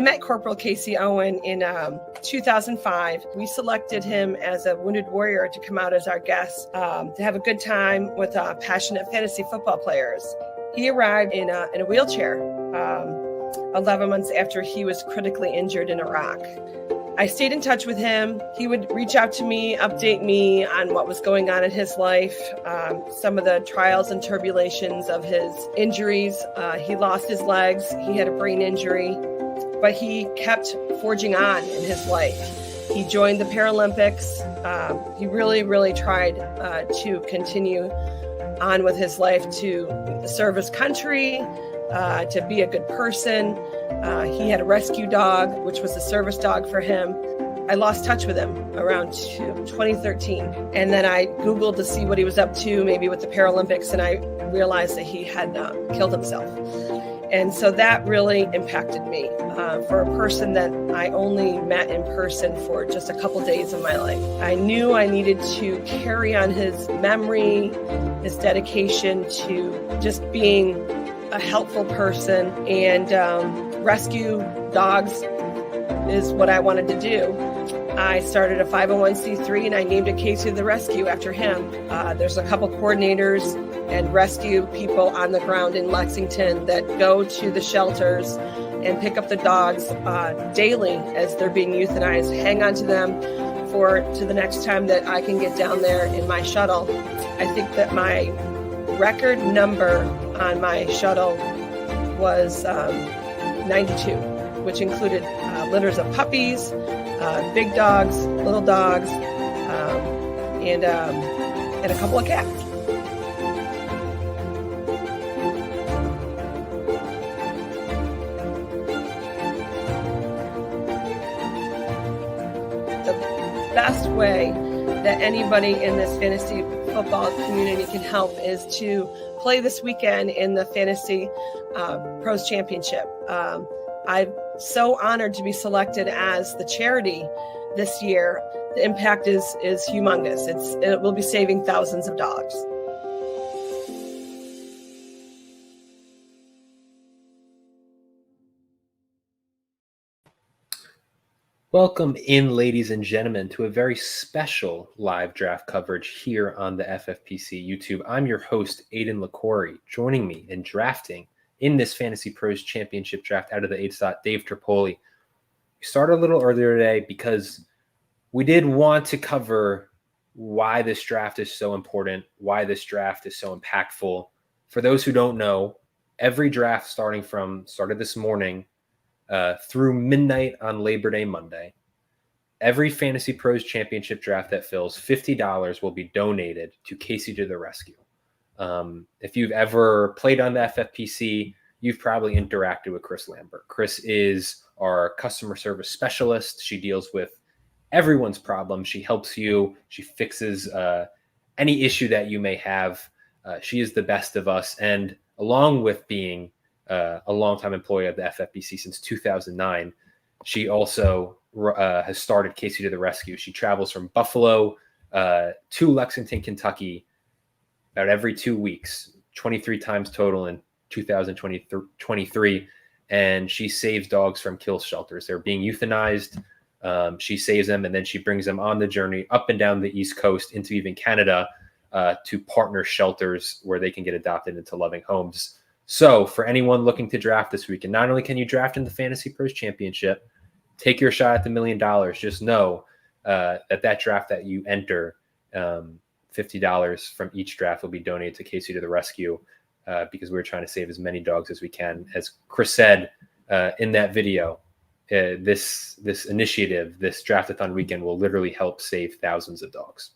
met Corporal Casey Owen in 2005. We selected him as a wounded warrior to come out as our guest to have a good time with passionate fantasy football players. He arrived in a wheelchair 11 months after he was critically injured in Iraq. I stayed in touch with him. He would reach out to me, update me on what was going on in his life, some of the trials and tribulations of his injuries. He lost his legs. He had a brain injury, but he kept forging on in his life. He joined the Paralympics. He really, really tried to continue on with his life, to serve his country, to be a good person. He had a rescue dog, which was a service dog for him. I lost touch with him around 2013. And then I Googled to see what he was up to, maybe with the Paralympics, and I realized that he had killed himself. And so that really impacted me for a person that I only met in person for just a couple days of my life. I knew I needed to carry on his memory, his dedication to just being a helpful person, and rescue dogs is what I wanted to do. I started a 501c3 and I named it Casey the Rescue after him. There's a couple coordinators and rescue people on the ground in Lexington that go to the shelters and pick up the dogs daily as they're being euthanized, hang on to them to the next time that I can get down there in my shuttle. I think that my record number on my shuttle was 92, which included litters of puppies, big dogs, little dogs, and a couple of cats. The best way that anybody in this fantasy football community can help is to play this weekend in the Fantasy Pros Championship. I'm so honored to be selected as the charity this year. The impact is humongous. It will be saving thousands of dogs. Welcome in, ladies and gentlemen, to a very special live draft coverage here on the FFPC YouTube. I'm your host, Aiden LaCorey. Joining me in drafting in this Fantasy Pros Championship draft out of the 8 slot, Dave Tripoli. We started a little earlier today because we did want to cover why this draft is so important, why this draft is so impactful. For those who don't know, every draft started this morning through midnight on Labor Day Monday. Every Fantasy Pros Championship draft that fills $50 will be donated to Casey to the Rescue. If you've ever played on the FFPC, you've probably interacted with Chris Lambert. Chris is our customer service specialist. She deals with everyone's problems. She helps you. She fixes any issue that you may have. She is the best of us. And along with being a longtime employee of the FFPC since 2009, she also has started Casey to the Rescue. She travels from Buffalo to Lexington, Kentucky about every 2 weeks, 23 times total in 2023. And she saves dogs from kill shelters. They're being euthanized. She saves them, and then she brings them on the journey up and down the East Coast into even Canada to partner shelters where they can get adopted into loving homes. So for anyone looking to draft this weekend, not only can you draft in the Fantasy Pros Championship, take your shot at the $1 million. Just know that draft that you enter, $50 from each draft will be donated to Casey to the Rescue because we're trying to save as many dogs as we can. As Chris said in that video, this initiative, this Draft-A-Thon weekend will literally help save thousands of dogs.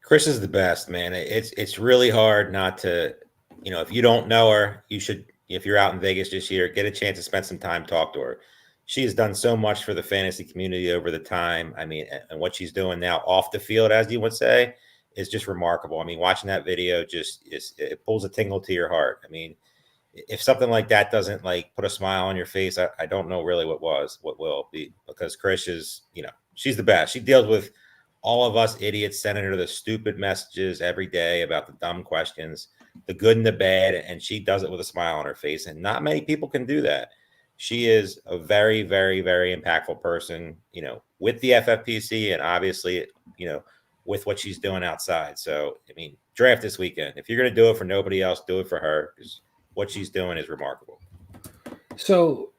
Chris is the best, man. It's really hard not to, if you don't know her, you should, if you're out in Vegas this year, get a chance to spend some time, talk to her. She has done so much for the fantasy community over the time. I mean, and what she's doing now off the field, as you would say, is just remarkable. I mean, watching that video it pulls a tingle to your heart. I mean, if something like that doesn't put a smile on your face, I don't know really what will be, because Chris is, she's the best. She deals with all of us idiots sending her the stupid messages every day about the dumb questions, the good and the bad, and she does it with a smile on her face. And not many people can do that. She is a very, very, very impactful person, with the FFPC and obviously, with what she's doing outside. So, I mean, draft this weekend. If you're going to do it for nobody else, do it for her, because what she's doing is remarkable. So,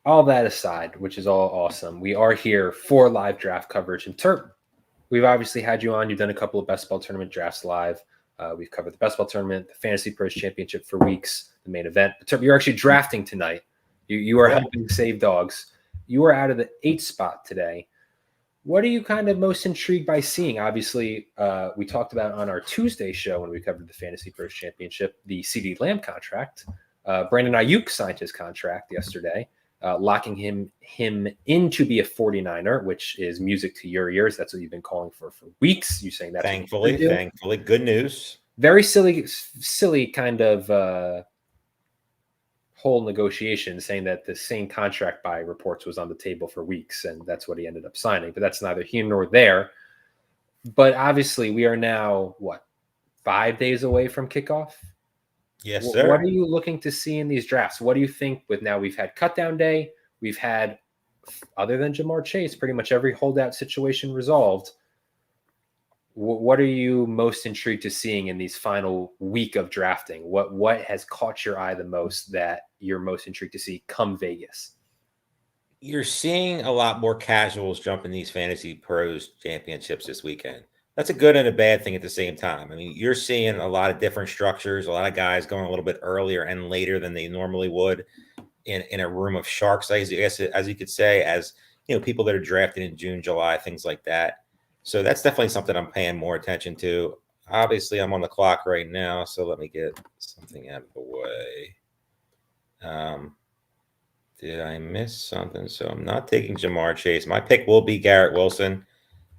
all that aside, which is all awesome, we are here for live draft coverage. And we've obviously had you on. You've done a couple of best ball tournament drafts live. We've covered the best ball tournament, the FantasyPros Championship for weeks, the main event. But you're actually drafting tonight. You are helping save dogs. You are out of the 8th spot today. What are you kind of most intrigued by seeing? Obviously, we talked about on our Tuesday show when we covered the FantasyPros Championship, the CD Lamb contract. Brandon Aiyuk signed his contract yesterday, locking him in to be a 49er, which is music to your ears. That's what you've been calling for weeks. You're saying that. Thankfully, good news. Very silly kind of whole negotiation, saying that the same contract by reports was on the table for weeks, and that's what he ended up signing. But that's neither here nor there. But obviously, we are now 5 days away from kickoff. Yes, sir. What are you looking to see in these drafts? What do you think we've had cut down day, we've had, other than Jamar Chase, pretty much every holdout situation resolved. What are you most intrigued to seeing in these final week of drafting? What has caught your eye the most that you're most intrigued to see come Vegas? You're seeing a lot more casuals jump in these Fantasy Pros Championships this weekend. That's a good and a bad thing at the same time. I mean, you're seeing a lot of different structures, a lot of guys going a little bit earlier and later than they normally would in a room of sharks, as you could say, as people that are drafted in June, July, things like that. So that's definitely something I'm paying more attention to. Obviously, I'm on the clock right now, so let me get something out of the way. Did I miss something? So I'm not taking Jamar Chase. My pick will be Garrett Wilson.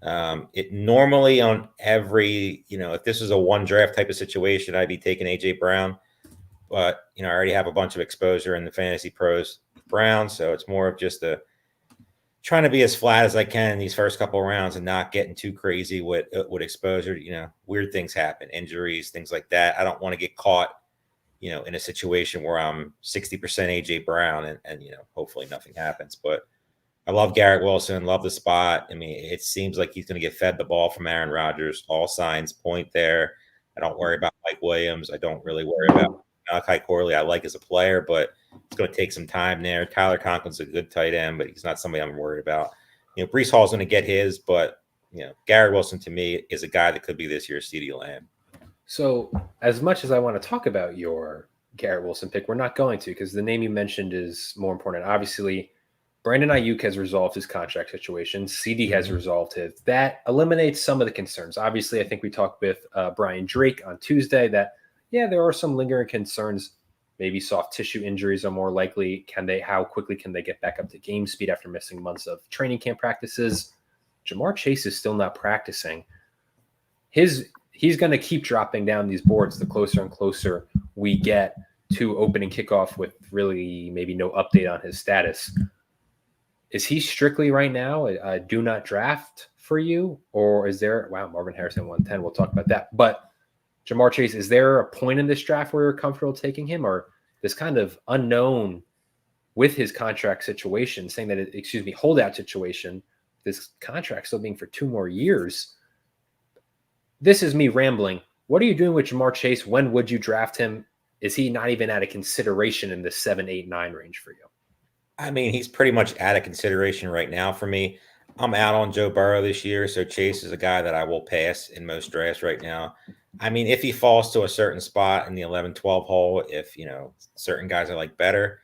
It normally on every, if this is a one draft type of situation, I'd be taking AJ Brown, but I already have a bunch of exposure in the Fantasy Pros Brown, so it's more of just trying to be as flat as I can in these first couple of rounds and not getting too crazy with exposure. Weird things happen, injuries, things like that. I don't want to get caught, in a situation where I'm 60% AJ Brown and hopefully nothing happens. But I love Garrett Wilson, love the spot. I mean, it seems like he's going to get fed the ball from Aaron Rodgers. All signs point there. I don't worry about Mike Williams. I don't really worry about Malachi Corley. I like as a player, but it's going to take some time there. Tyler Conklin's a good tight end, but he's not somebody I'm worried about. Breece Hall's going to get his, but Garrett Wilson to me is a guy that could be this year's CeeDee Lamb. So as much as I want to talk about your Garrett Wilson pick, we're not going to, because the name you mentioned is more important. Obviously, Brandon Aiyuk has resolved his contract situation. CD has resolved his. That eliminates some of the concerns. Obviously, I think we talked with Brian Drake on Tuesday that, there are some lingering concerns. Maybe soft tissue injuries are more likely. How quickly can they get back up to game speed after missing months of training camp practices? Jamar Chase is still not practicing. He's going to keep dropping down these boards the closer and closer we get to opening kickoff with really maybe no update on his status. Is he strictly right now a do not draft for you? Or is there, Marvin Harrison 110, we'll talk about that. But Jamar Chase, is there a point in this draft where you're comfortable taking him, or this kind of unknown with his contract situation, saying that, holdout situation, this contract still being for 2 more years? This is me rambling. What are you doing with Jamar Chase? When would you draft him? Is he not even out of consideration in the 7, 8, 9 range for you? I mean, he's pretty much out of consideration right now for me. I'm out on Joe Burrow this year, so Chase is a guy that I will pass in most drafts right now. I mean, if he falls to a certain spot in the 11, 12 hole, if, certain guys I like better,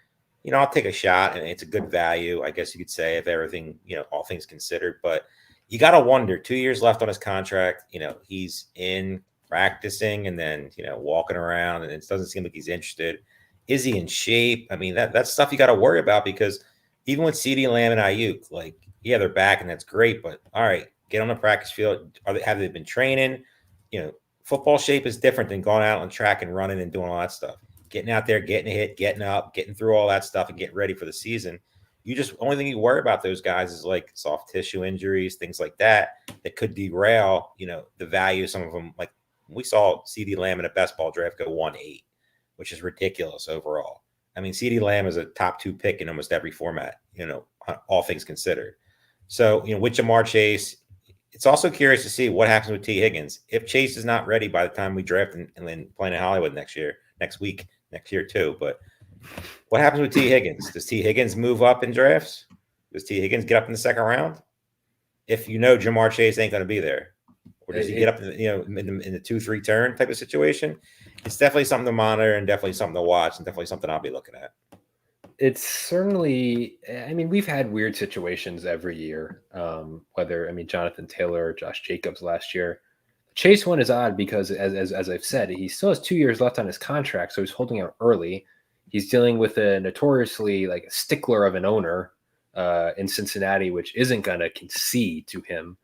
I'll take a shot, and it's a good value, I guess you could say, if everything, all things considered. But you got to wonder, 2 years left on his contract, he's in practicing and then, walking around, and it doesn't seem like he's interested. Is he in shape? I mean, that's stuff you got to worry about, because even with CeeDee Lamb and Aiyuk, they're back, and that's great. But all right, get on the practice field. Have they been training? Football shape is different than going out on track and running and doing all that stuff. Getting out there, getting a hit, getting up, getting through all that stuff, and getting ready for the season. Only thing you worry about those guys is soft tissue injuries, things like that could derail, the value of some of them. Like we saw CeeDee Lamb in a best ball draft go 1-8. Which is ridiculous overall. I mean, CeeDee Lamb is a top 2 pick in almost every format, all things considered. So, with Jamar Chase, it's also curious to see what happens with T. Higgins. If Chase is not ready by the time we draft and then playing in Hollywood next year too. But what happens with T. Higgins? Does T. Higgins move up in drafts? Does T. Higgins get up in the second round? If Jamar Chase ain't going to be there, or does he get up, in the 2-3 turn type of situation? It's definitely something to monitor and definitely something to watch and definitely something I'll be looking at. It's certainly, we've had weird situations every year, whether, Jonathan Taylor or Josh Jacobs last year. The Chase one is odd because, as I've said, he still has 2 years left on his contract, so he's holding out early. He's dealing with a notoriously a stickler of an owner in Cincinnati, which isn't going to concede to him.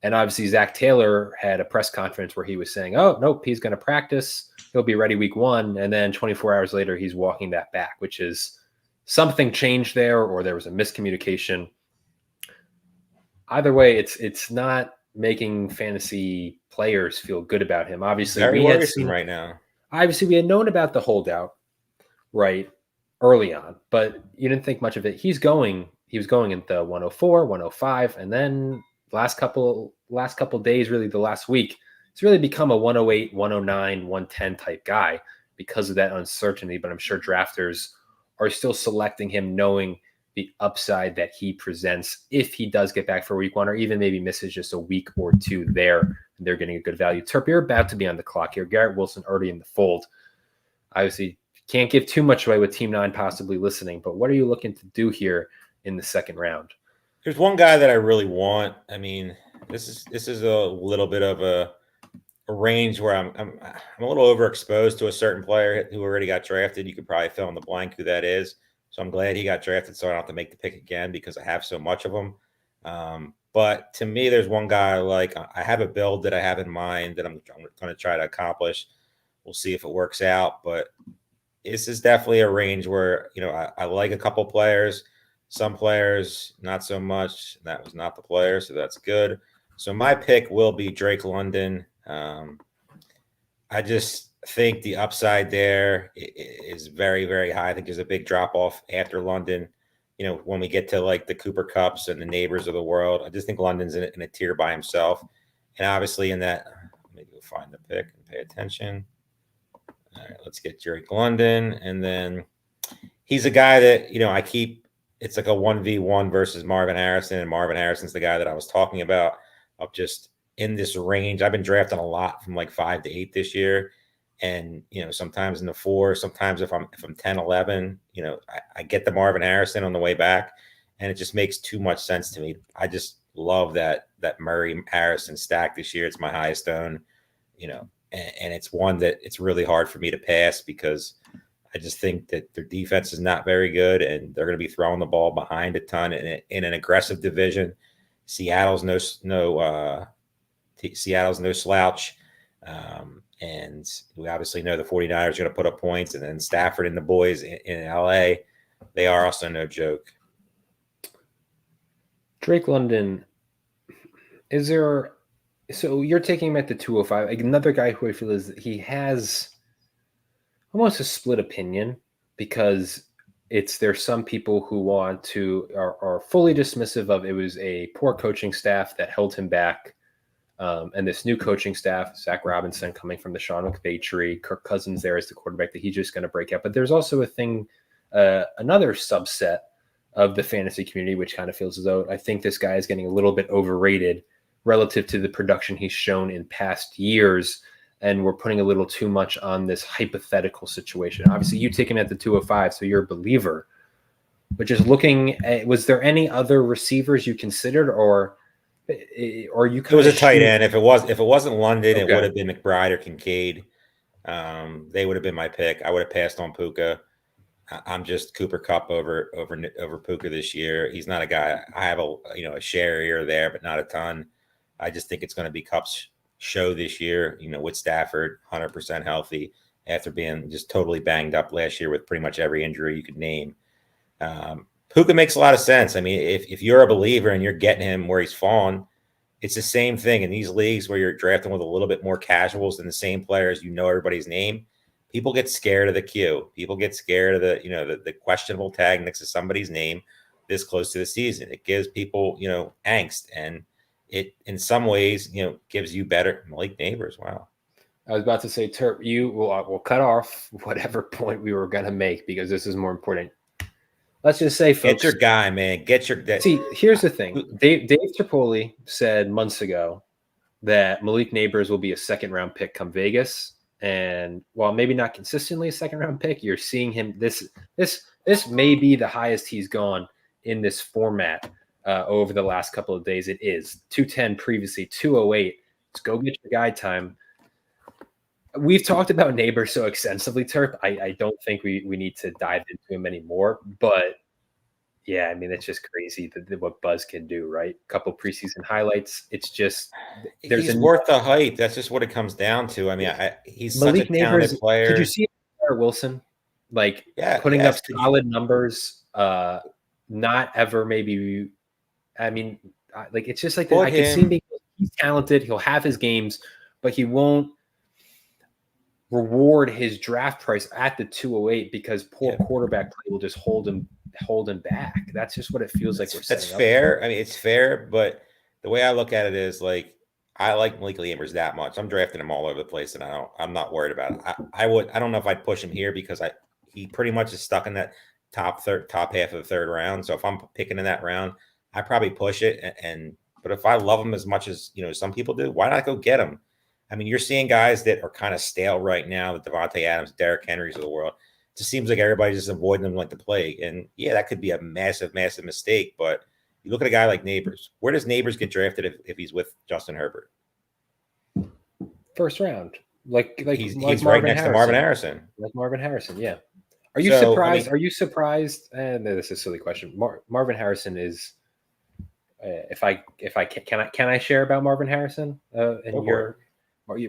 And obviously, Zach Taylor had a press conference where he was saying, oh, nope, he's going to practice. He'll be ready week 1. And then 24 hours later, he's walking that back, which is something changed there, or there was a miscommunication. Either way, it's not making fantasy players feel good about him. Obviously, very worrisome right now. Obviously, we had known about the holdout right early on, but you didn't think much of it. He was going at the 104, 105, and then last couple days, really the last week, it's really become a 108, 109, 110 type guy because of that uncertainty. But I'm sure drafters are still selecting him knowing the upside that he presents if he does get back for week 1, or even maybe misses just a week or 2 there. They're getting a good value. Terp, you're about to be on the clock here. Garrett Wilson already in the fold. Obviously, can't give too much away with Team 9 possibly listening, but what are you looking to do here in the second round? There's one guy that I really want. This is a little bit of a range where I'm a little overexposed to a certain player who already got drafted. You could probably fill in the blank who that is. So I'm glad he got drafted, so I don't have to make the pick again because I have so much of them. But to me, there's one guy I like. I have a build that I have in mind that I'm going to try to accomplish. We'll see if it works out, but this is definitely a range where I like a couple players. Some players, not so much. That was not the player, so that's good. So my pick will be Drake London. I just think the upside there is very, very high. I think there's a big drop off after London. When we get to the Cooper Kupps and the Nabers of the world, I just think London's in a tier by himself. And obviously in that, maybe we'll find the pick and pay attention. All right, let's get Drake London. And then he's a guy that, I keep, it's like a 1v1 versus Marvin Harrison. And Marvin Harrison's the guy that I was talking about of just in this range. I've been drafting a lot from 5 to 8 this year. And, sometimes in the 4, sometimes if I'm 10, 11, I get the Marvin Harrison on the way back, and it just makes too much sense to me. I just love that Murray Harrison stack this year. It's my highest own, and it's one that it's really hard for me to pass because I just think that their defense is not very good, and they're going to be throwing the ball behind a ton in an aggressive division. Seattle's no slouch. And we obviously know the 49ers are going to put up points, and then Stafford and the boys in LA, they are also no joke. Drake London, so you're taking him at the 205. Another guy who I feel is he has almost a split opinion because there's some people who are fully dismissive of it was a poor coaching staff that held him back. And this new coaching staff, Zach Robinson coming from the Sean McVay tree, Kirk Cousins there as the quarterback that he's just going to break out. But there's also another subset of the fantasy community, which kind of feels as though I think this guy is getting a little bit overrated relative to the production he's shown in past years. And we're putting a little too much on this hypothetical situation. Obviously, you take him at the 205, so you're a believer. But just looking at, was there any other receivers you considered, or you? It was a tight end. If it wasn't London, okay, it would have been McBride or Kincaid. They would have been my pick. I would have passed on Puka. I'm just Cooper Kupp over Puka this year. He's not a guy. I have a share here or there, but not a ton. I just think it's going to be Kupp's show this year. With Stafford 100% healthy after being just totally banged up last year with pretty much every injury you could name. Puka makes a lot of sense. I mean, if you're a believer and you're getting him where he's fallen, it's the same thing in these leagues where you're drafting with a little bit more casuals than the same players. Everybody's name. people get scared of the Q. People get scared of the questionable tag next to somebody's name this close to the season. It gives people, angst, and it in some ways, gives you better Malik Nabers. Wow. I was about to say, Terp, we'll cut off whatever point we were going to make because this is more important. Let's just say, folks. Get your guy, man. See, here's the thing. Dave Tripoli said months ago that Malik Nabers will be a second-round pick come Vegas. And while maybe not consistently a second-round pick, you're seeing him. This may be the highest he's gone in this format over the last couple of days. It is 210 previously, 208. Let's go get your guy time. We've talked about Nabers so extensively, Terp. I don't think we need to dive into him anymore. But, yeah, I mean, it's just crazy what Buzz can do, right? A couple preseason highlights. It's just – he's worth the hype. That's just what it comes down to. I mean, he's Malik such a talented player. Did you see Garrett Wilson? Putting up solid numbers, not ever maybe – I mean, it's just like I can see he's talented. He'll have his games, but he won't reward his draft price at the 208 because poor quarterback play will just hold him back. That's just what it feels like. That's fair. I mean, it's fair, but the way I look at it is I like Malik Nabers that much. I'm drafting him all over the place, and I'm not worried about it. I don't know if I'd push him here because he pretty much is stuck in that top half of the third round. So if I'm picking in that round, I probably push it. But if I love him as much as some people do, why not go get him? I mean, you're seeing guys that are kind of stale right now, the Devonta Adams, Derrick Henrys of the world. It just seems like everybody's just avoiding them like the plague. And, yeah, that could be a massive, massive mistake. But you look at a guy like Nabers. Where does Nabers get drafted if he's with Justin Herbert? First round. He's right next to Marvin Harrison. Like Marvin Harrison, yeah. Are you surprised? Are you surprised? And this is a silly question. Marvin Harrison is can I share about Marvin Harrison?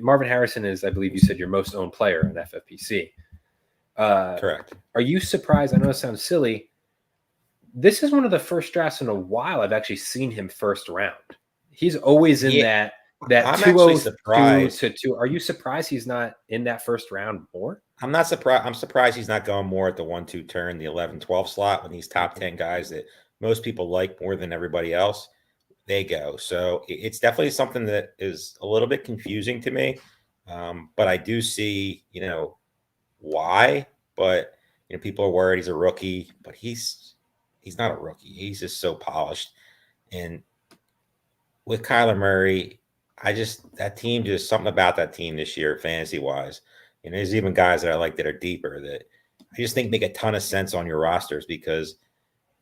Marvin Harrison is, I believe you said, your most owned player in FFPC. Correct. Are you surprised? I know it sounds silly. This is one of the first drafts in a while I've actually seen him first round. He's always in that 202 to 2. Are you surprised he's not in that first round more? I'm not surprised. I'm surprised he's not going more at the 1-2 turn, the 11-12 slot when these top 10 guys that most people like more than everybody else, they go. So it's definitely something that is a little bit confusing to me. But I do see, why. But people are worried he's a rookie, but he's not a rookie. He's just so polished. And with Kyler Murray, that team, just something about that team this year, fantasy wise. And there's even guys that I like that are deeper that I just think make a ton of sense on your rosters because,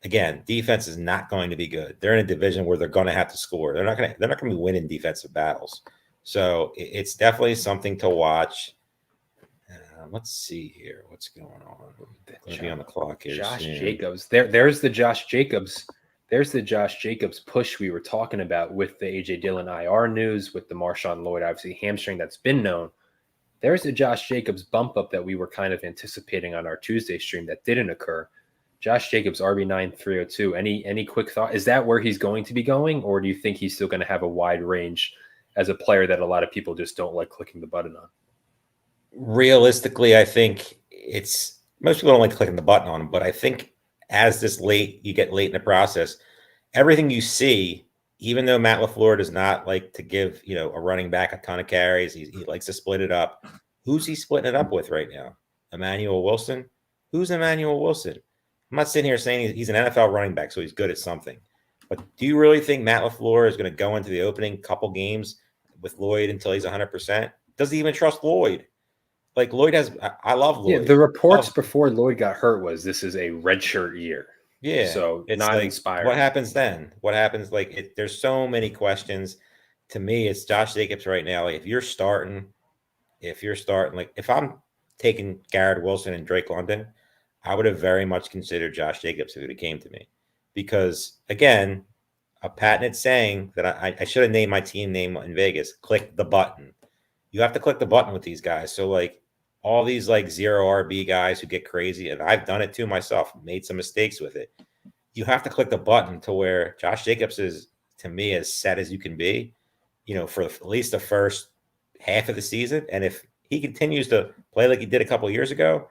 again, defense is not going to be good. They're in a division where they're going to have to score. They're not going to be winning defensive battles. So it's definitely something to watch. Let's see here. What's going on? Going to be on the clock here. Josh Jacobs. There's the Josh Jacobs. There's the Josh Jacobs push we were talking about with the A.J. Dillon IR news, with the Marshawn Lloyd, obviously, hamstring that's been known. There's the Josh Jacobs bump up that we were kind of anticipating on our Tuesday stream that didn't occur. Josh Jacobs, RB9 302. Any quick thought? Is that where he's going to be going, or do you think he's still going to have a wide range as a player that a lot of people just don't like clicking the button on? Realistically, I think most people don't like clicking the button on him, but I think as you get late in the process, everything you see, even though Matt LaFleur does not like to give, a running back a ton of carries, he likes to split it up. Who's he splitting it up with right now? Emmanuel Wilson? Who's Emmanuel Wilson? I'm not sitting here saying he's an NFL running back, so he's good at something. But do you really think Matt LaFleur is going to go into the opening couple games with Lloyd until he's 100%? Does he even trust Lloyd? Lloyd I love Lloyd. Yeah, the reports before Lloyd got hurt was this is a redshirt year. Yeah. So it's not inspired. What happens then? What happens? There's so many questions. To me, it's Josh Jacobs right now. If you're starting, if I'm taking Garrett Wilson and Drake London, I would have very much considered Josh Jacobs if it came to me. Because, again, a patented saying that I should have named my team name in Vegas, click the button. You have to click the button with these guys. So, all these, zero RB guys who get crazy, and I've done it too myself, made some mistakes with it. You have to click the button to where Josh Jacobs is, to me, as set as you can be, for at least the first half of the season. And if he continues to play like he did a couple of years ago,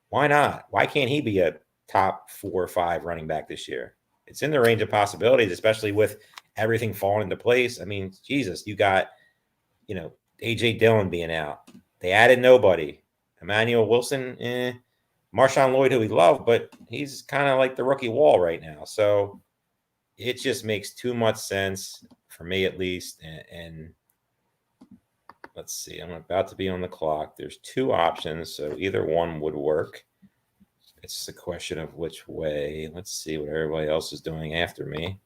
why not? Why can't he be a top 4 or 5 running back this year? It's in the range of possibilities, especially with everything falling into place. I mean, Jesus, you got, A.J. Dillon being out. They added nobody. Emmanuel Wilson, Marshawn Lloyd, who we love, but he's kind of like the rookie wall right now. So it just makes too much sense for me, at least. And let's see, I'm about to be on the clock. There's 2 options, so either one would work. It's a question of which way. Let's see what everybody else is doing after me.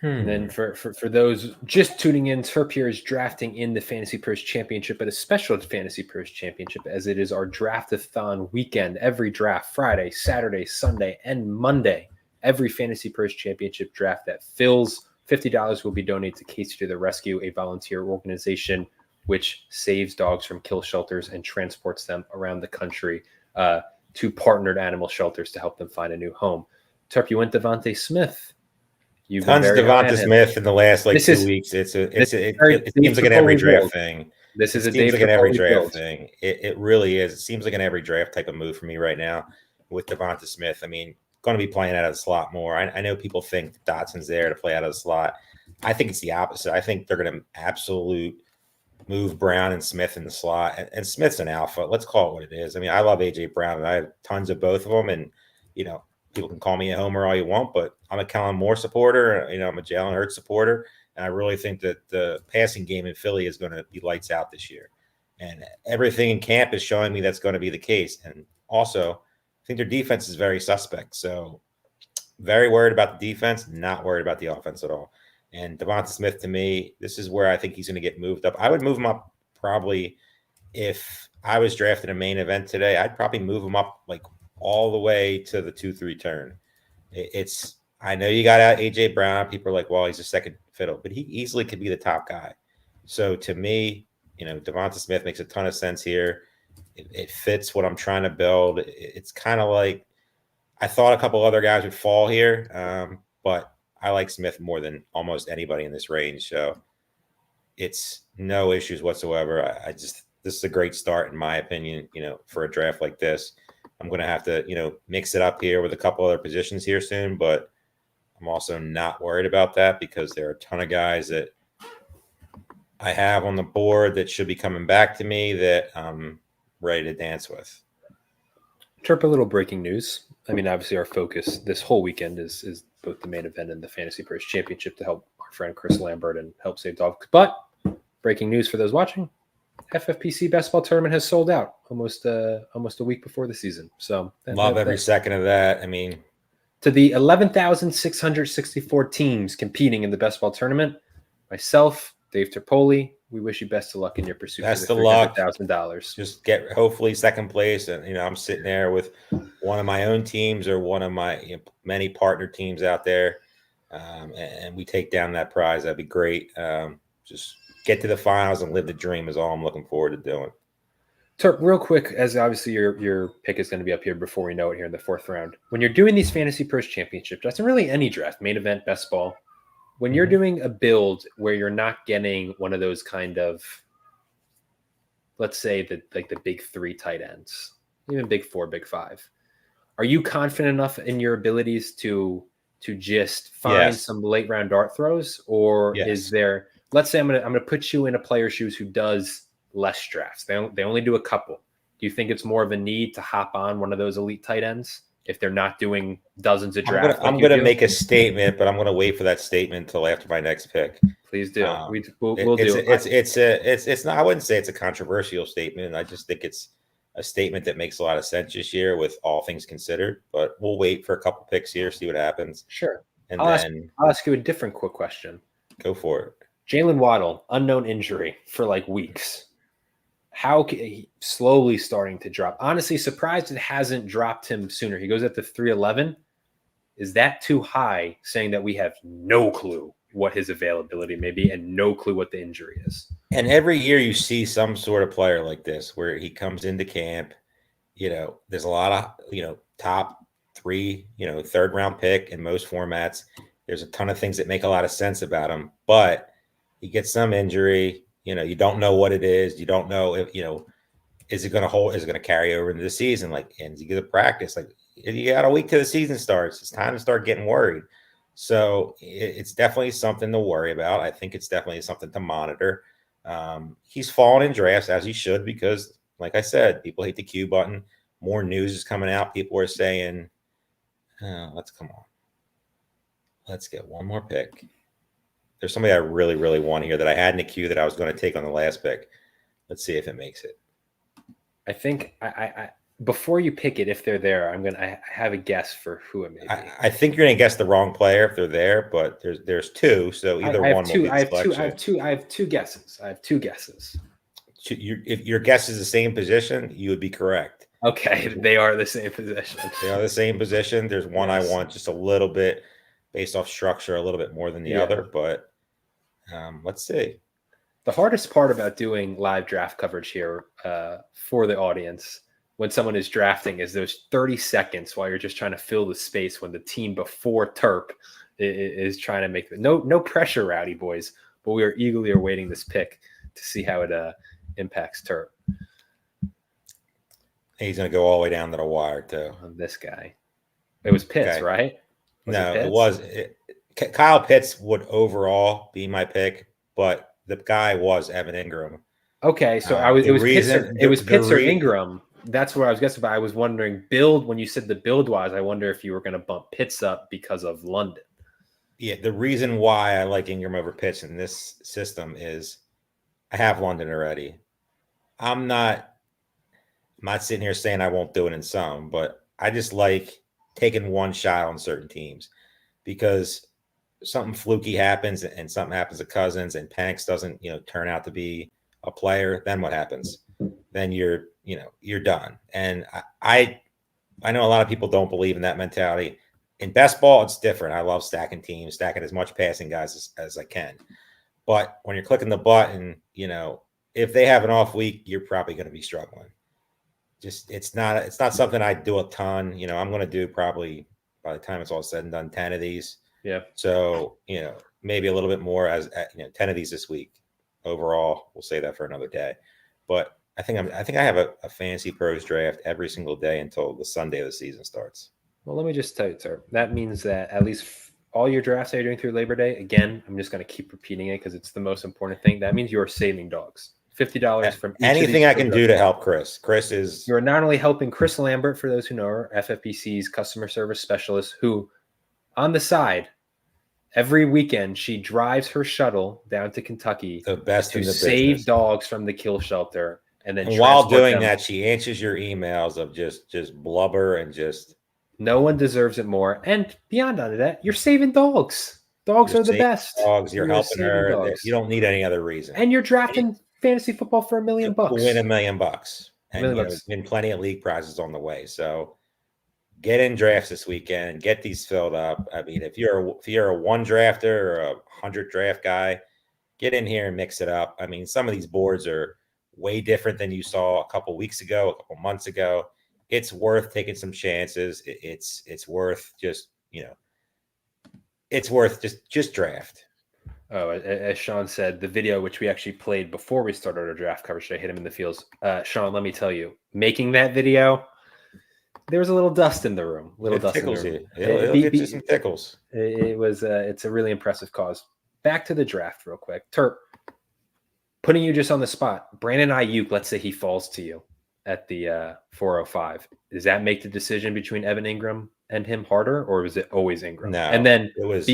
And then for those just tuning in, Terp here is drafting in the FantasyPros Championship, but a special FantasyPros Championship, as it is our Draft-A-Thon weekend. Every draft, Friday, Saturday, Sunday, and Monday. Every FantasyPros Championship draft that fills $50 will be donated to Casey to the Rescue, a volunteer organization which saves dogs from kill shelters and transports them around the country to partnered animal shelters to help them find a new home. Terp, you went Devonta Smith. Tons of Devonta Smith in the last 2 weeks. It seems like an every draft thing. This is it seems like an every draft thing. It really is. It seems like an every draft type of move for me right now with Devonta Smith. I mean, going to be playing out of the slot more. I know people think Dotson's there to play out of the slot. I think it's the opposite. I think they're going to absolute move Brown and Smith in the slot. And Smith's an alpha. Let's call it what it is. I mean, I love A.J. Brown, and I have tons of both of them. And, people can call me a homer all you want, but I'm a Kellen Moore supporter. I'm a Jalen Hurts supporter. And I really think that the passing game in Philly is going to be lights out this year. And everything in camp is showing me that's going to be the case. And also, I think their defense is very suspect. So very worried about the defense, not worried about the offense at all. And Devonta Smith, to me, this is where I think he's going to get moved up. I would move him up probably if I was drafting a main event today. I'd probably move him up like all the way to the 2-3 turn. I know you got out A.J. Brown. People are like, well, he's a second fiddle, but he easily could be the top guy. So to me, Devonta Smith makes a ton of sense here. It fits what I'm trying to build. It's kind of like I thought a couple other guys would fall here, but I like Smith more than almost anybody in this range. So it's no issues whatsoever. This is a great start, in my opinion, for a draft like this. I'm going to have to, mix it up here with a couple other positions here soon, but I'm also not worried about that because there are a ton of guys that I have on the board that should be coming back to me that I'm ready to dance with. Terp, a little breaking news. I mean, obviously our focus this whole weekend is both the main event and the FantasyPros Championship to help our friend Chris Lambert and help save dogs. But breaking news for those watching, FFPC basketball tournament has sold out almost a week before the season. So love every second of that. I mean, to the 11,664 teams competing in the basketball tournament, myself, Dave Terpoli, we wish you best of luck in your pursuit best for the $300,000. Just get hopefully second place, and I'm sitting there with one of my own teams or one of my many partner teams out there, and we take down that prize. That'd be great. Just get to the finals and live the dream is all I'm looking forward to doing. Terp, real quick, as obviously your pick is going to be up here before we know it here in the 4th round. When you're doing these FantasyPros Championship, that's really any draft, main event, best ball. When you're doing a build where you're not getting one of those kind of, let's say the big 3 tight ends, even big 4, big 5, are you confident enough in your abilities to just find some late round dart throws, or is there? Let's say I'm gonna put you in a player's shoes who does less drafts. They only do a couple. Do you think it's more of a need to hop on one of those elite tight ends if they're not doing dozens of drafts? I'm going to make a statement, but I'm going to wait for that statement until after my next pick. Please do. We'll do. It's not. I wouldn't say it's a controversial statement. I just think it's a statement that makes a lot of sense this year with all things considered. But we'll wait for a couple picks here, see what happens. Sure. And I'll ask you a different quick question. Go for it. Jalen Waddle, unknown injury for weeks. How he slowly starting to drop? Honestly, surprised it hasn't dropped him sooner. He goes up to 311. Is that too high, saying that we have no clue what his availability may be and no clue what the injury is? And every year you see some sort of player like this where he comes into camp, there's a lot of, top 3, 3rd round pick in most formats. There's a ton of things that make a lot of sense about him, but he gets some injury, You don't know what it is. You don't know if, is it going to hold? Is it going to carry over into the season? Like, and is he going to practice? Like, you got a week till the season starts. It's time to start getting worried. So it's definitely something to worry about. I think it's definitely something to monitor. He's fallen in drafts, as he should, because, like I said, people hate the Q button. More news is coming out. People are saying, let's get one more pick. There's somebody I really, really want here that I had in the queue that I was going to take on the last pick. Let's see if it makes it. I think I before you pick it, if they're there, I have a guess for who it may be. I think you're going to guess the wrong player if they're there, but there's two, so either one will be the selection. I have two guesses. If your guess is the same position, you would be correct. Okay, they are the same position. They are the same position. There's one I want just a little bit based off structure, a little bit more than the other, but let's see. The hardest part about doing live draft coverage here for the audience when someone is drafting is those 30 seconds while you're just trying to fill the space when the team before Terp is trying to make no pressure, Rowdy boys, but we are eagerly awaiting this pick to see how it impacts Terp. He's going to go all the way down to the wire too. This guy. It was Pitts, okay. Right? It was. Kyle Pitts would overall be my pick, but the guy was Evan Ingram. Okay, so it was Pitts or Ingram. That's what I was guessing, but I was wondering when you said the build wise, I wonder if you were going to bump Pitts up because of London. Yeah, the reason why I like Ingram over Pitts in this system is I have London already. I'm not sitting here saying I won't do it in some, but I just like taking one shot on certain teams because something fluky happens and something happens to Cousins and Penix doesn't, turn out to be a player. Then what happens? Then you're done. And I know a lot of people don't believe in that mentality. In best ball, it's different. I love stacking teams, stacking as much passing guys as I can. But when you're clicking the button, if they have an off week, you're probably going to be struggling. Just it's not something I do a ton. I'm going to do probably by the time it's all said and done 10 of these. Yeah. So maybe a little bit more 10 of these this week. Overall, we'll say that for another day. But I think I have a Fantasy Pros draft every single day until the Sunday of the season starts. Well, let me just tell you, sir. That means that at least all your drafts that you're doing through Labor Day. Again, I'm just going to keep repeating it because it's the most important thing. That means you're saving dogs. $50 from anything I can do to help Chris. You're not only helping Chris Lambert, for those who know her, FFPC's customer service specialist, who on the side, every weekend she drives her shuttle down to Kentucky to save dogs from the kill shelter. And while doing that, she answers your emails of just blubber and just. No one deserves it more. And beyond that, you're saving dogs. Dogs are the best. Dogs, you're helping her. Dogs. You don't need any other reason. And you're drafting fantasy football for $1 million. Win $1 million. And win plenty of league prizes on the way. So get in drafts this weekend. Get these filled up. I mean, if you're a one drafter or a 100 draft guy, get in here and mix it up. I mean, some of these boards are way different than you saw a couple weeks ago, a couple months ago. It's worth taking some chances. It's worth just draft. Oh, as Sean said, the video, which we actually played before we started our draft coverage, I hit him in the fields. Sean, let me tell you, making that video, there was a little dust in the room. It'll get you some tickles. It's a really impressive cause. Back to the draft real quick. Terp, putting you just on the spot. Brandon Aiyuk, let's say he falls to you at the 405. Does that make the decision between Evan Ingram and him harder, or was it always Ingram? No, and then it was.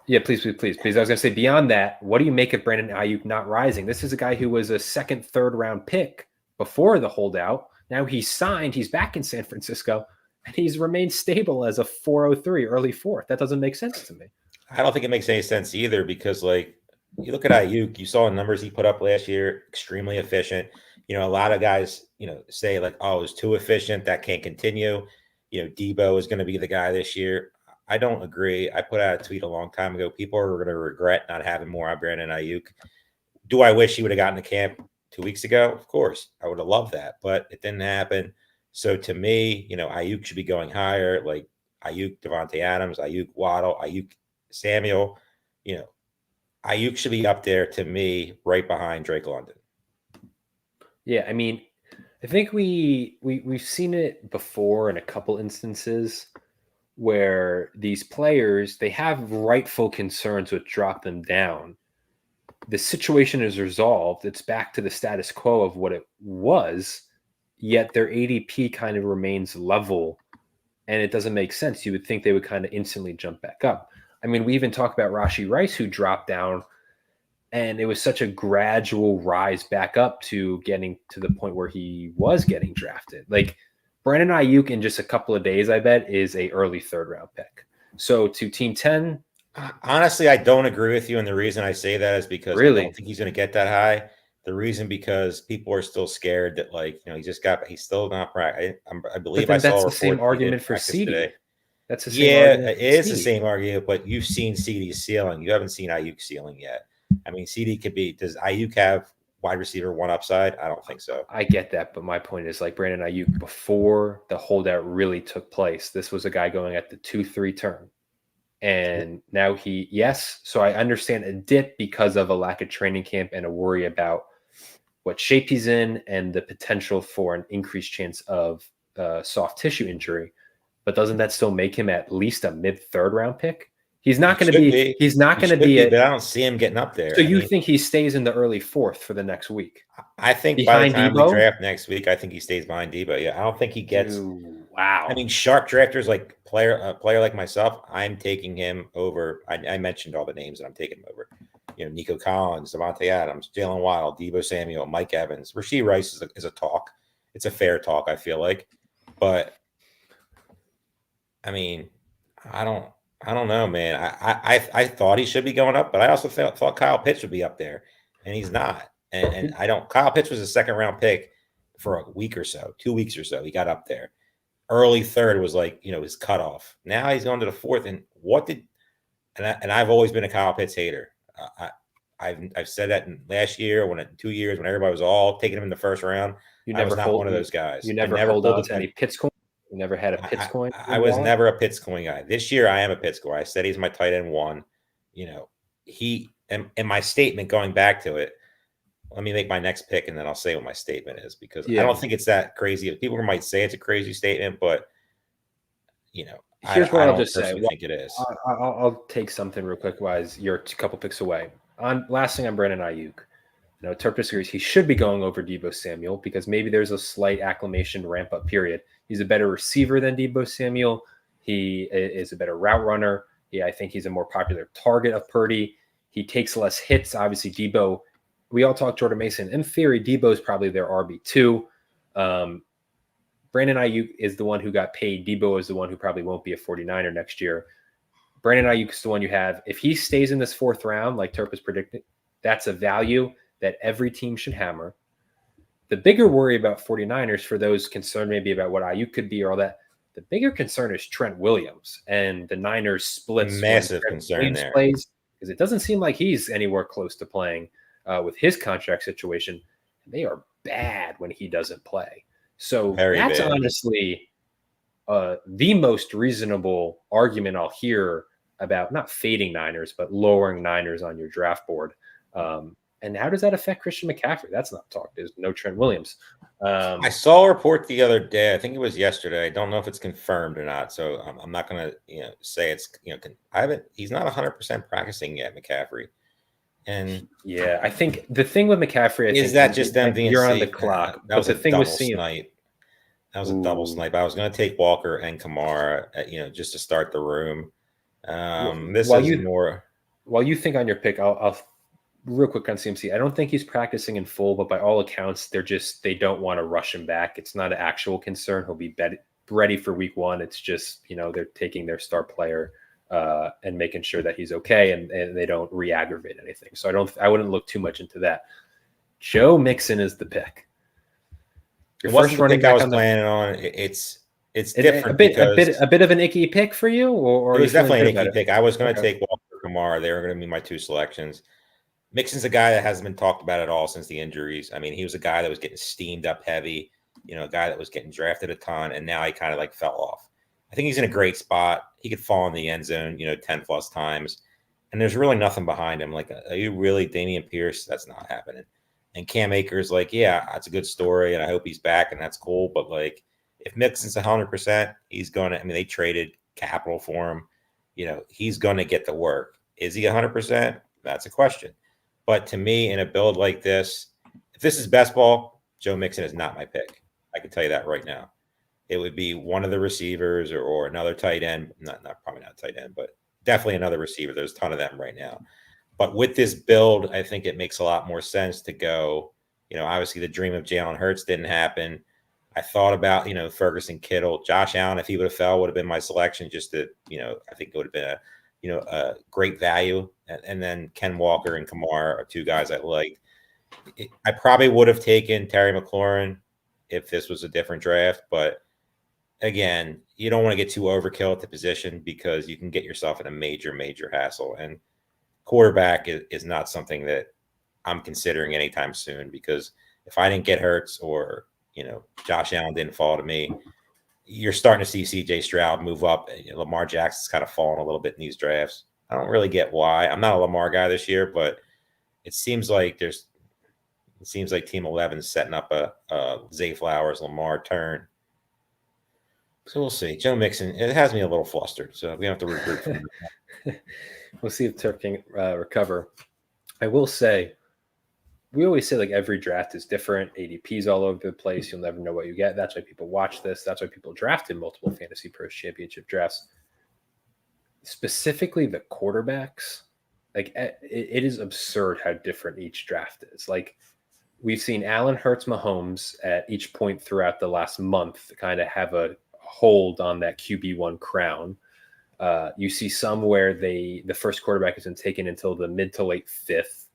Yeah, please. I was going to say, beyond that, what do you make of Brandon Aiyuk not rising? This is a guy who was a second, third round pick before the holdout. Now he's signed. He's back in San Francisco, and he's remained stable as a 403, early fourth. That doesn't make sense to me. I don't think it makes any sense either because, you look at Aiyuk, you saw the numbers he put up last year, extremely efficient. A lot of guys, say it was too efficient. That can't continue. Debo is going to be the guy this year. I don't agree. I put out a tweet a long time ago. People are going to regret not having more on Brandon Aiyuk. Do I wish he would have gotten to camp 2 weeks ago? Of course. I would have loved that, but it didn't happen. So to me, Aiyuk should be going higher, like Aiyuk, Devonta Adams, Aiyuk, Waddle, Aiyuk, Samuel. Aiyuk should be up there to me, right behind Drake London. Yeah, I mean, I think we've seen it before in a couple instances where these players, they have rightful concerns which drop them down. The situation is resolved. It's back to the status quo of what it was, yet their ADP kind of remains level, and it doesn't make sense. You would think they would kind of instantly jump back up. I mean, we even talked about Rashee Rice, who dropped down, and it was such a gradual rise back up to getting to the point where he was getting drafted. Like Brandon Aiyuk in just a couple of days, I bet, is a early 3rd round pick. So to Team 10. Honestly, I don't agree with you. And the reason I say that is because Really? I don't think he's going to get that high. The reason because people are still scared that, like, he's still not practicing. I believe I saw that's the same argument for CD. Today. That's the same argument. It is the same argument, but you've seen CD's ceiling. You haven't seen Aiyuk's ceiling yet. I mean, CD could be. Does Aiyuk have wide receiver 1 upside? I don't think so. I get that, but my point is, like, Brandon Aiyuk, before the holdout really took place, this was a guy going at the 2-3 turn. And now so I understand a dip because of a lack of training camp and a worry about what shape he's in and the potential for an increased chance of soft tissue injury. But doesn't that still make him at least a mid-3rd round pick? He's not going to be. He's not going to be. But I don't see him getting up there. So you think he stays in the early 4th for the next week? I think by the time we draft next week, I think he stays behind Debo. Yeah, I don't think he gets. Wow. I mean, sharp drafters like a player like myself, I'm taking him over. I mentioned all the names that I'm taking him over. Nico Collins, Devontae Adams, Jalen Waddle, Deebo Samuel, Mike Evans. Rashee Rice is a talk. It's a fair talk, I feel like. But I mean, I don't know, man. I thought he should be going up, but I also thought Kyle Pitts would be up there, and he's not. And I don't. Kyle Pitts was a 2nd round pick for a week or so, 2 weeks or so. He got up there. Early 3rd was like, his cutoff. Now he's going to the 4th. And I've always been a Kyle Pitts hater. I've said that in last year, 2 years, when everybody was all taking him in the 1st round. I was not one of those guys. You never hold on to any Pitts coin. You never had a Pitts coin. I was never a Pitts coin guy. This year, I am a Pitts coin. I said he's my tight end 1. He and my statement going back to it. Let me make my next pick, and then I'll say what my statement is, because I don't think it's that crazy. People might say it's a crazy statement, but here's what I'll just say. I think it is. I'll take something real quick. Wise, you're a couple picks away. Last thing on Brandon Aiyuk. Turp disagrees. He should be going over Deebo Samuel because maybe there's a slight acclimation ramp up period. He's a better receiver than Deebo Samuel. He is a better route runner. Yeah, I think he's a more popular target of Purdy. He takes less hits. Obviously, Deebo. We all talk Jordan Mason. In theory, Deebo is probably their RB2. Brandon Aiyuk is the one who got paid. Deebo is the one who probably won't be a 49er next year. Brandon Aiyuk is the one you have. If he stays in this 4th round, like Turp is predicting, that's a value that every team should hammer. The bigger worry about 49ers, for those concerned maybe about what Aiyuk could be or all that, the bigger concern is Trent Williams and the Niners splits. Massive concern there. Because it doesn't seem like he's anywhere close to playing with his contract situation. They are bad when he doesn't play. So that's honestly the most reasonable argument I'll hear about not fading Niners, but lowering Niners on your draft board. And how does that affect Christian McCaffrey? That's not talked. There's no Trent Williams. I saw a report the other day. I think it was yesterday. I don't know if it's confirmed or not. So I'm not going to say it's he's not 100% practicing yet, McCaffrey. And yeah, I think the thing with McCaffrey is that just them being you're on the clock. That was a double snipe. That was a double snipe. I was going to take Walker and Kamara, just to start the room. While you think on your pick, I'll real quick on CMC. I don't think he's practicing in full, but by all accounts, they don't want to rush him back. It's not an actual concern. He'll be ready for week 1. It's just, they're taking their star player and making sure that he's okay and they don't re-aggravate anything. So I wouldn't look too much into that. Joe Mixon is the pick. Your first running back I was planning on. It's different. A bit of an icky pick for you, or it was definitely an icky pick. I was going to take Walker Kamara. They were going to be my 2 selections. Mixon's a guy that hasn't been talked about at all since the injuries. I mean, he was a guy that was getting steamed up heavy, a guy that was getting drafted a ton, and now he kind of fell off. I think he's in a great spot. He could fall in the end zone, 10 plus times. and there's really nothing behind him. Like, are you really Damian Pierce? That's not happening. And Cam Akers, like, yeah, that's a good story, and I hope he's back, and that's cool. But like, if Mixon's 100%, he's going to. I mean, they traded capital for him. He's going to get the work. Is he 100%? That's a question. But to me, in a build like this, if this is best ball, Joe Mixon is not my pick. I can tell you that right now. It would be one of the receivers or another tight end. Probably not a tight end, but definitely another receiver. There's a ton of them right now. But with this build, I think it makes a lot more sense to go. Obviously the dream of Jalen Hurts didn't happen. I thought about, Ferguson, Kittle, Josh Allen. If he would have fell, would have been my selection. Just to, I think it would have been a great value. And then Ken Walker and Kamara are two guys I liked. I probably would have taken Terry McLaurin if this was a different draft. But again, you don't want to get too overkill at the position because you can get yourself in a major, major hassle. And quarterback is not something that I'm considering anytime soon, because if I didn't get Hurts or, Josh Allen didn't fall to me, you're starting to see CJ Stroud move up. Lamar Jackson's kind of fallen a little bit in these drafts. I don't really get why. I'm not a Lamar guy this year, but it seems like Team 11 is setting up a Zay Flowers, Lamar turn. So we'll see. Joe Mixon, it has me a little flustered, so we have to regroup from that. We'll see if Turk can recover. I will say, we always say like every draft is different. ADP's all over the place. You'll never know what you get. That's why people watch this. That's why people draft in multiple FantasyPros Championship drafts. Specifically the quarterbacks, like it is absurd how different each draft is. Like we've seen Allen, Hurts, Mahomes at each point throughout the last month kind of have a hold on that QB1 crown. You see some where the first quarterback isn't taken until the mid to late fifth.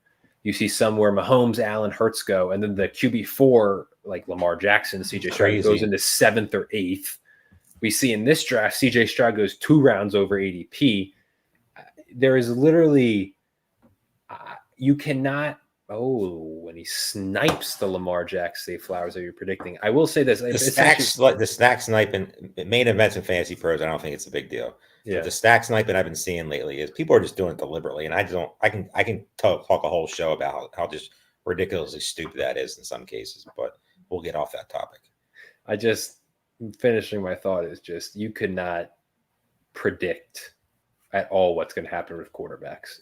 You see some where Mahomes, Allen, Hurts go, and then the QB4, like Lamar Jackson, CJ Stroud, goes into seventh or eighth. We see in this draft, CJ Stroud goes 2 rounds over ADP. There is literally, you cannot, when he snipes the Lamar Jackson Flowers that you're predicting. I will say this. The stack sniping, main events in Fantasy Pros, I don't think it's a big deal. Yeah. The stack sniping I've been seeing lately is people are just doing it deliberately. And I can talk a whole show about how just ridiculously stupid that is in some cases, but we'll get off that topic. Finishing my thought is just, you could not predict at all what's going to happen with quarterbacks.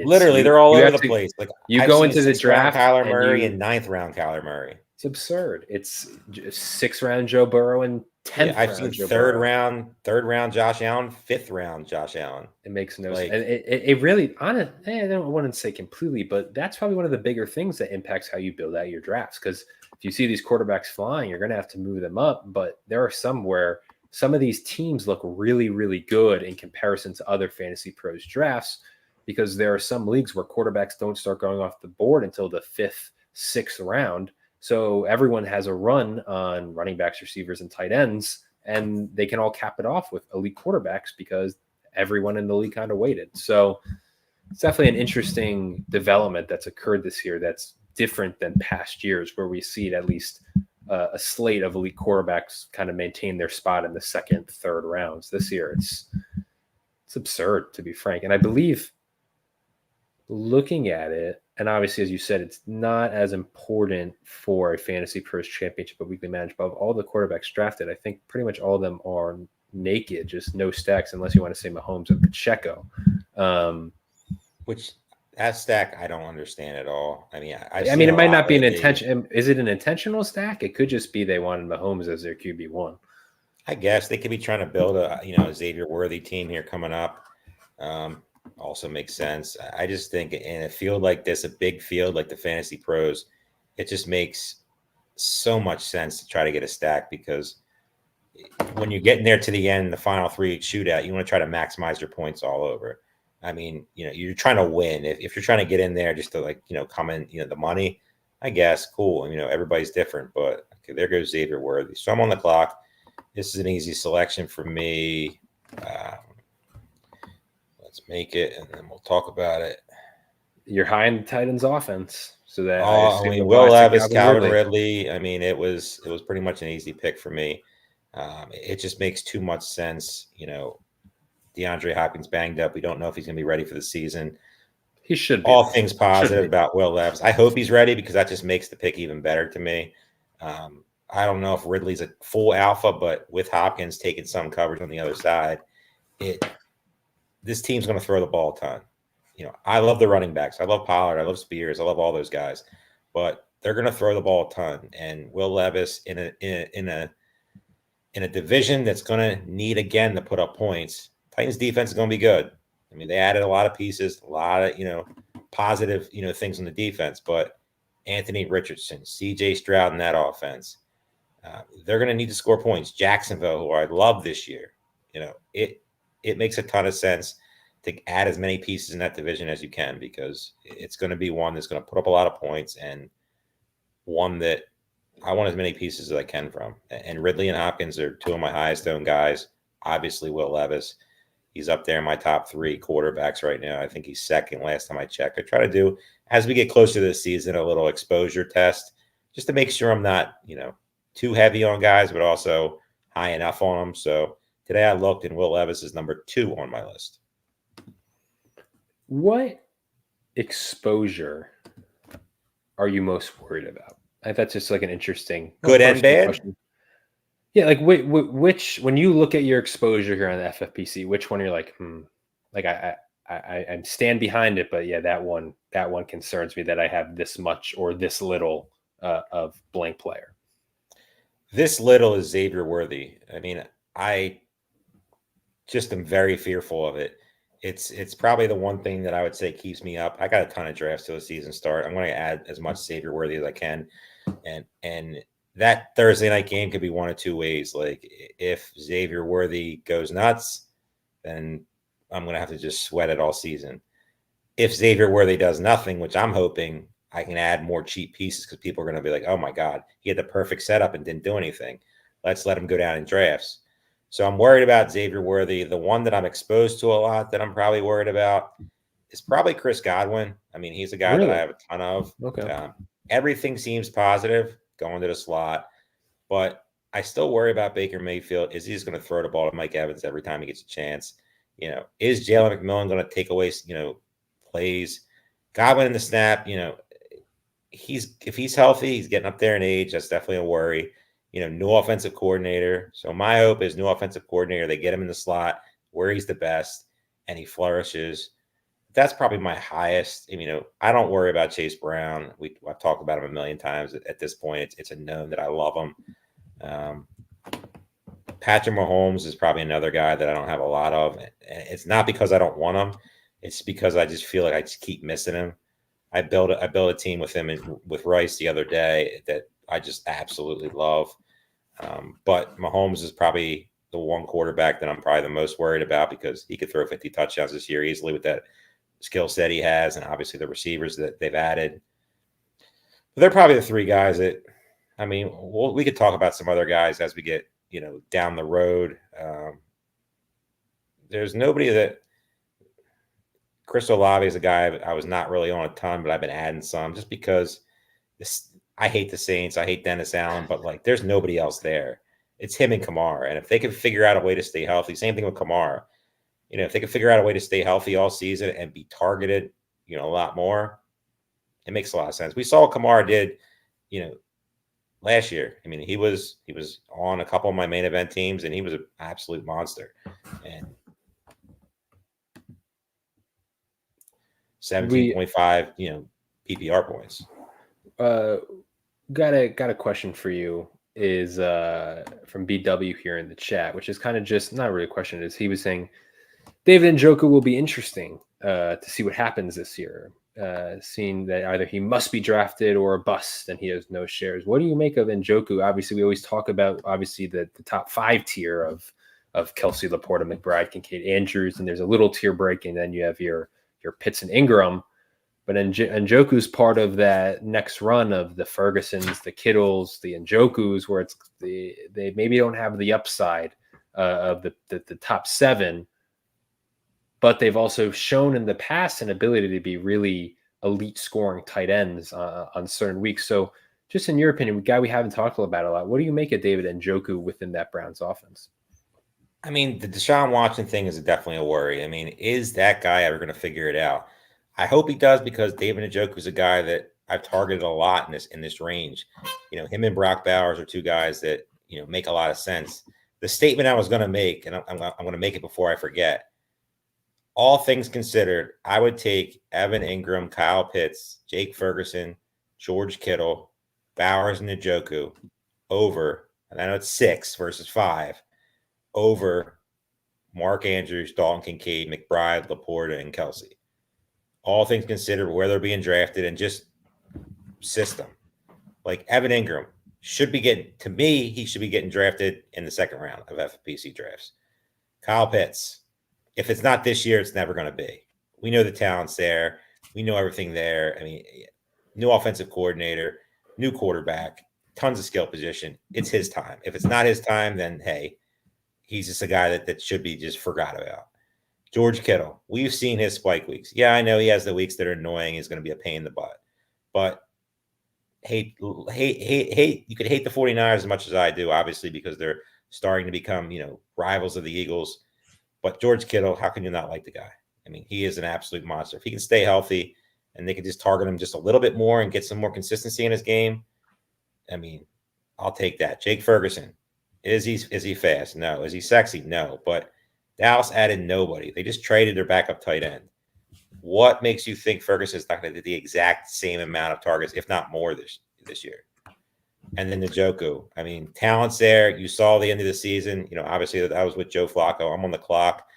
Literally, they're all over the place. Like you go into the draft, Kyler Murray and 9th round Kyler Murray. It's absurd. It's 6th round Joe Burrow and 10th. I've seen third round Josh Allen, 5th round Josh Allen. It makes no sense. And it really, I don't want to say completely, but that's probably one of the bigger things that impacts how you build out your drafts. Because if you see these quarterbacks flying, you're going to have to move them up. But there are some where some of these teams look really, really good in comparison to other Fantasy Pros drafts, because there are some leagues where quarterbacks don't start going off the board until the 5th, 6th round. So everyone has a run on running backs, receivers, and tight ends, and they can all cap it off with elite quarterbacks because everyone in the league kind of waited. So it's definitely an interesting development that's occurred this year that's different than past years, where we see at least a slate of elite quarterbacks kind of maintain their spot in the 2nd, 3rd rounds. This year, it's absurd, to be frank. And I believe, looking at it, and obviously, as you said, it's not as important for a Fantasy Pros Championship, but weekly managed. But of all the quarterbacks drafted, I think pretty much all of them are naked, just no stacks, unless you want to say Mahomes and Pacheco. Which that stack I don't understand at all. I mean, it might not be an intention. Is it an intentional stack? It could just be they wanted Mahomes as their QB1. I guess they could be trying to build a Xavier Worthy team here coming up. Also makes sense. I just think in a field like this, a big field like the Fantasy Pros, it just makes so much sense to try to get a stack, because when you're getting there to the end, the final 3 shootout, you want to try to maximize your points all over. I mean, you're trying to win. If you're trying to get in there just to come in, the money, I guess, cool. Everybody's different, but okay, there goes Xavier Worthy. So I'm on the clock. This is an easy selection for me. Let's make it, and then we'll talk about it. You're high in the Titans offense, so that Will Levis, Calvin Ridley. I mean, it was pretty much an easy pick for me. It just makes too much sense. DeAndre Hopkins banged up. We don't know if he's going to be ready for the season. He should be. All things positive about Will Levis. I hope he's ready because that just makes the pick even better to me. I don't know if Ridley's a full alpha, but with Hopkins taking some coverage on the other side, this team's going to throw the ball a ton. I love the running backs. I love Pollard. I love Spears. I love all those guys, but they're going to throw the ball a ton. And Will Levis in a division that's going to need again to put up points. Titans defense is going to be good. I mean, they added a lot of pieces, a lot of positive things on the defense, but Anthony Richardson, C.J. Stroud in that offense. They're going to need to score points. Jacksonville, who I love this year, it makes a ton of sense to add as many pieces in that division as you can because it's going to be one that's going to put up a lot of points and one that I want as many pieces as I can from. And Ridley and Hopkins are two of my highest owned guys. Obviously, Will Levis, he's up there in my top 3 quarterbacks right now. I think he's second last time I checked. I try to do, as we get closer to the season, a little exposure test just to make sure I'm not, too heavy on guys, but also high enough on them. So today I looked and Will Levis is number 2 on my list. What exposure are you most worried about? I think that's just like an interesting good and bad question. Yeah, like which when you look at your exposure here on the FFPC, which one you're like, like I stand behind it, but yeah, that one concerns me that I have this much or this little of blank player. This little is Xavier Worthy. I mean, I just am very fearful of it. It's probably the one thing that I would say keeps me up. I got a ton of drafts till the season start. I'm going to add as much Xavier Worthy as I can, and that Thursday night game could be one of two ways. Like if Xavier Worthy goes nuts, then I'm going to have to just sweat it all season. If Xavier Worthy does nothing, which I'm hoping, I can add more cheap pieces because people are going to be like, oh my God, he had the perfect setup and didn't do anything. Let's let him go down in drafts. So I'm worried about Xavier Worthy. The one that I'm exposed to a lot that I'm probably worried about is probably Chris Godwin. I mean, he's a guy that I have a ton of. Okay. Everything seems positive going to the slot, but I still worry about Baker Mayfield. Is he just going to throw the ball to Mike Evans every time he gets a chance? Is Jalen McMillan going to take away, plays? Godwin in the snap, if he's healthy, he's getting up there in age. That's definitely a worry. New offensive coordinator. So my hope is new offensive coordinator. They get him in the slot where he's the best and he flourishes. That's probably my highest. I don't worry about Chase Brown. I've talked about him a million times. At this point, it's a known that I love him. Patrick Mahomes is probably another guy that I don't have a lot of. And it's not because I don't want him. It's because I just feel like I just keep missing him. I built a team with him and with Rice the other day that I just absolutely love. But Mahomes is probably the one quarterback that I'm probably the most worried about because he could throw 50 touchdowns this year easily with that skill set he has and obviously the receivers that they've added. But they're probably the 3 guys that, we could talk about some other guys as we get, down the road. There's nobody that Chris Olave is a guy I was not really on a ton, but I've been adding some just because I hate the Saints. I hate Dennis Allen, but there's nobody else there. It's him and Kamara. And if they can figure out a way to stay healthy, same thing with Kamara. If they can figure out a way to stay healthy all season and be targeted, a lot more, it makes a lot of sense. We saw what Kamara did, last year. He was on a couple of my main event teams and he was an absolute monster. And 17.5, PPR points. Got a question for you is from BW here in the chat, which is kind of just not really a question. Is he was saying David Njoku will be interesting to see what happens this year, seeing that either he must be drafted or a bust and he has no shares. What do you make of Njoku? Obviously, we always talk about the top 5 tier of Kelsey, Laporta, McBride, Kincaid, Andrews, and there's a little tier break, and then you have your Pitts and Ingram. But Njoku's part of that next run of the Fergusons, the Kittles, the Njokus, where they maybe don't have the upside of the top 7, but they've also shown in the past an ability to be really elite scoring tight ends on certain weeks. So just in your opinion, a guy we haven't talked about a lot, what do you make of David Njoku within that Browns offense? I mean, the Deshaun Watson thing is definitely a worry. I mean, is that guy ever going to figure it out? I hope he does, because David Njoku is a guy that I've targeted a lot in this range. Him and Brock Bowers are two guys that make a lot of sense. The statement I was going to make, and I'm going to make it before I forget. All things considered, I would take Evan Ingram, Kyle Pitts, Jake Ferguson, George Kittle, Bowers, and Njoku over, and I know it's 6 versus 5, over Mark Andrews, Dalton Kincaid, McBride, Laporta, and Kelsey. All things considered, where they're being drafted and just system. Like Evan Ingram should be he should be getting drafted in the second round of FFPC drafts. Kyle Pitts, if it's not this year, it's never going to be. We know the talent's there. We know everything there. I mean, new offensive coordinator, new quarterback, tons of skill position. It's his time. If it's not his time, then hey, he's just a guy that should be just forgot about. George Kittle, we've seen his spike weeks. Yeah, I know he has the weeks that are annoying. He's going to be a pain in the butt. But hate. You could hate the 49ers as much as I do, obviously, because they're starting to become, rivals of the Eagles. But George Kittle, how can you not like the guy? I mean, he is an absolute monster. If he can stay healthy and they can just target him just a little bit more and get some more consistency in his game, I mean, I'll take that. Jake Ferguson, is he fast? No. Is he sexy? No. But Dallas added nobody. They just traded their backup tight end. What makes you think Ferguson's not going to get the exact same amount of targets, if not more, this year? And then Njoku. I mean, talent's there. You saw the end of the season. Obviously that was with Joe Flacco. I'm on the clock.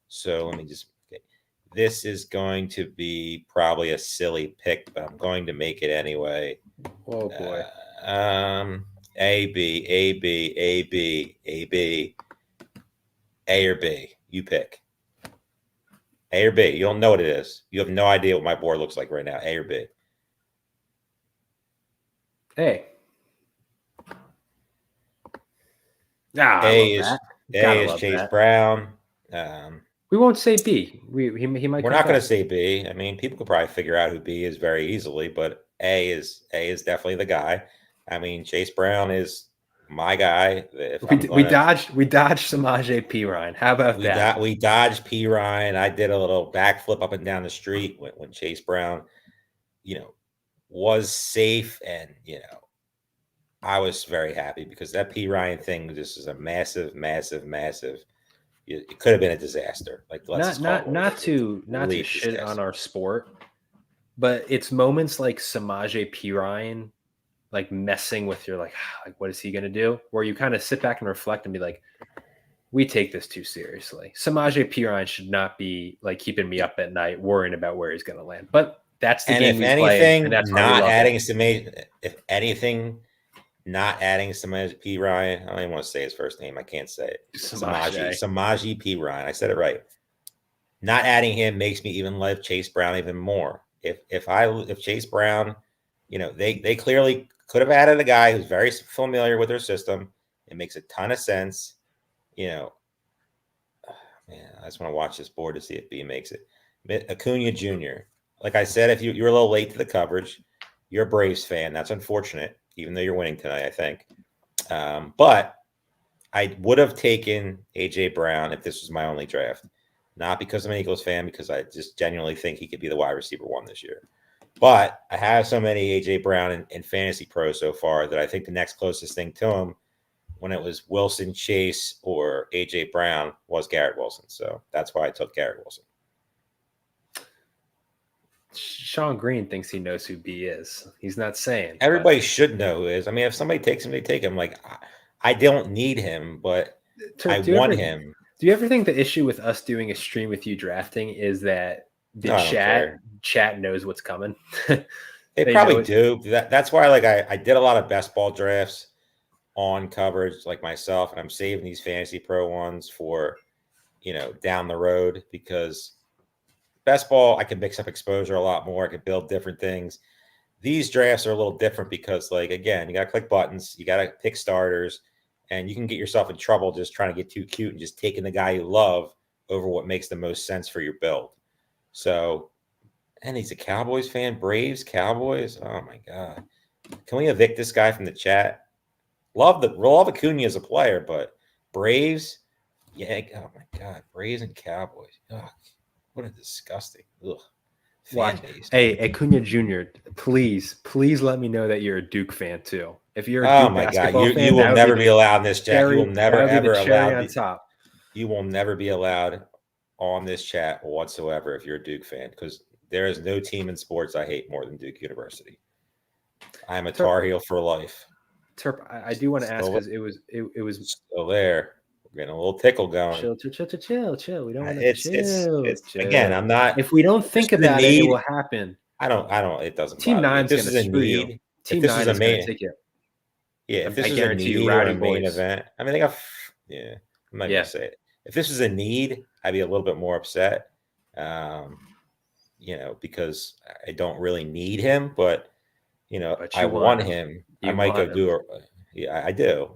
So let me just – this is going to be probably a silly pick, but I'm going to make it anyway. Oh, boy. A, B, A, B, A, B, A, B, A or B. You pick. A or B. You don't know what it is. You have no idea what my board looks like right now. A or B. A. A is Chase Brown. We won't say B. He might. We're not going to say B. I mean, people could probably figure out who B is very easily, but A is definitely the guy. I mean, Chase Brown is my guy. We dodged Samaje Perine. How about that? We dodged Perine. I did a little backflip up and down the street when Chase Brown, was safe, and I was very happy because that Perine thing just is a massive, massive, massive. It could have been a disaster. Like not to shit on our sport, but it's moments like Samaje Perine, like messing with your like what is he going to do? Where you kind of sit back and reflect and be like, we take this too seriously. Samaje Perine should not be like keeping me up at night worrying about where he's going to land. But that's the game we play. And that's not adding Samaje. If anything, not adding Samaje Perine. I don't even want to say his first name. I can't say it. Samaje Perine. I said it right. Not adding him makes me even love Chase Brown even more. If Chase Brown, they clearly could have added a guy who's very familiar with their system. It makes a ton of sense. Man, I just want to watch this board to see if B makes it. Acuna Jr. Like I said, if you're a little late to the coverage, you're a Braves fan. That's unfortunate, even though you're winning tonight, I think. But I would have taken A.J. Brown if this was my only draft. Not because I'm an Eagles fan, because I just genuinely think he could be the wide receiver 1 this year. But I have so many A.J. Brown in Fantasy Pro so far that I think the next closest thing to him, when it was Wilson, Chase, or A.J. Brown, was Garrett Wilson. So that's why I took Garrett Wilson. Sean Green thinks he knows who B is. He's not saying. Everybody should know who is. I mean, if somebody takes him, they take him. Like, I don't need him, but I want him. Do you ever think the issue with us doing a stream with you drafting is that the chat knows what's coming? They probably do. That's why, like, I did a lot of best ball drafts on coverage, like myself, and I'm saving these Fantasy Pro ones for, down the road, because best ball, I can mix up exposure a lot more. I can build different things. These drafts are a little different because, like, again, you got to click buttons, you got to pick starters, and you can get yourself in trouble just trying to get too cute and just taking the guy you love over what makes the most sense for your build. So, and he's a Cowboys fan. Braves, Cowboys. Oh my God. Can we evict this guy from the chat? Love Acuna as a player, but Braves, Yeah. Oh my God. Braves and Cowboys. Ugh, what a disgusting. Ugh. Watch. Fan base. Hey, Acuna Jr., please let me know that you're a Duke fan too. If you're a Oh Duke my God. basketball You fan, will that would never be be allowed in this chat. You will cherry. never That would be ever the cherry allowed. on top. You will never be allowed on this chat whatsoever if you're a Duke fan, because there is no team in sports I hate more than Duke University. I am a Tar Heel for life. Terp, I do want to ask because it was still there. We're getting a little tickle going. Chill. We don't want to chill. Chill. Again, I'm not. If we don't think about it, it will happen. I don't. It doesn't. Team bother me. Nine's going to screw you. Team Nine is going to take you. Yeah, if this is a need or a main event, I mean, they got. Yeah, I'm not gonna say it. If this is a need, I'd be a little bit more upset. Because I don't really need him, but I want him. I might go do it. Yeah, I do.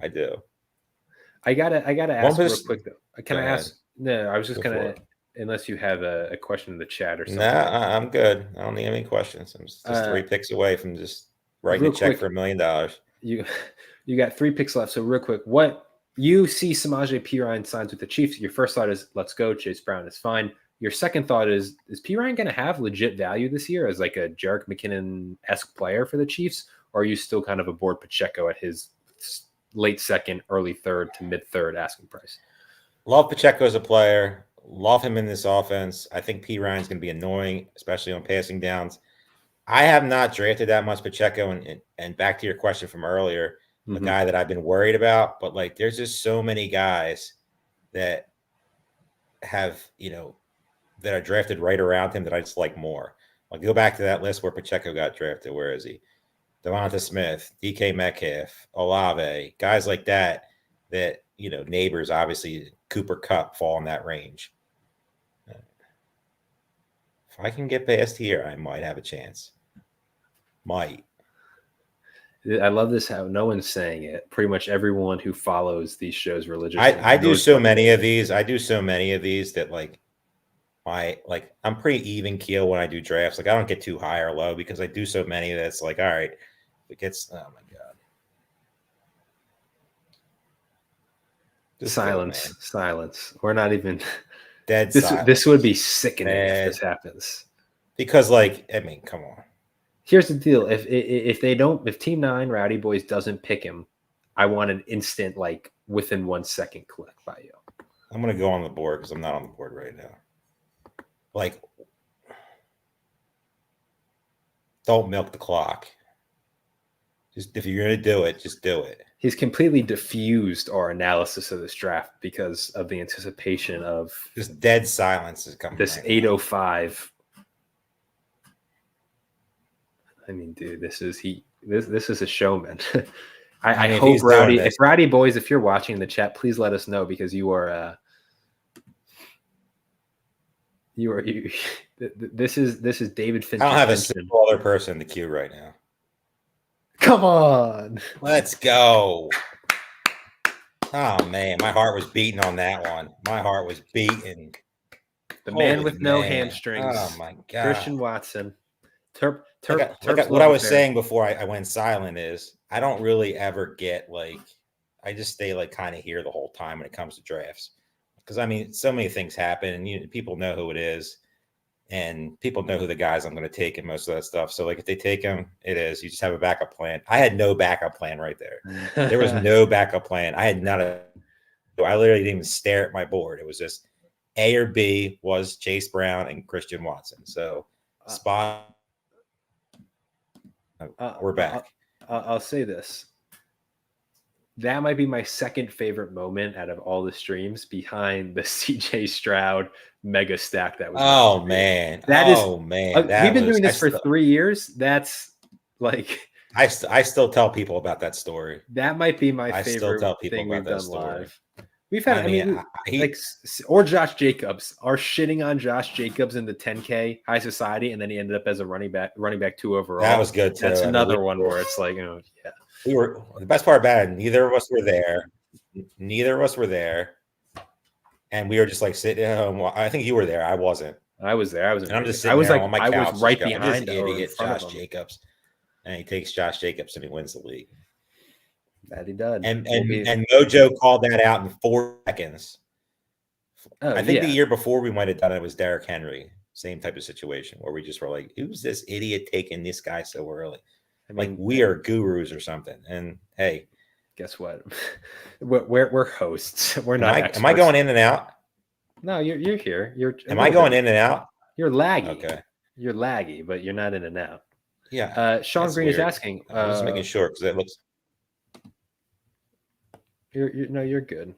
I gotta ask real quick though. Can I ask? No, I was just gonna. Unless you have a question in the chat or something. Nah, I'm good. I don't need any questions. I'm just 3 picks away from just writing a check for $1 million. You got 3 picks left. So real quick, what you see Samaje Perine signs with the Chiefs? Your first thought is let's go. Chase Brown is fine. Your second thought is Perine going to have legit value this year as like a Jerick McKinnon-esque player for the Chiefs, or are you still kind of aboard Pacheco at his late second, early third to mid third asking price? Love Pacheco as a player. Love him in this offense. I think Perine's going to be annoying, especially on passing downs. I have not drafted that much Pacheco, and back to your question from earlier, a guy that I've been worried about, but like there's just so many guys that have, that are drafted right around him that I just like more. I'll go back to that list where Pacheco got drafted. Where is he? Devonta Smith, DK Metcalf, Olave, guys like that, Nabers, obviously Cooper Kupp fall in that range. If I can get past here, I might have a chance. Might. I love this how no one's saying it. Pretty much everyone who follows these shows religiously. I do so many of these. That I'm pretty even keel when I do drafts. Like I don't get too high or low because I do so many that it's like, all right, if it gets, oh my God. Silence. We're not even dead. This would be sickening if this happens. Because come on. Here's the deal. If Team 9 Rowdy Boys doesn't pick him, I want an instant, like within 1 second click by you. I'm gonna go on the board because I'm not on the board right now. Like, don't milk the clock. Just if you're gonna do it, just do it. He's completely diffused our analysis of this draft because of the anticipation of just dead silence is coming. This 805. I mean, dude, this is a showman. I hope Rowdy, if Rowdy Boys, if you're watching in the chat, please let us know because you are this is David Finch. I don't have a single other person in the queue right now. Come on. Let's go. Oh man, my heart was beating on that one. My heart was beating. The man with no hamstrings. Oh my God. Christian Watson. What I was saying before I went silent is I don't really ever get I just stay kind of here the whole time when it comes to drafts. Because I mean, so many things happen and people know who it is and people know who the guys I'm going to take and most of that stuff. So if they take him, it is, you just have a backup plan. I had no backup plan right there. There was no backup plan. I had none of I literally didn't even stare at my board. It was just A or B was Chase Brown and Christian Watson. So spot. We're back. I'll say this. That might be my second favorite moment out of all the streams behind the CJ Stroud mega stack that was. Oh man. We've been doing this for 3 years. That's I still tell people about that story. That might be my favorite still tell people thing about we've that done story. live. We've had, or Josh Jacobs, are shitting on Josh Jacobs in the 10K high society, and then he ended up as a running back 2 overall. That was good too. That's another one where it's like, yeah. We were the best part about it. Neither of us were there. And we were just sitting at home. I think you were there. I wasn't. I was there. And I'm just sitting on my couch. I was right behind idiot Josh Jacobs. And he takes Josh Jacobs and he wins the league. That he did. And Mojo called that out in 4 seconds. I think the year before we might have done it was Derrick Henry. Same type of situation where we just were like, who's this idiot taking this guy so early? I mean, like we are gurus or something. And hey, guess what? we're hosts. We're not. Am I going in and out? No, you're here. Am I going in and out? You're laggy. Okay. You're laggy, but you're not in and out. Yeah. Sean Green is asking. I'm just making sure because it looks. You're good.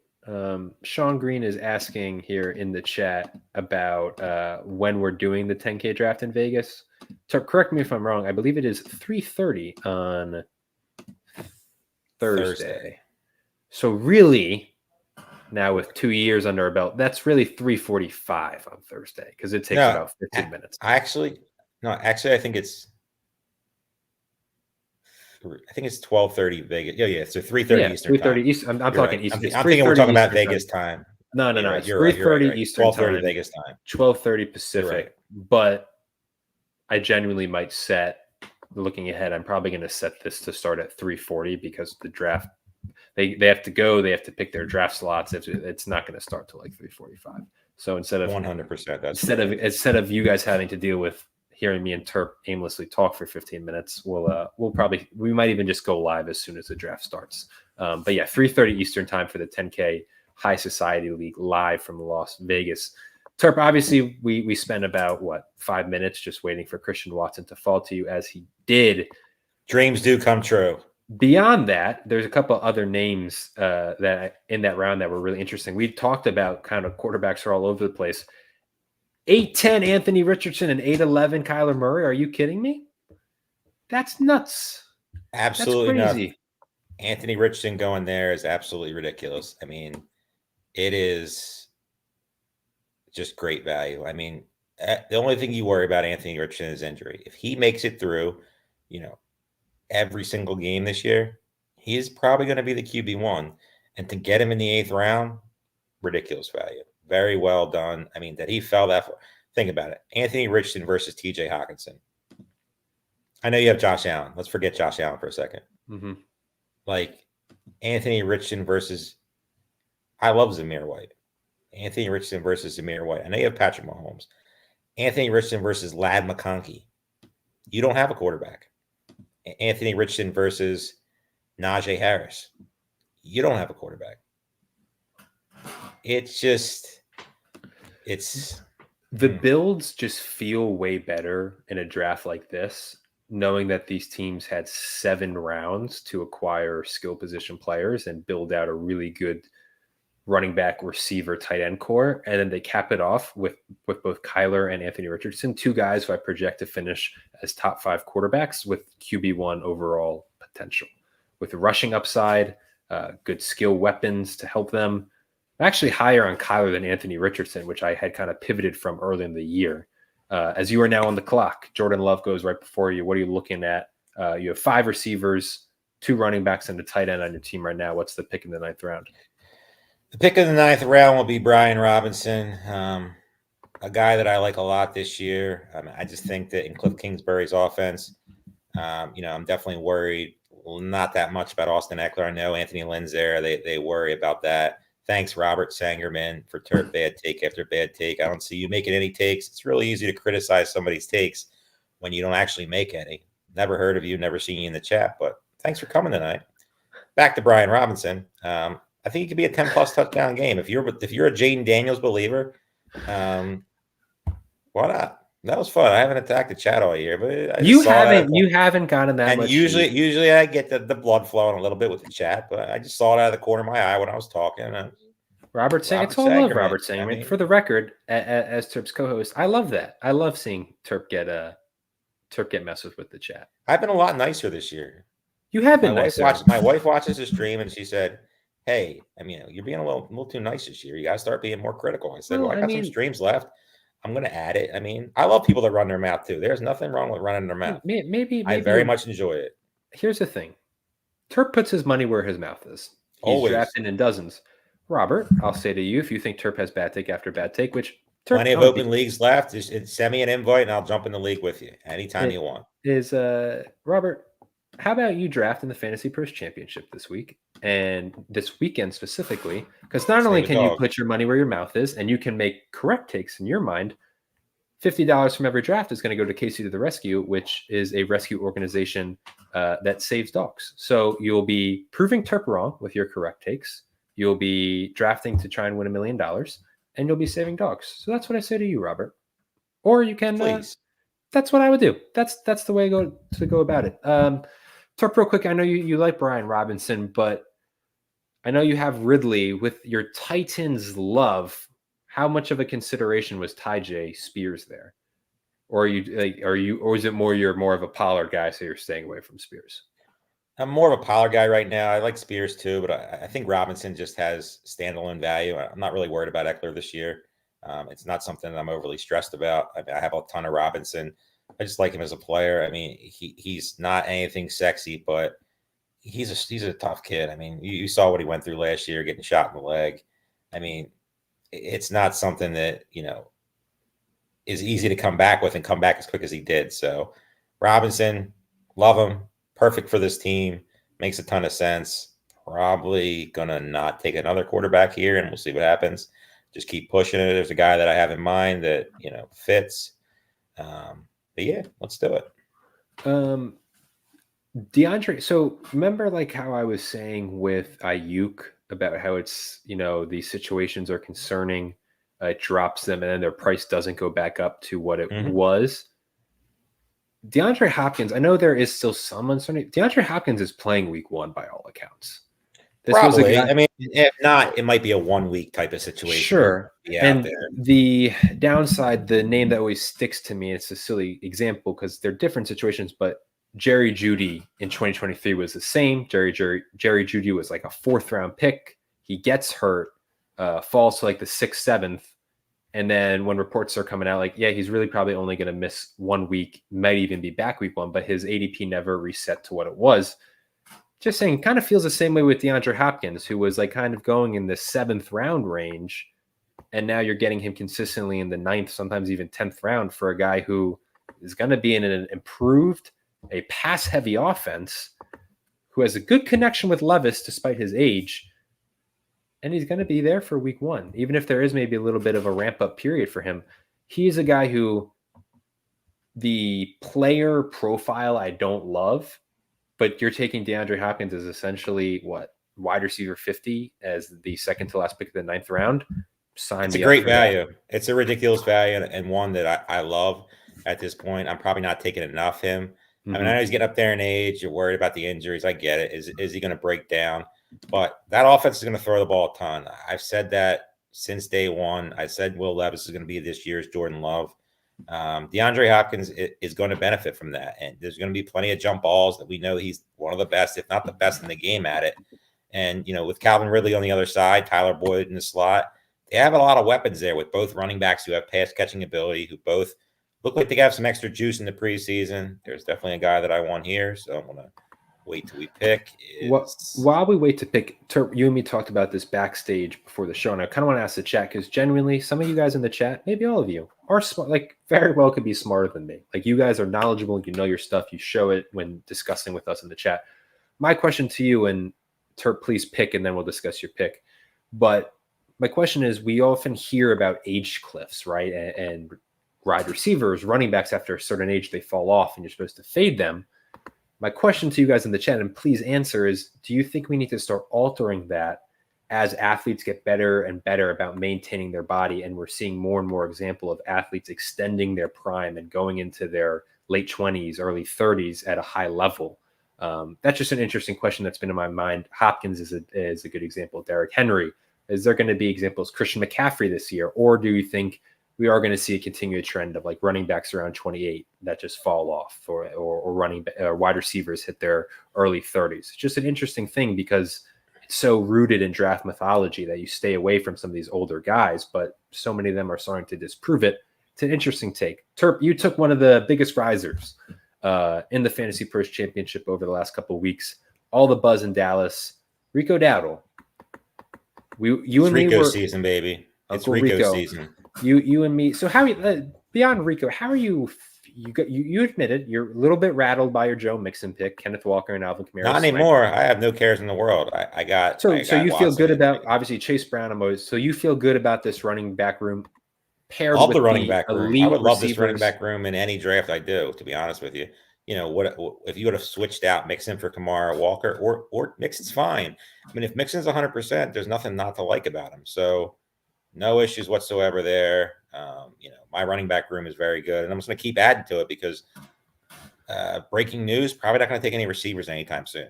Sean Green is asking here in the chat about when we're doing the 10K draft in Vegas. So correct me if I'm wrong. I believe it is 3:30 on Thursday. So really, now with 2 years under our belt, that's really 3:45 on Thursday because it takes about 15 minutes. Actually, I think it's 12:30 Vegas. Yeah. So 3:30 Eastern. 3:30 Eastern. I'm talking Eastern. I'm thinking we're talking about Vegas time. No. It's 3:30 Eastern 12:30 Vegas time. 12:30 Pacific. Right. But I genuinely might set. Looking ahead, I'm probably going to set this to start at 3:40 because the draft. They have to go. They have to pick their draft slots. It's not going to start till like 3:45. So instead of 100%, instead of you guys having to deal with hearing me and Terp aimlessly talk for 15 minutes, we might even just go live as soon as the draft starts. But yeah, 3:30 Eastern time for the 10K High Society League live from Las Vegas. Terp, obviously, we spent about 5 minutes just waiting for Christian Watson to fall to you as he did. Dreams do come true. Beyond that, there's a couple other names that in that round that were really interesting. We talked about kind of quarterbacks are all over the place. 8-10 Anthony Richardson and 8-11 Kyler Murray. Are you kidding me? That's nuts. Absolutely That's crazy. Nuts. Anthony Richardson going there is absolutely ridiculous. I mean, it is just great value. I mean, the only thing you worry about Anthony Richardson is injury. If he makes it through, every single game this year, he is probably going to be the QB1. And to get him in the 8th round, ridiculous value. Very well done. I mean, that he fell that far. Think about it. Anthony Richardson versus TJ Hawkinson. I know you have Josh Allen. Let's forget Josh Allen for a second. Mm-hmm. Like Anthony Richardson versus, I love Zamir White. Anthony Richardson versus Zamir White. I know you have Patrick Mahomes. Anthony Richardson versus Ladd McConkey. You don't have a quarterback. Anthony Richardson versus Najee Harris. You don't have a quarterback. The builds just feel way better in a draft like this, knowing that these teams had 7 rounds to acquire skill position players and build out a really good running back, receiver, tight end core. And then they cap it off with both Kyler and Anthony Richardson, 2 guys who I project to finish as top 5 quarterbacks with QB1 overall potential, with rushing upside, good skill weapons to help them. I'm actually higher on Kyler than Anthony Richardson, which I had kind of pivoted from early in the year. As you are now on the clock, Jordan Love goes right before you. What are you looking at? You have 5 receivers, 2 running backs, and a tight end on your team right now. What's the pick in the 9th round? The pick of the 9th round will be Brian Robinson, a guy that I like a lot this year. I just think that in Cliff Kingsbury's offense, I'm definitely worried not that much about Austin Eckler. I know Anthony Lynn's there. They worry about that. Thanks, Robert Sangerman, for bad take after bad take. I don't see you making any takes. It's really easy to criticize somebody's takes when you don't actually make any. Never heard of you, never seen you in the chat, but thanks for coming tonight. Back to Brian Robinson. I think it could be a 10-plus touchdown game. If you're a Jaden Daniels believer, why not? That was fun. I haven't attacked the chat all year, but you haven't gotten that and much. Usually I get the blood flowing a little bit with the chat, but I just saw it out of the corner of my eye when I was talking. Robert saying it's all love. Robert saying, I mean, for the record, as Terp's co-host, I love that. I love seeing Terp get messes with the chat. I've been a lot nicer this year. You have been nicer. My wife watches the stream and she said, "Hey, you're being a little too nice this year. You got to start being more critical." I said, I got some streams left. I'm going to add it. I love people that run their mouth too. There's nothing wrong with running their mouth. Maybe I very much enjoy it. Here's the thing. Terp puts his money where his mouth is. He's drafting in dozens. Robert, I'll say to you, if you think Terp has bad take after bad take, which Terp plenty of open leagues left, just send me an invite and I'll jump in the league with you anytime you want. Robert, how about you draft in the FantasyPros Championship this week and this weekend specifically? Because not only can you put your money where your mouth is, and you can make correct takes in your mind, $50 from every draft is going to go to Casey to the Rescue, which is a rescue organization that saves dogs. So you'll be proving Terp wrong with your correct takes. You'll be drafting to try and win $1 million, and you'll be saving dogs. So that's what I say to you, Robert. Or you can, that's what I would do. That's the way to go about it. Terp, real quick, I know you like Brian Robinson, but I know you have Ridley. With your Titans love, how much of a consideration was Tyjae Spears there? Or or is it you're more of a Pollard guy, so you're staying away from Spears? I'm more of a Pollard guy right now. I like Spears too, but I think Robinson just has standalone value. I'm not really worried about Eckler this year. It's not something that I'm overly stressed about. I have a ton of Robinson. I just like him as a player. I mean, he's not anything sexy, but he's a tough kid. I mean, you saw what he went through last year, getting shot in the leg. I mean, it's not something that, is easy to come back with and come back as quick as he did. So Robinson, love him. Perfect for this team. Makes a ton of sense. Probably going to not take another quarterback here, and we'll see what happens. Just keep pushing it. There's a guy that I have in mind that, fits. But yeah, let's do it. DeAndre, so remember like how I was saying with Aiyuk about how it's, these situations are concerning. It drops them and then their price doesn't go back up to what it was. DeAndre Hopkins, I know there is still some uncertainty. DeAndre Hopkins is playing week 1 by all accounts. Probably. I mean, if not, it might be a 1 week type of situation. Sure. And the downside, the name that always sticks to me, it's a silly example because they're different situations, but Jerry Jeudy in 2023 was the same. Jerry Jeudy was like a 4th round pick. He gets hurt, falls to like the 6th, 7th. And then when reports are coming out, like, yeah, he's really probably only going to miss 1 week, might even be back week 1, but his ADP never reset to what it was. Just saying, kind of feels the same way with DeAndre Hopkins, who was like kind of going in the 7th round range. And now you're getting him consistently in the 9th, sometimes even 10th round for a guy who is going to be in an improved, a pass-heavy offense, who has a good connection with Levis despite his age. And he's going to be there for week 1, even if there is maybe a little bit of a ramp-up period for him. He's a guy who the player profile I don't love, but you're taking DeAndre Hopkins as essentially wide receiver 50 as the second to last pick of the 9th round. It's a great value. It's a ridiculous value and one that I love at this point. I'm probably not taking enough him. I mean, I know he's getting up there in age. You're worried about the injuries. I get it. Is he going to break down? But that offense is going to throw the ball a ton. I've said that since day one. I said Will Levis is going to be this year's Jordan Love. DeAndre Hopkins is going to benefit from that. And there's going to be plenty of jump balls that we know he's one of the best, if not the best in the game at it. And, with Calvin Ridley on the other side, Tyler Boyd in the slot, they have a lot of weapons there with both running backs who have pass catching ability, who both look like they have some extra juice in the preseason. There's definitely a guy that I want here. So I'm going to wait till we pick. While we wait to pick, you and me talked about this backstage before the show, and I kind of want to ask the chat because genuinely, some of you guys in the chat, maybe all of you, are smart. Like very well could be smarter than me. Like you guys are knowledgeable, you know your stuff, you show it when discussing with us in the chat. My question to you, and Terp, please pick, and then we'll discuss your pick. But my question is, we often hear about age cliffs, right? And wide receivers, running backs, after a certain age, they fall off, and you're supposed to fade them. My question to you guys in the chat, and please answer, is do you think we need to start altering that as athletes get better and better about maintaining their body, and we're seeing more and more example of athletes extending their prime and going into their late 20s, early 30s at a high level? That's just an interesting question that's been in my mind. Hopkins is a good example. Derrick Henry. Is there going to be examples? Christian McCaffrey this year? Or do you think we are going to see a continued trend of like running backs around 28 that just fall off, or wide receivers hit their early 30s? It's just an interesting thing because it's so rooted in draft mythology that you stay away from some of these older guys, but so many of them are starting to disprove it. It's an interesting take. Terp, you took one of the biggest risers in the FantasyPros Championship over the last couple of weeks. All the buzz in Dallas. Rico Dowdle. Rico season, baby. It's Rico season. You and me. So how beyond Rico, how are you you admitted you're a little bit rattled by your Joe Mixon pick, Kenneth Walker and Alvin Kamara. Not anymore. I have no cares in the world. I got so you feel Watson good about obviously Chase Brown and Moses. So you feel good about this running back room paired love with the running back room. I would love receivers. this running back room in any draft I do, to be honest with you. You know, what if you would have switched out Mixon for Kamara, Walker, or Mixon's fine. I mean, if Mixon's 100%, there's nothing not to like about him. So no issues whatsoever there. You know, my running back room is very good, and I'm just going to keep adding to it because breaking news, probably not going to take any receivers anytime soon.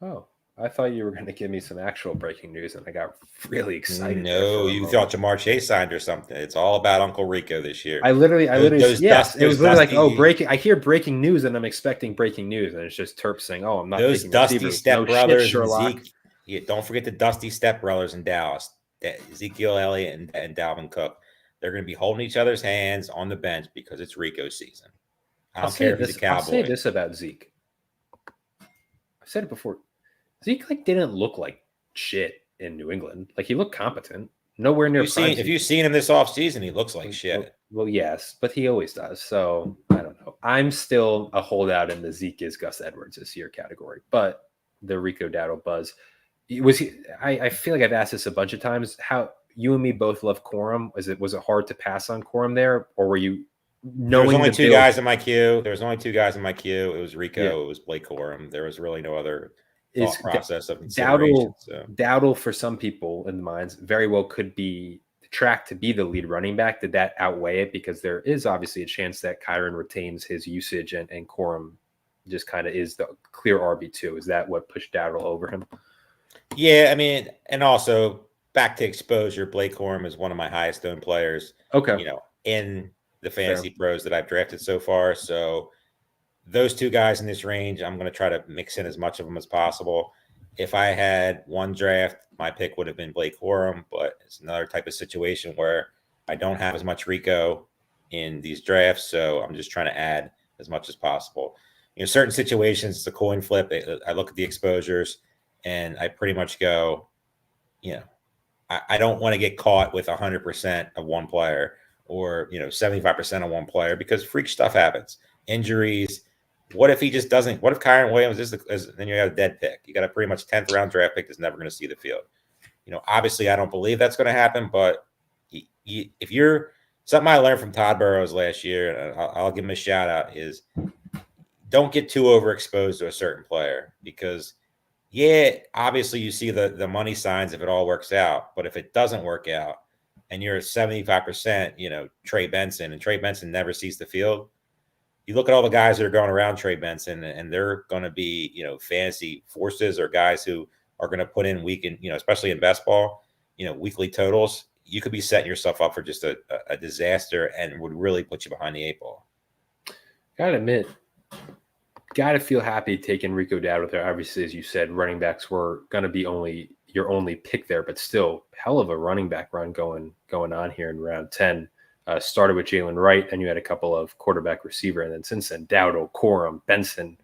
Oh, I thought you were going to give me some actual breaking news, and I got really excited. No, you thought Jamar Chase signed or something. It's all about Uncle Rico this year. I literally, yes, it was literally like, oh, breaking. I hear breaking news, and I'm expecting breaking news, and it's just Terp saying, oh, I'm not. Those Dusty Step brothers, Sherlock. Zeke. Yeah, don't forget the Dusty Step brothers in Dallas, Ezekiel Elliott and Dalvin Cook. They're going to be holding each other's hands on the bench because it's Rico season. I don't care if he's a Cowboy. I'll say this about Zeke. I've said it before. Zeke didn't look like shit in New England. Like he looked competent. Nowhere near. If you've seen him this offseason, he looks like shit. Well, yes, but he always does. So I don't know. I'm still a holdout in the Zeke is Gus Edwards this year category, but the Rico Dowdle buzz was he. I feel like I've asked this a bunch of times. How you and me both love Corum. Was it hard to pass on Corum there, or were you? There was only two guys in my queue. It was Rico. Yeah. It was Blake Corum. There was really no other thought process of consideration. Dowdle for some people in the minds very well could be tracked to be the lead running back. Did that outweigh it? Because there is obviously a chance that Kyron retains his usage and Corum just kind of is the clear RB2. Is that what pushed Dowdle over him? Yeah, I mean, and also back to exposure, Blake Corum is one of my highest owned players. Okay. You know, in the fantasy pros that I've drafted so far. So those two guys in this range, I'm going to try to mix in as much of them as possible. If I had one draft, my pick would have been Blake Corum, but it's another type of situation where I don't have as much Rico in these drafts. So I'm just trying to add as much as possible. You know, certain situations, it's a coin flip. I look at the exposures and I pretty much go, you know, I don't want to get caught with 100% of one player or, you know, 75% of one player because freak stuff happens. Injuries. What if he just doesn't? What if Kyron Williams is then you have a dead pick? You got a pretty much 10th round draft pick that's never going to see the field. You know, obviously I don't believe that's going to happen, but if you're something I learned from Todd Burrows last year, and I'll give him a shout out, is don't get too overexposed to a certain player because obviously you see the money signs if it all works out, but if it doesn't work out and you're at 75%, you know, Trey Benson, and Trey Benson never sees the field. You look at all the guys that are going around Trey Benson, and they're going to be, you know, fantasy forces or guys who are going to put in you know, especially in best ball, you know, weekly totals. You could be setting yourself up for just a disaster and would really put you behind the 8 ball. Gotta admit, gotta feel happy taking Rico Dowdle there. Obviously, as you said, running backs were going to be your only pick there, but still hell of a running back run going on here in round 10. Started with Jalen Wright, and you had a couple of quarterback receiver, and then since then, Dowdle, Corum, Benson,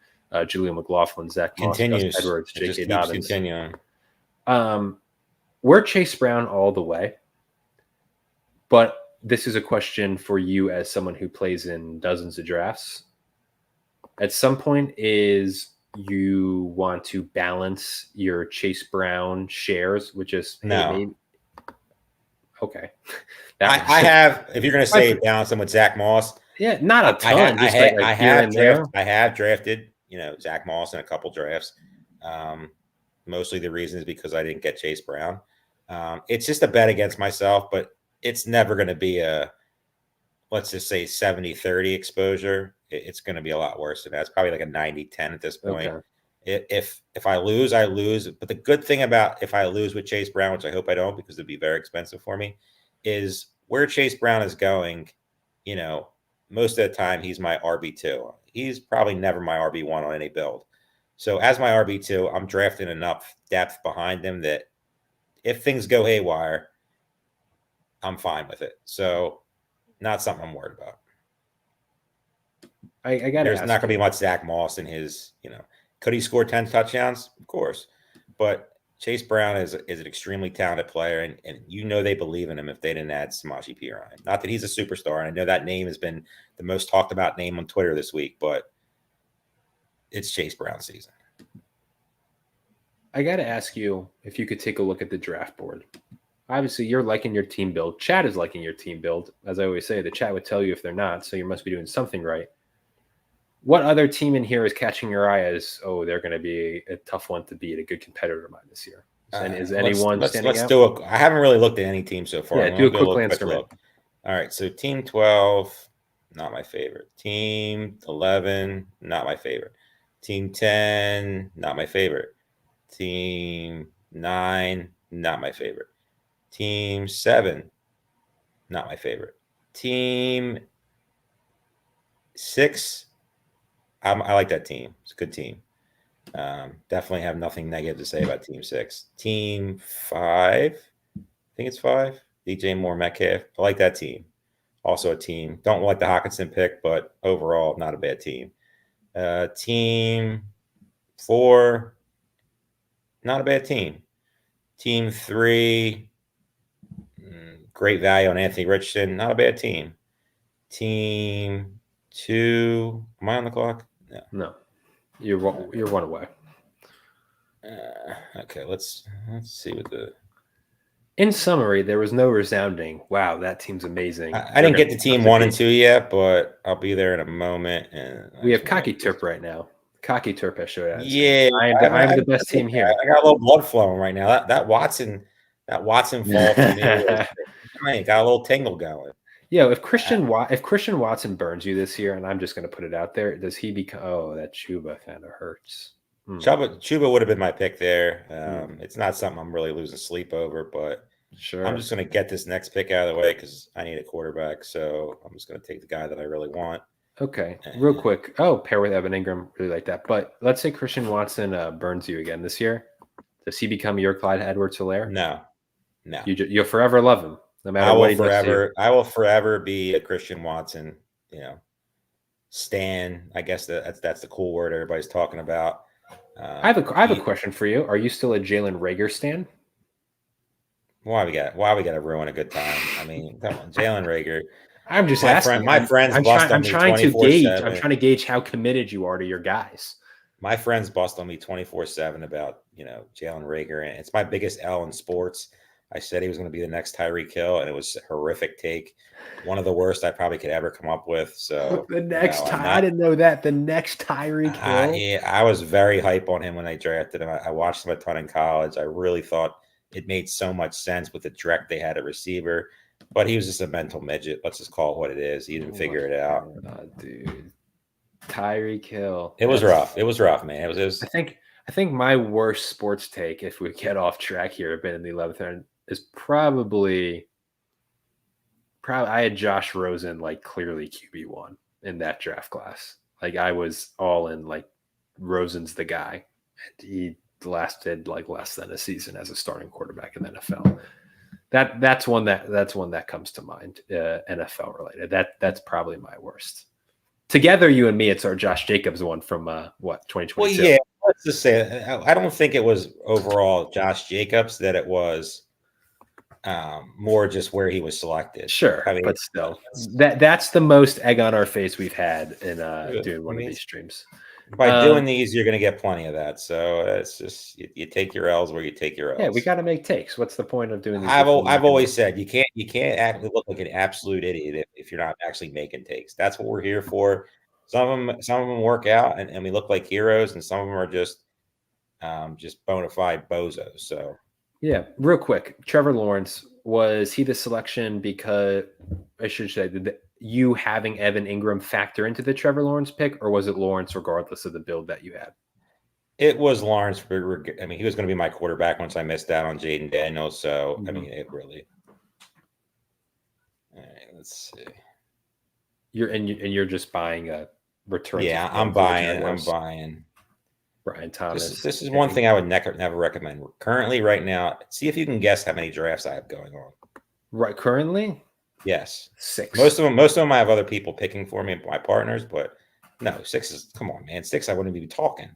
Julian McLaughlin, Zach Moss, Gus Edwards, J.K. Dobbins. Continuing. We're Chase Brown all the way, but this is a question for you as someone who plays in dozens of drafts. At some point, is you want to balance your Chase Brown shares, which is no. Okay. I have, if you're going to say balance them with Zach Moss. Yeah, not a ton. I have drafted, you know, Zach Moss in a couple drafts. Mostly the reason is because I didn't get Chase Brown. It's just a bet against myself, but it's never going to be a, let's just say 70-30 exposure. It's going to be a lot worse than that. It's probably like a 90-10 at this point. Okay. If I lose, I lose. But the good thing about if I lose with Chase Brown, which I hope I don't because it'd be very expensive for me, is where Chase Brown is going, you know, most of the time he's my RB2. He's probably never my RB1 on any build. So as my RB2, I'm drafting enough depth behind him that if things go haywire, I'm fine with it. So not something I'm worried about. I got There's not going to be much Zach Moss in his, you know, could he score 10 touchdowns? Of course. But Chase Brown is an extremely talented player, and you know they believe in him if they didn't add Samaje Perine. Not that he's a superstar, and I know that name has been the most talked about name on Twitter this week, but it's Chase Brown season. I got to ask you if you could take a look at the draft board. Obviously, you're liking your team build. Chad is liking your team build. As I always say, the chat would tell you if they're not, so you must be doing something right. What other team in here is catching your eye as, oh, they're going to be a tough one to beat, a good competitor of mine this year? Is anyone standing out? I haven't really looked at any team so far. Yeah, do a quick glance for me. All right, so team 12, not my favorite. Team 11, not my favorite. Team 10, not my favorite. Team 9, not my favorite. Team 7, not my favorite. Team 6, I like that team. It's a good team. Definitely have nothing negative to say about Team 6. Team 5, I think it's 5. DJ Moore Metcalf. I like that team. Also a team. Don't like the Hawkinson pick, but overall, not a bad team. Team 4, not a bad team. Team 3, great value on Anthony Richardson. Not a bad team. Team 2, am I on the clock? No. You're one away. Okay, let's see what the. In summary, there was no resounding, wow, that team's amazing. I didn't get to team 1 and 2 yet, but I'll be there in a moment. And we have Cocky Turp right now. Cocky Turp has showed out. Yeah, I'm the best team here. I got a little blood flowing right now. That Watson fall for me. I got a little tingle going. Yeah, if Christian Watson burns you this year, and I'm just going to put it out there, does he become? Oh, that Chuba kind of hurts. Chuba would have been my pick there. It's not something I'm really losing sleep over, but sure, I'm just going to get this next pick out of the way because I need a quarterback. So I'm just going to take the guy that I really want. Okay, real quick. Oh, pair with Evan Ingram, really like that. But let's say Christian Watson burns you again this year. Does he become your Clyde Edwards-Helaire? No. You'll forever love him. No matter what he does to you. I will forever be a Christian Watson, stan. I guess that's the cool word everybody's talking about. I have a question for you. Are you still a Jalen Reagor stan? Why we got to ruin a good time? I mean, come on, Jalen Reagor. I'm just asking. My friends bust on me 24/7. I'm trying to gauge how committed you are to your guys. My friends bust on me 24/7 about Jalen Reagor, and it's my biggest L in sports. I said he was going to be the next Tyreek Hill, and it was a horrific take. One of the worst I probably could ever come up with. So I didn't know that. The next Tyreek Hill. Yeah, I was very hype on him when they drafted him. I watched him a ton in college. I really thought it made so much sense with the direct they had a receiver, but he was just a mental midget. Let's just call it what it is. He didn't figure it out. Dude. Tyreek Hill. It was rough. It was rough, man. It was. I think my worst sports take, if we get off track here, have been in the 11th round, is probably I had Josh Rosen like clearly QB1 in that draft class. Like I was all in like Rosen's the guy. And he lasted like less than a season as a starting quarterback in the NFL. That's one that comes to mind, NFL related. That's probably my worst. Together, you and me, it's our Josh Jacobs one from 2022. Well, yeah. Let's just say I don't think it was overall Josh Jacobs, that it was more just where he was selected. Sure, but still, that's the most egg on our face we've had in doing one of these streams. By doing these, you're going to get plenty of that. So it's just you take your L's where you take your L's. Yeah, we got to make takes. What's the point of doing these? I've always said you can't look like an absolute idiot if you're not actually making takes. That's what we're here for. Some of them work out, and we look like heroes, and some of them are just bona fide bozos. So yeah, real quick, Trevor Lawrence, was he the selection because I should say did you having Evan Ingram factor into the Trevor Lawrence pick, or was it Lawrence regardless of the build that you had? It was Lawrence. I mean, he was going to be my quarterback once I missed out on Jaden Daniels. So I mean, it really. All right, let's see. You're just buying a return. Yeah, I'm buying. Brian Thomas. This is one thing I would never recommend. Currently, right now, see if you can guess how many drafts I have going on. Right, currently? Yes. 6. Most of them I have other people picking for me, my partners, but no, 6 is, come on, man. 6, I wouldn't be talking.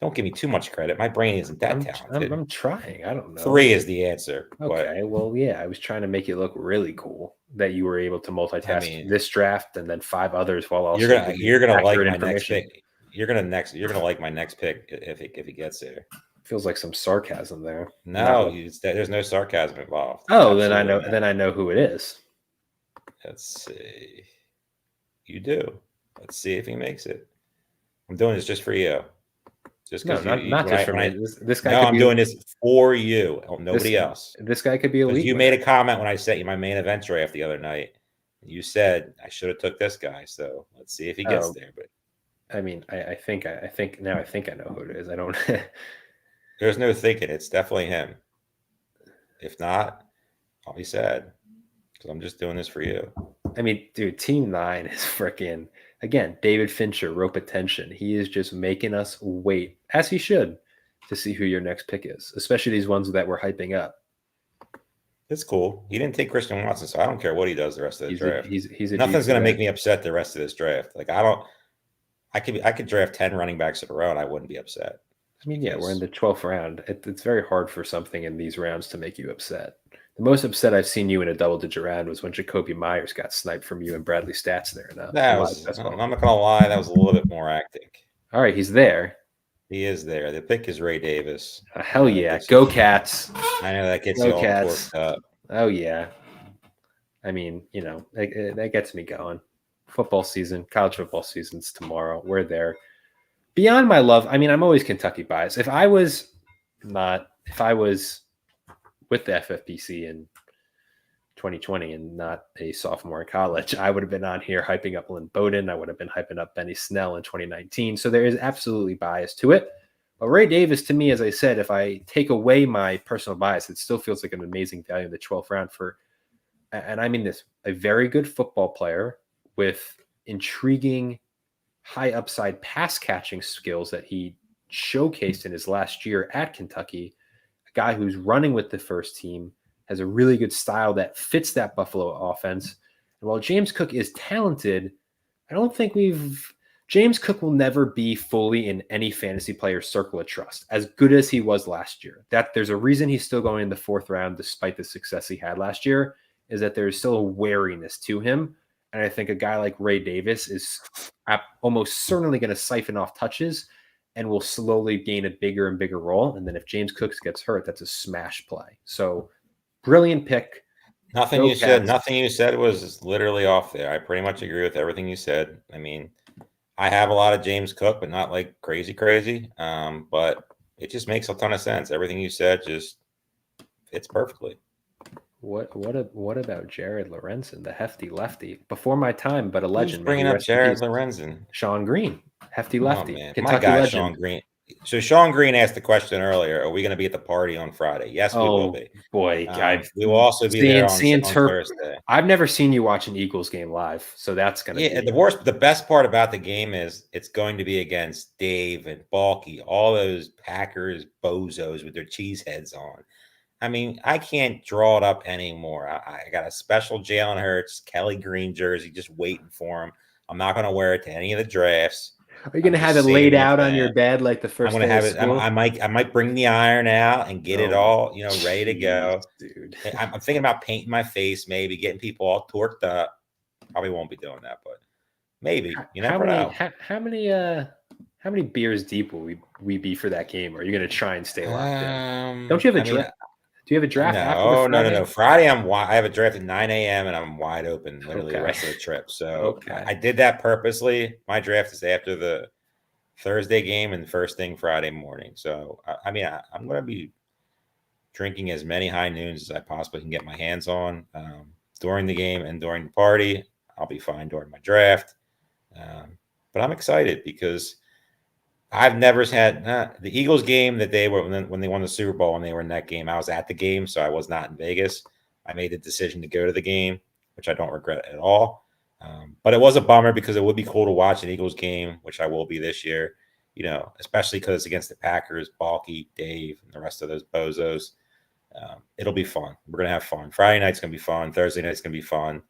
Don't give me too much credit. My brain isn't that talented. I'm trying. I don't know. 3 is the answer. Okay. Well, yeah, I was trying to make it look really cool that you were able to multitask this draft and then 5 others while also you're gonna like my next pick. You're gonna like my next pick if he gets there. Feels like some sarcasm there. No, there's no sarcasm involved. Oh, then I know. Then I know who it is. Let's see. You do. Let's see if he makes it. I'm doing this just for you. Just because not just for me. This guy. No, I'm doing this for you. Nobody else. This guy could be elite. You made a comment when I sent you my main event draft the other night. You said I should have took this guy. So let's see if he gets there. But I mean, I think I know who it is. I don't. There's no thinking. It's definitely him. If not, I'll be sad because I'm just doing this for you. I mean, dude, Team 9 is freaking, again, David Fincher, rope attention. He is just making us wait, as he should, to see who your next pick is, especially these ones that we're hyping up. It's cool. He didn't take Christian Watson, so I don't care what he does the rest of the draft. He's Nothing's going to make me upset the rest of this draft. Like, I could draft 10 running backs in a row and I wouldn't be upset. I mean, yeah, we're in the 12th round. It's very hard for something in these rounds to make you upset. The most upset I've seen you in a double-digit round was when Jacoby Myers got sniped from you and Bradley Stats there. I'm not going to lie, that was a little bit more acting. All right, he's there. He is there. The pick is Ray Davis. Hell yeah. Go Cats. I know that gets you all torqued up. Oh, yeah. I mean, that gets me going. Football season, college football season's tomorrow. We're there. Beyond my love, I mean, I'm always Kentucky biased. If I was with the FFPC in 2020 and not a sophomore in college, I would have been on here hyping up Lynn Bowden. I would have been hyping up Benny Snell in 2019. So there is absolutely bias to it. But Ray Davis, to me, as I said, if I take away my personal bias, it still feels like an amazing value in the 12th round for, and I mean this, a very good football player with intriguing high upside pass catching skills that he showcased in his last year at Kentucky. A guy who's running with the first team, has a really good style that fits that Buffalo offense. And while James Cook is talented, I don't think James Cook will never be fully in any fantasy player's circle of trust, as good as he was last year. That there's a reason he's still going in the 4th round despite the success he had last year, is that there's still a wariness to him. And I think a guy like Ray Davis is almost certainly going to siphon off touches and will slowly gain a bigger and bigger role. And then if James Cook gets hurt, that's a smash play. So brilliant pick. Nothing you said was literally off there. I pretty much agree with everything you said. I mean, I have a lot of James Cook, but not like crazy. But it just makes a ton of sense. Everything you said just fits perfectly. What about Jared Lorenzen, the hefty lefty? Before my time, but a legend. Who's bringing up Jared Lorenzen? Sean Green, hefty lefty. Kentucky my guy, legend. Sean Green. So Sean Green asked the question earlier, are we going to be at the party on Friday? Yes, we will be. Boy, we will also be there on Thursday. I've never seen you watch an Eagles game live, so that's going to be... The best part about the game is it's going to be against Dave and Balky, all those Packers bozos with their cheese heads on. I mean, I can't draw it up anymore. I got a special Jalen Hurts, Kelly Green jersey just waiting for him. I'm not going to wear it to any of the drafts. Are you going to have it laid out on your bed like the first? I'm going to have it. I might bring the iron out and get it all, ready to go. Dude, I'm thinking about painting my face, maybe getting people all torqued up. Probably won't be doing that, but maybe. You never know. How many beers deep will we be for that game? Or are you going to try and stay locked in? Don't you have a draft? Do you have a draft? No. Friday, I have a draft at 9 a.m. and I'm wide open literally the rest of the trip. So I did that purposely. My draft is after the Thursday game and first thing Friday morning. So, I'm going to be drinking as many high noons as I possibly can get my hands on during the game and during the party. I'll be fine during my draft. But I'm excited because I've never had the Eagles game that they were when they won the Super Bowl and they were in that game. I was at the game, so I was not in Vegas. I made the decision to go to the game, which I don't regret at all. But it was a bummer because it would be cool to watch an Eagles game, which I will be this year, especially because it's against the Packers, Balky, Dave, and the rest of those bozos. It'll be fun. We're going to have fun. Friday night's going to be fun. Thursday night's going to be fun.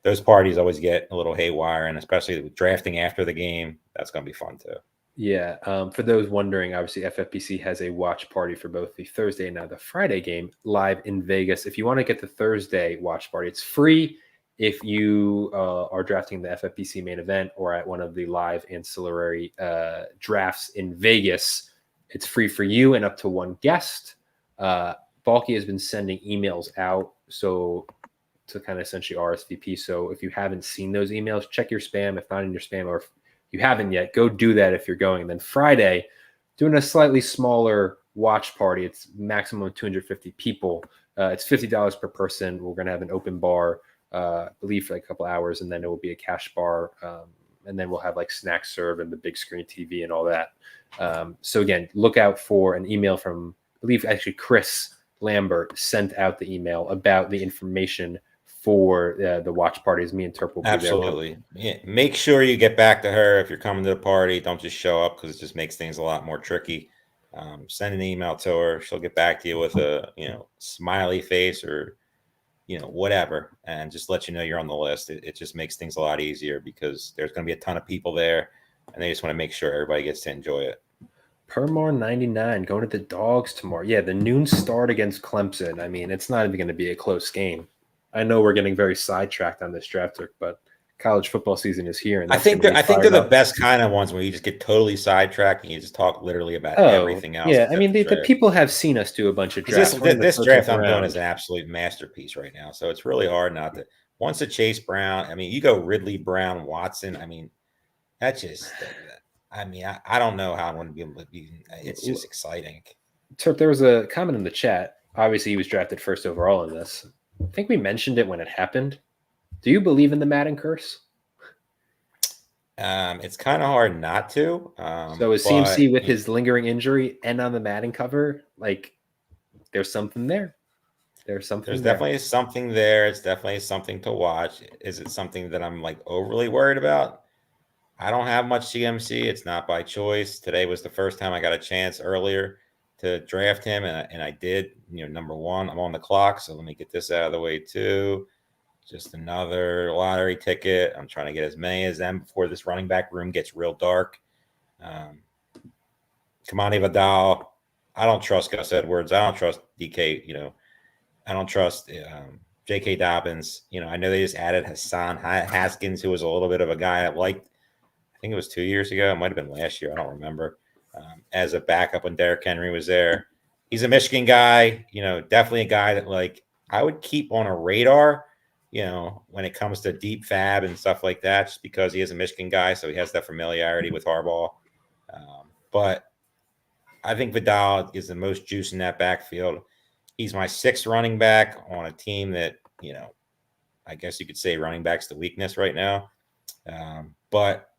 Those parties always get a little haywire, and especially with drafting after the game, that's going to be fun too. Yeah. For those wondering, obviously FFPC has a watch party for both the Thursday and now the Friday game live in Vegas. If you want to get the Thursday watch party, it's free if you are drafting the FFPC main event or at one of the live ancillary drafts in Vegas. It's free for you and up to one guest. Balky has been sending emails out to kind of essentially RSVP. So if you haven't seen those emails, check your spam. If not in your spam, or if you haven't yet, go do that if you're going. And then Friday, doing a slightly smaller watch party. It's maximum 250 people. It's $50 per person. We're going to have an open bar, I believe, for like a couple hours, and then it will be a cash bar. And then we'll have like snacks served and the big screen TV and all that. So again, look out for an email from, I believe, actually Chris Lambert sent out the email about the information for the watch parties. Me and Turp will be Absolutely. Yeah. Make sure you get back to her if you're coming to the party. Don't just show up, because it just makes things a lot more tricky. Send an email to her. She'll get back to you with a smiley face or whatever, and just let you know you're on the list. It just makes things a lot easier, because there's going to be a ton of people there, and they just want to make sure everybody gets to enjoy it. Permar 99 going to the Dogs tomorrow. Yeah, the noon start against Clemson. I mean, it's not even going to be a close game. I know we're getting very sidetracked on this draft, but college football season is here. And I think they're the best kind of ones where you just get totally sidetracked and you just talk literally about everything else. Yeah, I mean, the people have seen us do a bunch of drafts. This draft I'm doing is an absolute masterpiece right now. So it's really hard not to. Once a Chase Brown, I mean, you go Ridley, Brown, Watson. I mean, that's just. I mean, I don't know how I'm going to be able to be. It's just exciting. Turp, there was a comment in the chat. Obviously, he was drafted first overall in this. I think we mentioned it when it happened. Do you believe in the Madden curse? It's kind of hard not to. So is CMC with his lingering injury and on the Madden cover, like there's something there? There's definitely something there. It's definitely something to watch. Is it something that I'm like overly worried about? I don't have much CMC. It's not by choice. Today was the first time I got a chance earlier to draft him, and I did. Number one, I'm on the clock, so let me get this out of the way too. Just another lottery ticket. I'm trying to get as many as them before this running back room gets real dark. Kamani Vidal. I don't trust Gus Edwards. I don't trust DK. I don't trust J.K. Dobbins. I know they just added Hassan Haskins, who was a little bit of a guy I liked. I think it was 2 years ago. It might have been last year. I don't remember. As a backup when Derrick Henry was there. He's a Michigan guy. Definitely a guy that like I would keep on a radar. When it comes to deep fab and stuff like that, just because he is a Michigan guy, so he has that familiarity with Harbaugh. But I think Vidal is the most juice in that backfield. He's my sixth running back on a team that, I guess you could say running back's the weakness right now. But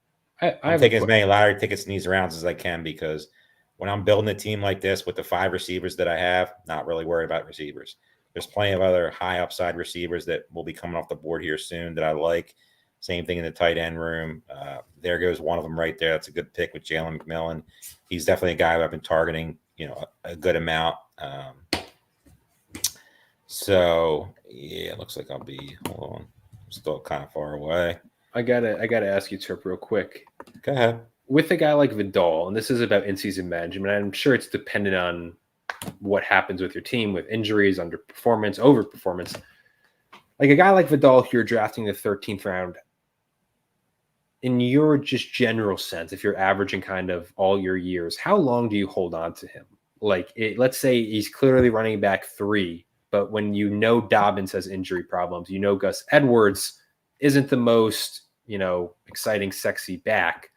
I'm taking as many lottery tickets in these rounds as I can, because when I'm building a team like this with the 5 receivers that I have, not really worried about receivers. There's plenty of other high upside receivers that will be coming off the board here soon that I like. Same thing in the tight end room. There goes one of them right there. That's a good pick with Jalen McMillan. He's definitely a guy who I've been targeting, a good amount. So yeah, it looks like I'll be. Hold on, I'm still kind of far away. I gotta ask you, Turp, real quick. Go ahead. With a guy like Vidal, and this is about in-season management, I'm sure it's dependent on what happens with your team, with injuries, underperformance, overperformance. Like a guy like Vidal, if you're drafting the 13th round, in your just general sense, if you're averaging kind of all your years, how long do you hold on to him? Like, let's say he's clearly running back 3, but when Dobbins has injury problems, Gus Edwards isn't the most, exciting, sexy back.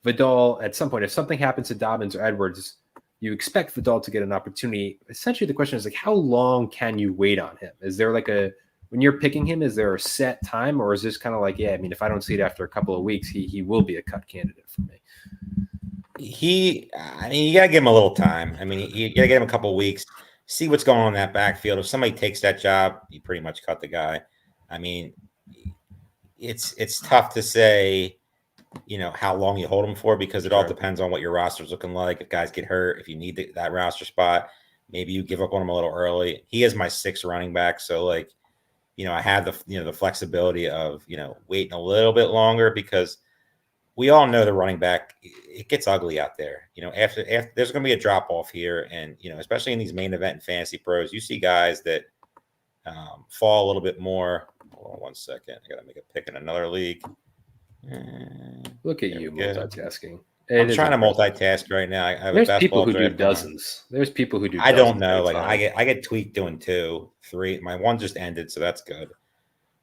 Vidal, at some point, if something happens to Dobbins or Edwards, you expect Vidal to get an opportunity. Essentially, the question is like, how long can you wait on him? Is there like when you're picking him, is there a set time, or is this kind of like, if I don't see it after a couple of weeks, he will be a cut candidate for me? You got to give him a little time. You got to give him a couple of weeks, see what's going on in that backfield. If somebody takes that job, you pretty much cut the guy. It's tough to say, how long you hold him for, because it all depends on what your roster's looking like. If guys get hurt, if you need that roster spot, maybe you give up on him a little early. He is my 6th running back. So I have the flexibility of, waiting a little bit longer, because we all know the running back, it gets ugly out there. After there's going to be a drop off here, and especially in these main event and fantasy pros, you see guys that fall a little bit more. Hold on 1 second, I got to make a pick in another league. Look at you multitasking. I'm trying to multitask right now. I have There's a people who do draft dozens. There's people who do. I don't know. Like I get tweaked doing 2, 3. My one just ended, so that's good.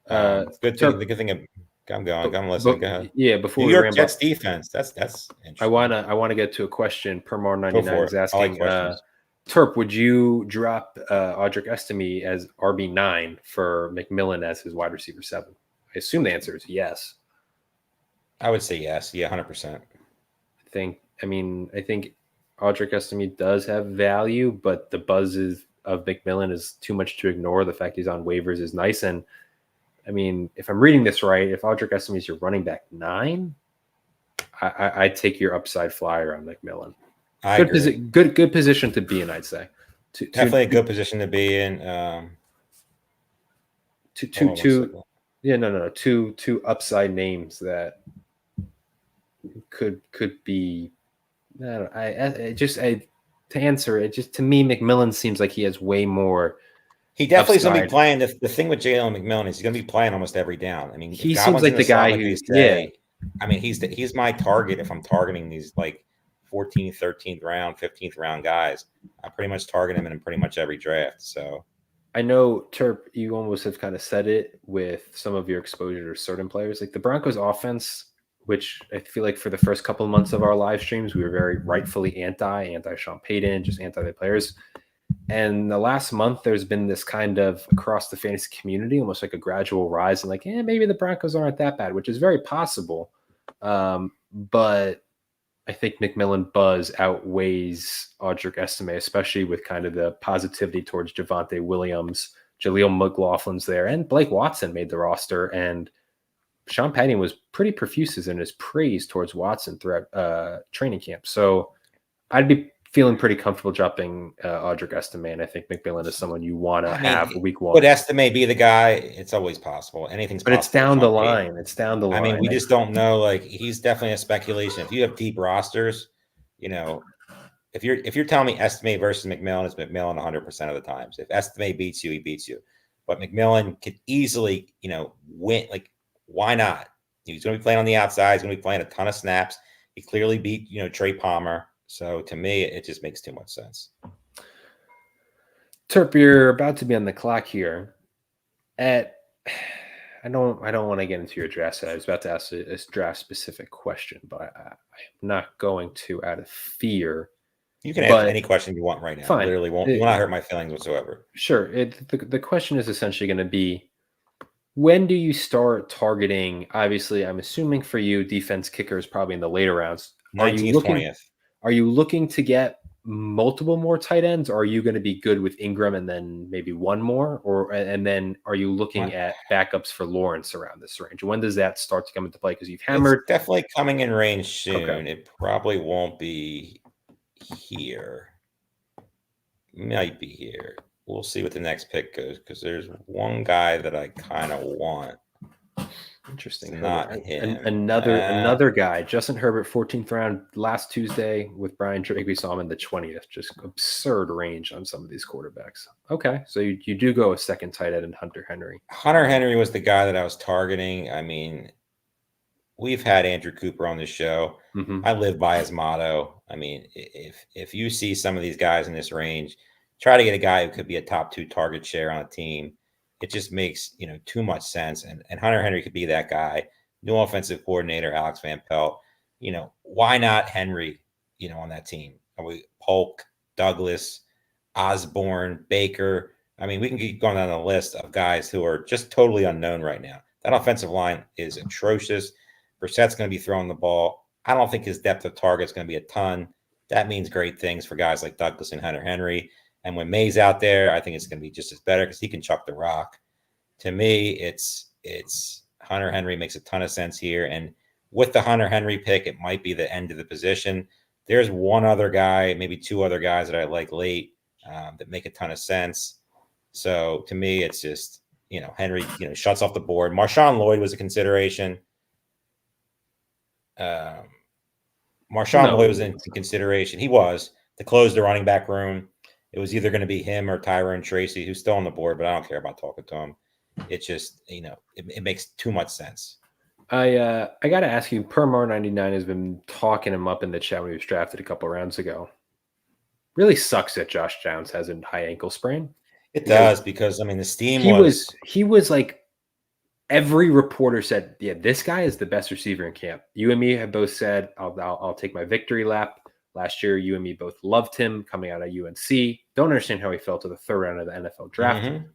Good so, the good thing. I'm going. I'm listening. Go ahead. Yeah, before New York Jets defense. That's interesting. I wanna get to a question. Permar 99 is asking. Like Terp, would you drop Audric Estime as RB9 for McMillan as his wide receiver 7? I assume the answer is yes. I would say yes. Yeah, 100%. I think Audric Estime does have value, but the buzz of McMillan is too much to ignore. The fact he's on waivers is nice. And I mean, if I'm reading this right, if Audric Estime is your running back 9, I'd take your upside flyer on McMillan. Good position to be in, I'd say. Definitely a good position to be in. Two upside names that could be. To answer it, just to me, McMillan seems like he has way more. He definitely is going to be playing. The thing with Jalen McMillan is he's going to be playing almost every down. I mean, he seems like the guy who's. I mean, he's my target if I'm targeting these like 14th, 13th round, 15th round guys. I pretty much target him in pretty much every draft. So I know, Terp, you almost have kind of said it with some of your exposure to certain players. Like the Broncos offense, which I feel like for the first couple of months of our live streams, we were very rightfully anti-Sean Payton, just anti the players. And the last month, there's been this kind of across the fantasy community, almost like a gradual rise. And like, maybe the Broncos aren't that bad, which is very possible. But I think McMillan buzz outweighs Audric Estime, especially with kind of the positivity towards Javonte Williams, Jaleel McLaughlin's there, and Blake Watson made the roster. And Sean Payton was pretty profuse in his praise towards Watson throughout training camp. So I'd be feeling pretty comfortable dropping Audric Estime, and I think McMillan is someone you want to have week 1. Would Estime be the guy? It's always possible. Anything's possible. But it's down the line. It's down the line. I mean, we just don't know. Like, he's definitely a speculation. If you have deep rosters, if you're telling me Estime versus McMillan, it's McMillan 100% of the times. If Estime beats you, he beats you. But McMillan could easily, win. Like, why not? He's going to be playing on the outside. He's going to be playing a ton of snaps. He clearly beat, Trey Palmer. So to me, it just makes too much sense. Terp, you're about to be on the clock here. I don't want to get into your draft set. I was about to ask a draft specific question, but I'm not going to out of fear. You can ask any question you want right now. Fine. Literally will not hurt my feelings whatsoever. Sure. The question is essentially going to be, when do you start targeting? Obviously, I'm assuming for you, defense kicker is probably in the later rounds. 19th, 20th. Are you looking to get multiple more tight ends, or are you going to be good with Ingram and then maybe one more? And then are you looking at backups for Lawrence around this range? When does that start to come into play? Because you've hammered. It's definitely coming in range soon. Okay. It probably won't be here. Might be here. We'll see what the next pick goes, because there's one guy that I kind of want. Interesting. It's not him. Another guy, Justin Herbert, 14th round last Tuesday with Brian Drake. We saw him in the 20th. Just absurd range on some of these quarterbacks. Okay, so you do go a second tight end in Hunter Henry. Hunter Henry was the guy that I was targeting. I mean, we've had Andrew Cooper on the show. Mm-hmm. I live by his motto. I mean, if you see some of these guys in this range, try to get a guy who could be a top 2 target share on a team. It just makes, too much sense. And Hunter Henry could be that guy. New offensive coordinator, Alex Van Pelt. Why not Henry, on that team? Are we Polk, Douglas, Osborne, Baker? I mean, we can keep going down the list of guys who are just totally unknown right now. That offensive line is atrocious. Brissett's going to be throwing the ball. I don't think his depth of target is going to be a ton. That means great things for guys like Douglas and Hunter Henry. And when May's out there, I think it's going to be just as better because he can chuck the rock. To me, it's Hunter Henry makes a ton of sense here. And with the Hunter Henry pick, it might be the end of the position. There's one other guy, maybe 2 other guys that I like late that make a ton of sense. So to me, it's just, Henry, shuts off the board. Marshawn Lloyd was a consideration. Marshawn Lloyd was into consideration. He was to close the running back room. It was either going to be him or Tyrone Tracy, who's still on the board, but I don't care about talking to him. It's just, it makes too much sense. I got to ask you, Permar99 has been talking him up in the chat when he was drafted a couple rounds ago. Really sucks that Josh Downs has a high ankle sprain. It does because the steam he was like, every reporter said, yeah, this guy is the best receiver in camp. You and me have both said, I'll take my victory lap. Last year, you and me both loved him coming out of UNC. Don't understand how he fell to the third round of the NFL draft. Mm-hmm.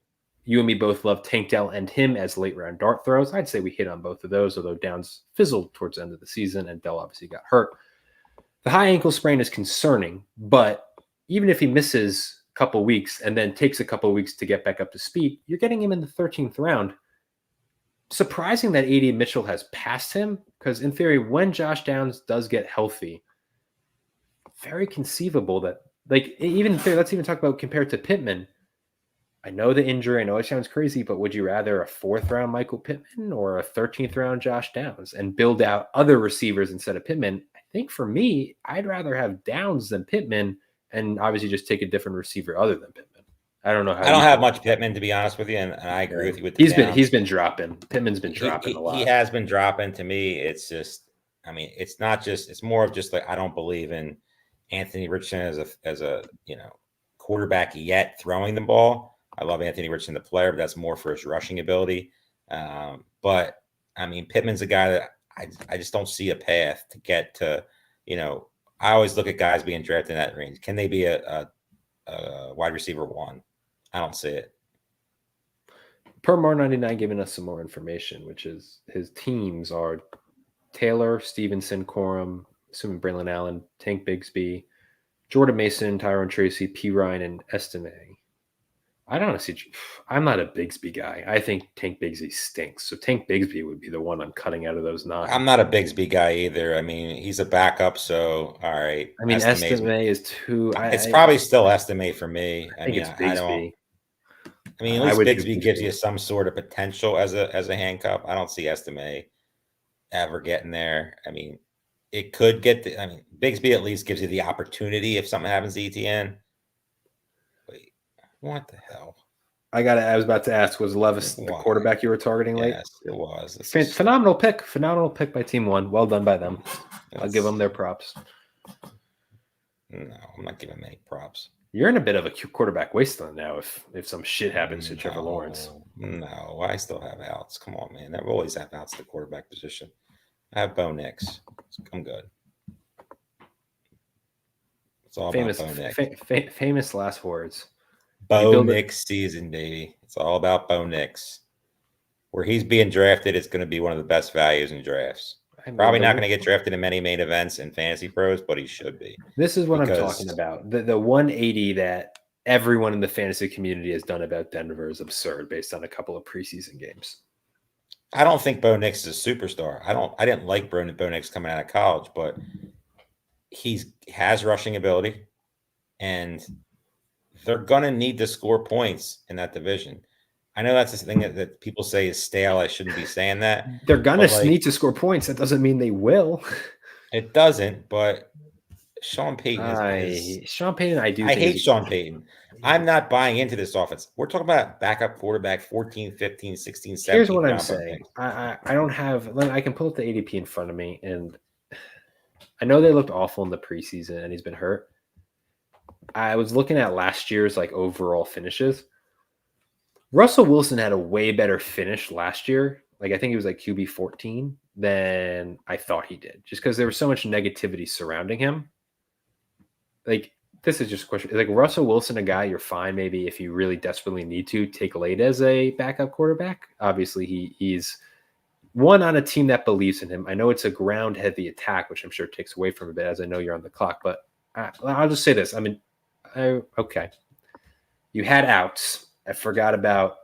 You and me both loved Tank Dell and him as late round dart throws. I'd say we hit on both of those, although Downs fizzled towards the end of the season and Dell obviously got hurt. The high ankle sprain is concerning, but even if he misses a couple weeks and then takes a couple weeks to get back up to speed, you're getting him in the 13th round. Surprising that AD Mitchell has passed him, because in theory, when Josh Downs does get healthy, very conceivable that, let's even talk about compared to Pittman. I know the injury. I know it sounds crazy, but would you rather a 4th round Michael Pittman or a 13th round Josh Downs and build out other receivers instead of Pittman? I think for me, I'd rather have Downs than Pittman, and obviously just take a different receiver other than Pittman. I don't know how. I don't have much Pittman, to be honest with you, and I agree with you. With he's been dropping. Pittman's been dropping a lot. He has been dropping. To me, it's just, it's not just. It's more of just like I don't believe in Anthony Richardson as a quarterback yet throwing the ball. I love Anthony Richardson, the player, but that's more for his rushing ability. But Pittman's a guy that I just don't see a path to get to. I always look at guys being drafted in that range. Can they be a wide receiver 1? I don't see it. Permar99 giving us some more information, which is his teams are Taylor, Stevenson, Corum, assuming Braylon Allen, Tank Bigsby, Jordan Mason, Tyrone Tracy, P. Ryan, and Estime. I'm not a Bigsby guy. I think Tank Bigsby stinks. So Tank Bigsby would be the one I'm cutting out of those 9. I'm not a Bigsby guy either. He's a backup, so all right. Estime is too. It's probably still Estime for me. I think it's Bigsby. At least Bigsby gives you some sort of potential as a handcuff. I don't see Estime ever getting there. It could get Bigsby at least gives you the opportunity if something happens to ETN. Wait, what the hell? I was about to ask, was Levis the quarterback you were targeting late? Yes, it was. Phenomenal pick. Phenomenal pick by Team One. Well done by them. I'll give them their props. No, I'm not giving any props. You're in a bit of a quarterback wasteland now if some shit happens to Trevor Lawrence. No, I still have outs. Come on, man. I always have outs at the quarterback position. I have Bo Nix. I'm good. It's all about Bo Nix. Famous last words. Bo Nix season, baby. It's all about Bo Nix. Where he's being drafted, it's going to be one of the best values in drafts. Probably not going to get drafted in many main events in Fantasy Pros, but he should be. This is what I'm talking about. The 180 that everyone in the fantasy community has done about Denver is absurd based on a couple of preseason games. I don't think Bo Nix is a superstar. I didn't like Bo Nix coming out of college, but he has rushing ability, and they're going to need to score points in that division. I know that's the thing that people say is stale. I shouldn't be saying that. They're going to need to score points. That doesn't mean they will. It doesn't, but Sean Payton I hate Sean Payton. I'm not buying into this offense. We're talking about backup quarterback 14, 15, 16, 17. Here's what I'm saying. I don't have – I can pull up the ADP in front of me, and I know they looked awful in the preseason, and he's been hurt. I was looking at last year's overall finishes. Russell Wilson had a way better finish last year. I think he was QB 14 than I thought he did, just because there was so much negativity surrounding him. This is just a question. Russell Wilson a guy you're fine maybe if you really desperately need to take late as a backup quarterback? Obviously, he's one on a team that believes in him. I know it's a ground-heavy attack, which I'm sure takes away from a bit as I know you're on the clock, but I'll just say this. Okay. You had outs. I forgot about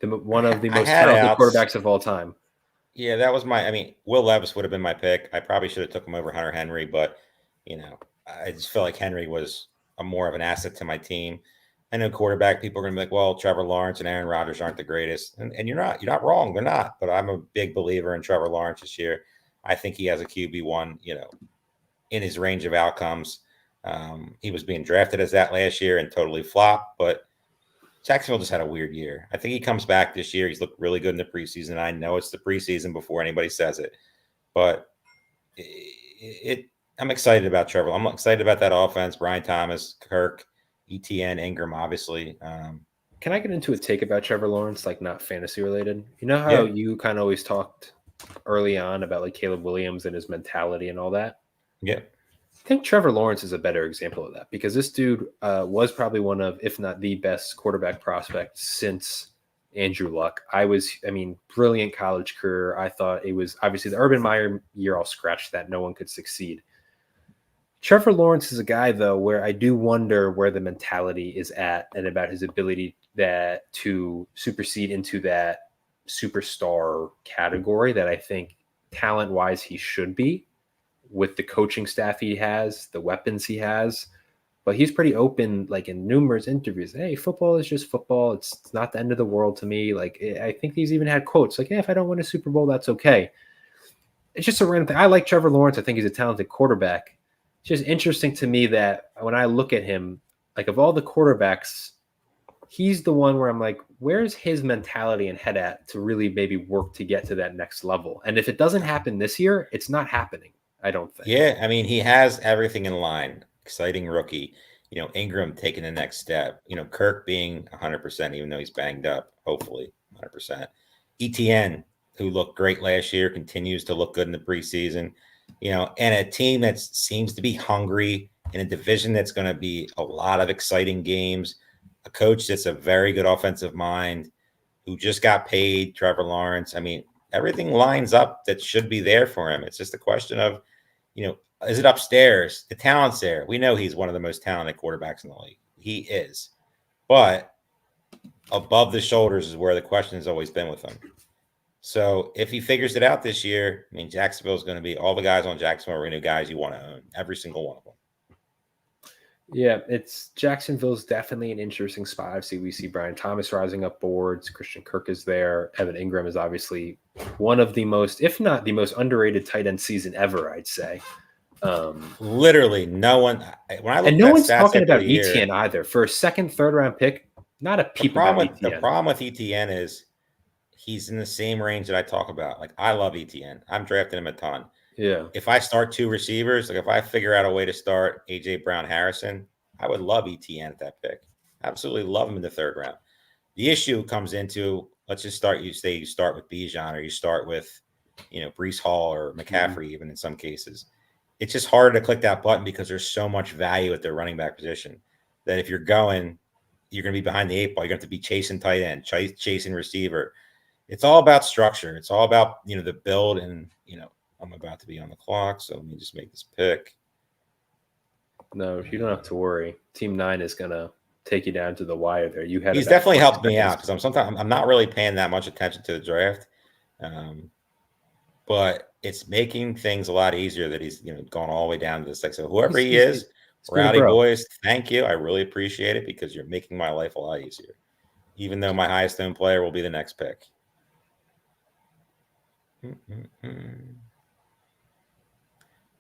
one of the most talented quarterbacks of all time. Yeah, that was Will Levis would have been my pick. I probably should have took him over Hunter Henry, but, I just feel like Henry was more of an asset to my team. I know quarterback people are going to be like, well, Trevor Lawrence and Aaron Rodgers aren't the greatest. And you're not wrong. They're not. But I'm a big believer in Trevor Lawrence this year. I think he has a QB1, in his range of outcomes. He was being drafted as that last year and totally flopped, but Jacksonville just had a weird year. I think he comes back this year. He's looked really good in the preseason. I know it's the preseason before anybody says it, but I'm excited about Trevor. I'm excited about that offense. Brian Thomas, Kirk, ETN, Ingram, obviously. Can I get into a take about Trevor Lawrence, like not fantasy related? You know how you kind of always talked early on about like Caleb Williams and his mentality and all that? Yeah. I think Trevor Lawrence is a better example of that because this dude was probably one of, if not the best quarterback prospect since Andrew Luck. Brilliant college career. I thought it was obviously the Urban Meyer year. I'll scratch that. No one could succeed. Trevor Lawrence is a guy, though, where I do wonder where the mentality is at and about his ability to supersede into that superstar category that I think talent-wise he should be with the coaching staff he has, the weapons he has. But he's pretty open, like in numerous interviews. Hey, football is just football. It's not the end of the world to me. Like, I think he's even had quotes like, if I don't win a Super Bowl, that's okay. It's just a random thing. I like Trevor Lawrence. I think he's a talented quarterback. It's just interesting to me that when I look at him, like of all the quarterbacks, he's the one where I'm like, where's his mentality and head at to really maybe work to get to that next level? And if it doesn't happen this year, it's not happening, I don't think. Yeah, he has everything in line. Exciting rookie. Ingram taking the next step. Kirk being 100%, even though he's banged up, hopefully 100%. ETN, who looked great last year, continues to look good in the preseason. And a team that seems to be hungry in a division that's going to be a lot of exciting games. A coach that's a very good offensive mind who just got paid, Trevor Lawrence. Everything lines up that should be there for him. It's just a question of, is it upstairs? The talent's there. We know he's one of the most talented quarterbacks in the league. He is. But above the shoulders is where the question has always been with him. So if he figures it out this year, Jacksonville is going to be all the guys on Jacksonville are going to be guys you want to own, every single one of them. Yeah, Jacksonville's definitely an interesting spot. We see Brian Thomas rising up boards. Christian Kirk is there. Evan Ingram is obviously one of the most, if not the most underrated tight end season ever, I'd say. Literally no one. When I look and no one's talking about ETN either. For a second, third round pick, not a peep about ETN. The problem with ETN is he's in the same range that I talk about. Like, I love ETN. I'm drafting him a ton. Yeah. If I start two receivers, like if I figure out a way to start A.J. Brown Harrison, I would love ETN at that pick. Absolutely love him in the third round. The issue comes into, let's just start, you start with Bijan or you start with, Breece Hall or McCaffrey, even in some cases. It's just harder to click that button because there's so much value at their running back position that if you're going to be behind the eight ball. You're going to be chasing tight end, chasing receiver. It's all about structure. It's all about, the build and, I'm about to be on the clock, so let me just make this pick. No, you don't have to worry. Team 9 is going to take you down to the wire there. He's definitely helped me out because I'm not really paying that much attention to the draft. But it's making things a lot easier that he's, gone all the way down to this. So whoever he is, Rowdy Boys, thank you. I really appreciate it because you're making my life a lot easier. Even though my highest owned player will be the next pick.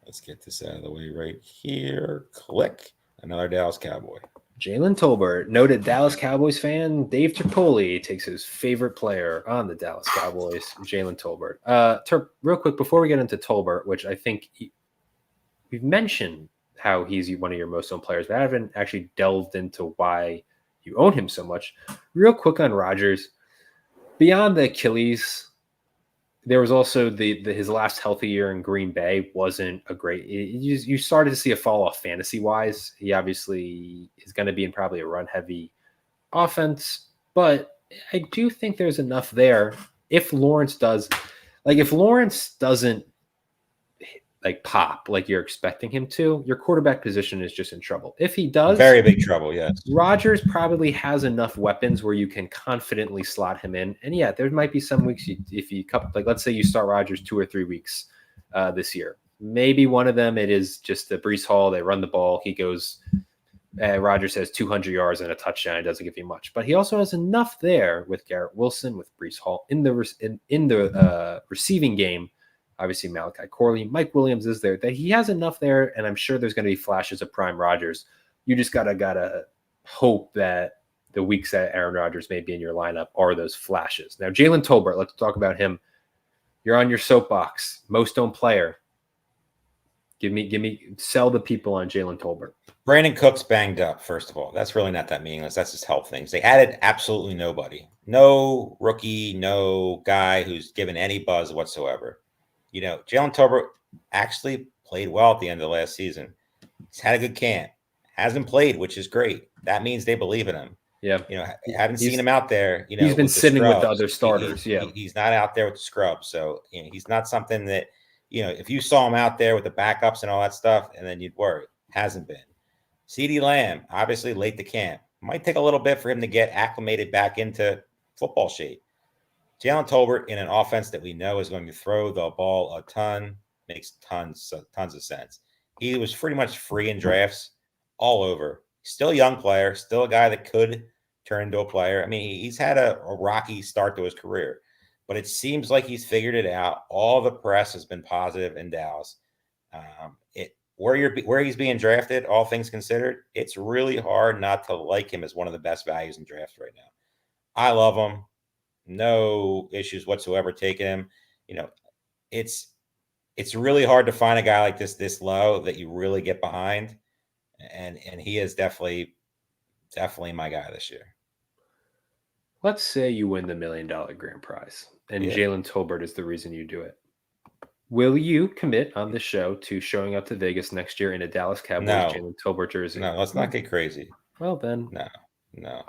Let's get this out of the way right here. Click. Another Dallas Cowboy. Jalen Tolbert, noted Dallas Cowboys fan. Dave Tripoli takes his favorite player on the Dallas Cowboys, Jalen Tolbert. Real quick, before we get into Tolbert, which I think we've mentioned how he's one of your most owned players, but I haven't actually delved into why you own him so much. Real quick on Rodgers. Beyond the Achilles, there was also his last healthy year in Green Bay wasn't a great. You started to see a fall off fantasy wise. He obviously is going to be in probably a run heavy offense, but I do think there's enough there. If Lawrence doesn't pop like you're expecting him to, your quarterback position is just in trouble. If he does, very big trouble. Yes, Rodgers probably has enough weapons where you can confidently slot him in. And yeah, there might be some weeks let's say you start Rodgers 2 or 3 weeks this year. Maybe one of them it is just the Breece Hall. They run the ball. He goes. Rodgers has 200 yards and a touchdown. It doesn't give you much, but he also has enough there with Garrett Wilson, with Breece Hall in the receiving game Obviously, Malachi Corley, Mike Williams is there. That he has enough there, and I'm sure there's going to be flashes of prime Rodgers. You just gotta hope that the weeks that Aaron Rodgers may be in your lineup are those flashes. Now, Jalen Tolbert, let's talk about him. You're on your soapbox, most owned player. Sell the people on Jalen Tolbert. Brandon Cook's banged up, first of all. That's really not that meaningless. That's just health things. They added absolutely nobody. No rookie, no guy who's given any buzz whatsoever. Jalen Tolbert actually played well at the end of the last season. He's had a good camp. Hasn't played, which is great. That means they believe in him. Yeah. Haven't seen him out there. He's been sitting with the other starters. He's not out there with the scrubs. So he's not something that, if you saw him out there with the backups and all that stuff, and then you'd worry. Hasn't been. CeeDee Lamb, obviously late to camp. Might take a little bit for him to get acclimated back into football shape. Jalen Tolbert in an offense that we know is going to throw the ball a ton makes tons of sense. He was pretty much free in drafts all over. Still a young player, still a guy that could turn into a player. I mean, he's had a rocky start to his career, but it seems like he's figured it out. All the press has been positive in Dallas. Where he's being drafted, all things considered, it's really hard not to like him as one of the best values in drafts right now. I love him. No issues whatsoever taking him. It's really hard to find a guy like this low that you really get behind. And he is definitely my guy this year. Let's say you win the $1 million grand prize and Jalen Tolbert is the reason you do it. Will you commit on the show to showing up to Vegas next year in a Dallas Cowboys Jalen Tolbert jersey? No, let's not get crazy. Well, then. No.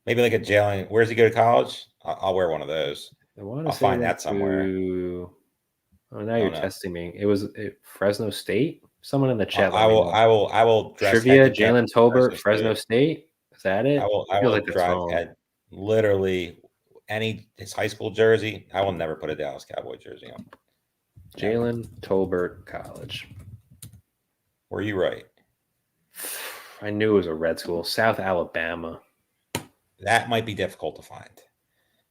Maybe like a Jalen. Where's he go to college? I'll wear one of those. I'll find that somewhere. Oh, now you're testing me. It was Fresno State? Someone in the chat. I will dress trivia. Jalen Tolbert, Fresno State. Is that it? I will drive at literally his high school jersey. I will never put a Dallas Cowboy jersey on. Jalen Tolbert College. Were you right? I knew it was a red school. South Alabama. That might be difficult to find.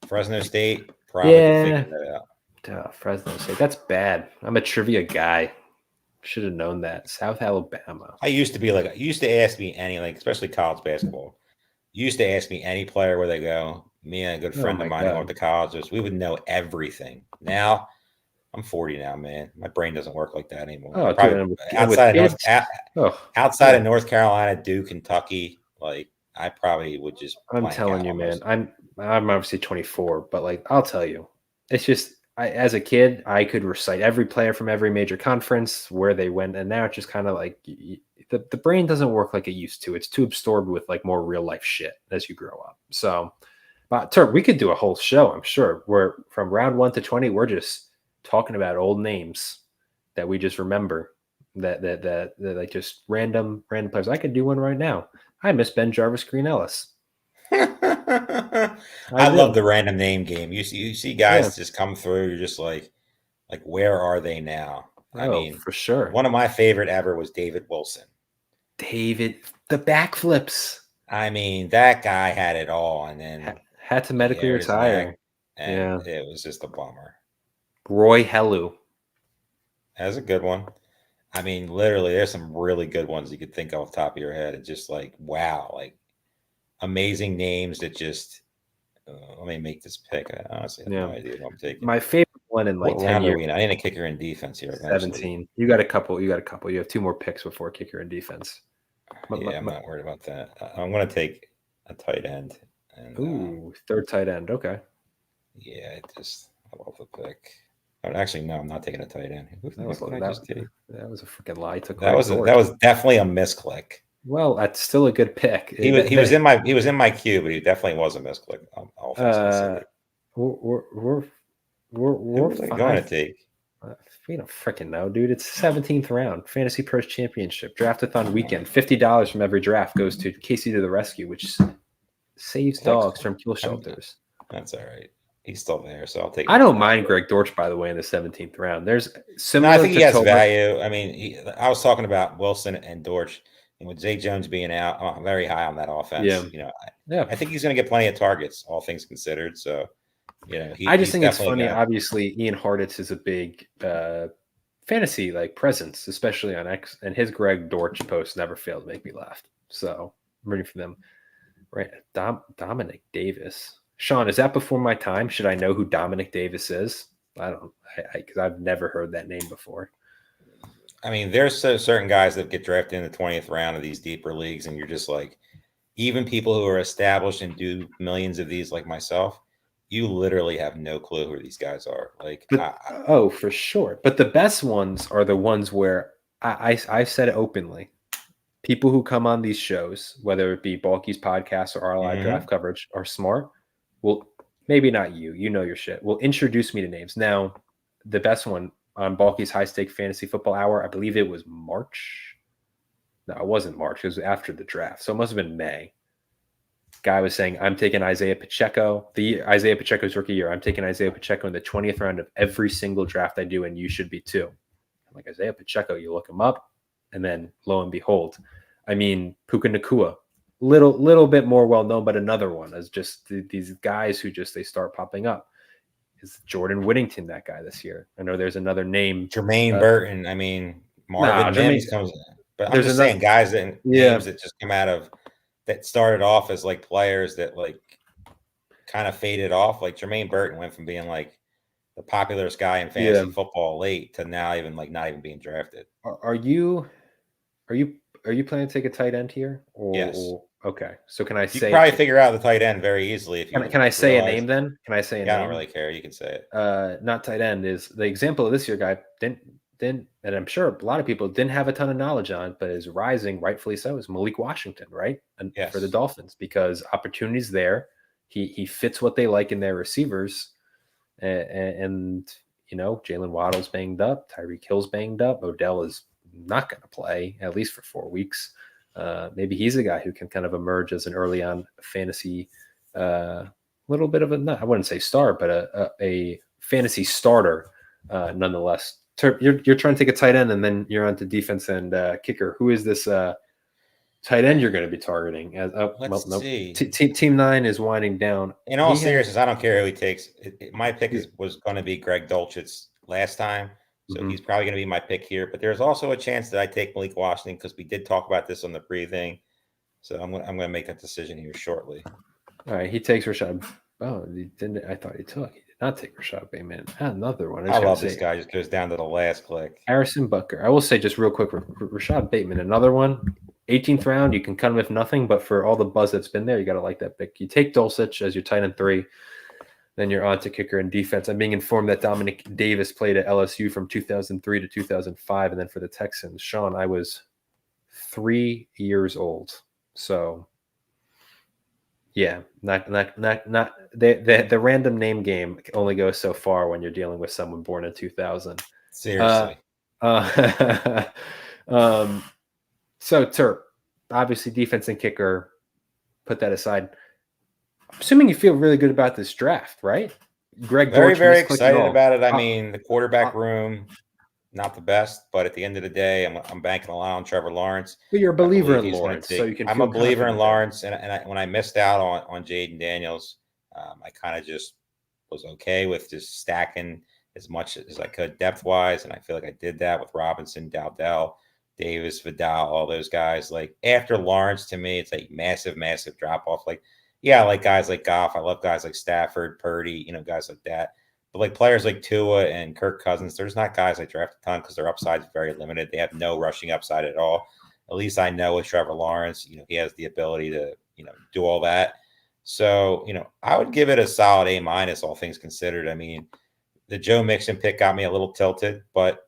Fresno State probably figured that out. Fresno State. That's bad. I'm a trivia guy. Should have known that. South Alabama. I used to be you used to ask me especially college basketball. You used to ask me any player where they go. Me and a good friend of mine who went to college, we would know everything. Now, I'm 40 now, man. My brain doesn't work like that anymore. Oh, outside of North Carolina, Duke, Kentucky, I probably would just. I'm telling you, man. I'm obviously 24, but I'll tell you, it's just as a kid, I could recite every player from every major conference where they went, and now it's just kind of the brain doesn't work like it used to. It's too absorbed with more real life shit as you grow up. So, but Turk, we could do a whole show. I'm sure where from round 1 to 20, we're just talking about old names that we just remember that just random players. I could do one right now. I miss Ben Jarvis Green Ellis. I love the random name game. You see guys just come through. You're just like where are they now? I mean, for sure. One of my favorite ever was David Wilson. The backflips. I mean, that guy had it all, and then had to medically retire. And it was just a bummer. Roy Helu. That's a good one. I mean, literally, there's some really good ones you could think of off the top of your head. It's just wow, amazing names that just. Let me make this pick. I honestly have no idea what I'm taking. My favorite one in 10 years. I need a kicker in defense here. Eventually. 17. You got a couple. You have 2 more picks before kicker in defense. I'm not worried about that. I'm going to take a tight end. And, third tight end. Okay. Yeah, I love the pick. Actually, no, I'm not taking a tight end. That was a freaking lie. That was definitely a misclick. Well, that's still a good pick. He was in my queue, but he definitely was a misclick. We're going to take. We don't freaking know, dude. It's 17th round, FantasyPros Championship, Draft-A-Thon weekend. $50 from every draft goes to Casey to the rescue, which saves dogs from kill shelters. That's all right. He's still there, so I'll take. I don't mind Greg Dortch, by the way, in the 17th round. There's similar. I think he has value. I mean, I was talking about Wilson and Dortch, and with Zay Jones being out, I'm very high on that offense. Yeah. I think he's going to get plenty of targets, all things considered. So, I just think it's funny. Obviously, Ian Hartitz is a big fantasy presence, especially on X, and his Greg Dortch post never failed to make me laugh. So I'm rooting for them. Right, Dominic Davis. Sean, is that before my time? Should I know who Dominic Davis is? I don't, because I've never heard that name before. I mean, there's certain guys that get drafted in the 20th round of these deeper leagues, and you're just like, even people who are established and do millions of these, like myself, you literally have no clue who these guys are. Oh, for sure. But the best ones are the ones where I've said it openly. People who come on these shows, whether it be Balky's podcast or our live draft coverage, are smart. Well, maybe not you. You know your shit. Will introduce me to names. Now, the best one on Balky's High Stake Fantasy Football Hour, I believe it was March. No, it wasn't March. It was after the draft. So it must have been May. Guy was saying, I'm taking Isaiah Pacheco. Isaiah Pacheco's rookie year. I'm taking Isaiah Pacheco in the 20th round of every single draft I do, and you should be too. I'm like, Isaiah Pacheco, you look him up, and then lo and behold, I mean, Puka Nacua, little bit more well-known, but another one is just these guys who they start popping up. Is Jordan Whittington that guy this year? I know there's another name. Jermaine Burton. I mean, Marvin Mims comes in. But I'm just saying guys that names that just come out of that started off as players that kind of faded off. Like Jermaine Burton went from being the popularest guy in fantasy football late to now even not even being drafted. Are you planning to take a tight end here? Yes. Okay. So can I say? You can probably figure out the tight end very easily if you. Can I say a name then? Can I say a name? I don't really care. You can say it. Not tight end is the example of this year guy didn't, and I'm sure a lot of people didn't have a ton of knowledge on, but is rising, rightfully so, is Malik Washington, right? And for the Dolphins, because opportunities there, he fits what they like in their receivers, and Jalen Waddle's banged up, Tyreek Hill's banged up, Odell is not going to play at least for 4 weeks. Maybe he's a guy who can kind of emerge as an early on fantasy, little bit of I wouldn't say star, but a fantasy starter nonetheless. You're trying to take a tight end, and then you're on to defense and kicker. Who is this tight end you're going to be targeting? Let's see. Team 9 is winding down. In all seriousness, I don't care who he takes. My pick was going to be Greg Dulcich last time. So he's probably going to be my pick here. But there's also a chance that I take Malik Washington because we did talk about this on the pre-thing. So I'm going to make that decision here shortly. All right, he takes Rashad. Oh, he didn't. I thought he took. He did not take Rashad Bateman. Another one. I love this guy. Just goes down to the last click. Harrison Butker. I will say just real quick, Rashad Bateman, another one. 18th round. You can cut him if nothing, but for all the buzz that's been there, you got to like that pick. You take Dulcich as your tight end 3. Then you're on to kicker and defense. I'm being informed that Dominic Davis played at LSU from 2003 to 2005. And then for the Texans, Sean, I was 3 years old. So, yeah, not the random name game only goes so far when you're dealing with someone born in 2000. Seriously. So, Terp, obviously defense and kicker, put that aside. I'm assuming you feel really good about this draft, right? Greg, very excited about it. I mean, the quarterback room, not the best, but at the end of the day, I'm banking a lot on Trevor Lawrence. But you're a believer in Lawrence, so you can. I'm a believer in Lawrence, and when I missed out on Jaden Daniels, I kind of just was okay with just stacking as much as I could depth wise, and I feel like I did that with Robinson, Dowdle, Davis, Vidal, all those guys. After Lawrence, to me, it's massive drop off. Yeah, I like guys like Goff. I love guys like Stafford, Purdy, guys like that. But players like Tua and Kirk Cousins, there's not guys I draft a ton because their upside is very limited. They have no rushing upside at all. At least I know with Trevor Lawrence, he has the ability to, do all that. So, I would give it a solid A-, all things considered. I mean, the Joe Mixon pick got me a little tilted, but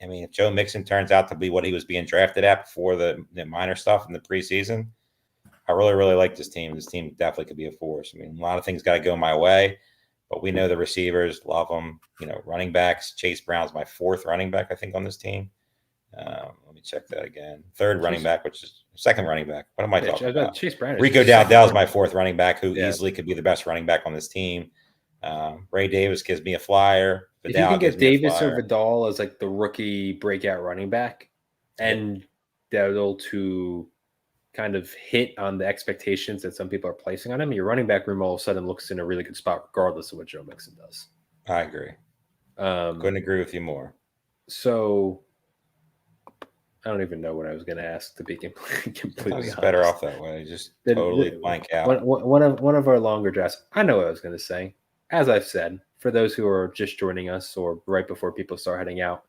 I mean, if Joe Mixon turns out to be what he was being drafted at before the minor stuff in the preseason, I really, really like this team. This team definitely could be a force. I mean, a lot of things got to go my way, but we know the receivers, love them. Running backs, Chase Brown's my 4th running back, I think, on this team. Let me check that again. 3rd running back, which is 2nd running back. What am I talking about? Chase Brown. Rico Dowdle is my 4th running back, who easily could be the best running back on this team. Ray Davis gives me a flyer. If you can get Davis or Vidal as the rookie breakout running back, and Dowdle to kind of hit on the expectations that some people are placing on him, your running back room all of a sudden looks in a really good spot, regardless of what Joe Mixon does. I agree. Couldn't agree with you more. So I don't even know what I was going to ask, to be completely honest. Better off that way. Just totally blank out. One of our longer drafts. I know what I was going to say. As I've said, for those who are just joining us or right before people start heading out,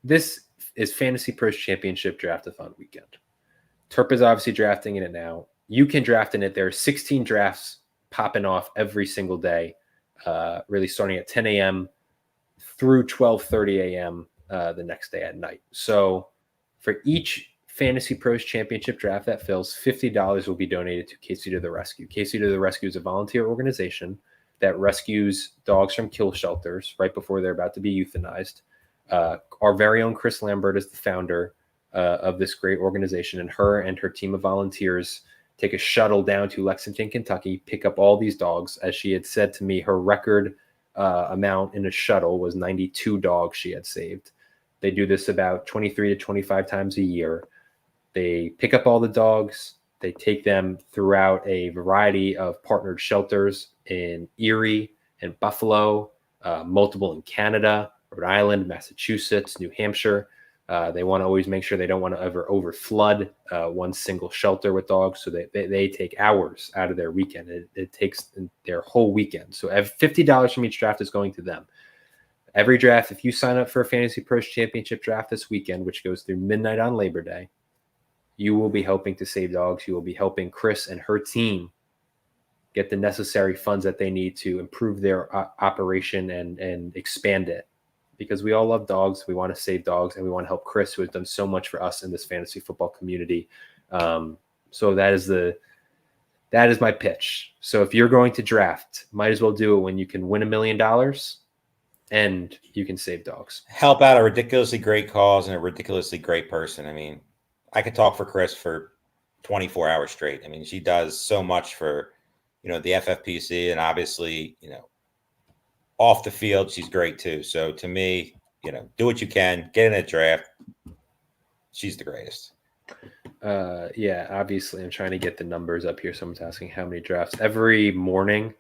this is FantasyPros Championship Draft-A-Thon weekend. Terp is obviously drafting in it now. You can draft in it. There are 16 drafts popping off every single day, really starting at 10 a.m. through 12:30 a.m. The next day at night. So for each FantasyPros Championship draft that fills, $50 will be donated to KC to the Rescue. KC to the Rescue is a volunteer organization that rescues dogs from kill shelters right before they're about to be euthanized. Our very own Chris Lambert is the founder of this great organization, and her team of volunteers take a shuttle down to Lexington, Kentucky, pick up all these dogs. As she had said to me, her record amount in a shuttle was 92 dogs she had saved. They do this about 23 to 25 times a year. They pick up all the dogs. They take them throughout a variety of partnered shelters in Erie and Buffalo, multiple in Canada, Rhode Island, Massachusetts, New Hampshire. They want to always make sure they don't want to ever over flood one single shelter with dogs. So they take hours out of their weekend. It takes their whole weekend. So $50 from each draft is going to them. Every draft, if you sign up for a FantasyPros Championship draft this weekend, which goes through midnight on Labor Day, you will be helping to save dogs. You will be helping Chris and her team get the necessary funds that they need to improve their operation and expand it. Because we all love dogs. We want to save dogs, and we want to help Chris, who has done so much for us in this fantasy football community. So that is my pitch. So if you're going to draft, might as well do it when you can win $1 million and you can save dogs. Help out a ridiculously great cause and a ridiculously great person. I mean, I could talk for Chris for 24 hours straight. I mean, she does so much for, the FFPC, and obviously, off the field, she's great too. So to me, do what you can, get in a draft. She's the greatest. Yeah, obviously I'm trying to get the numbers up here. Someone's asking how many drafts every morning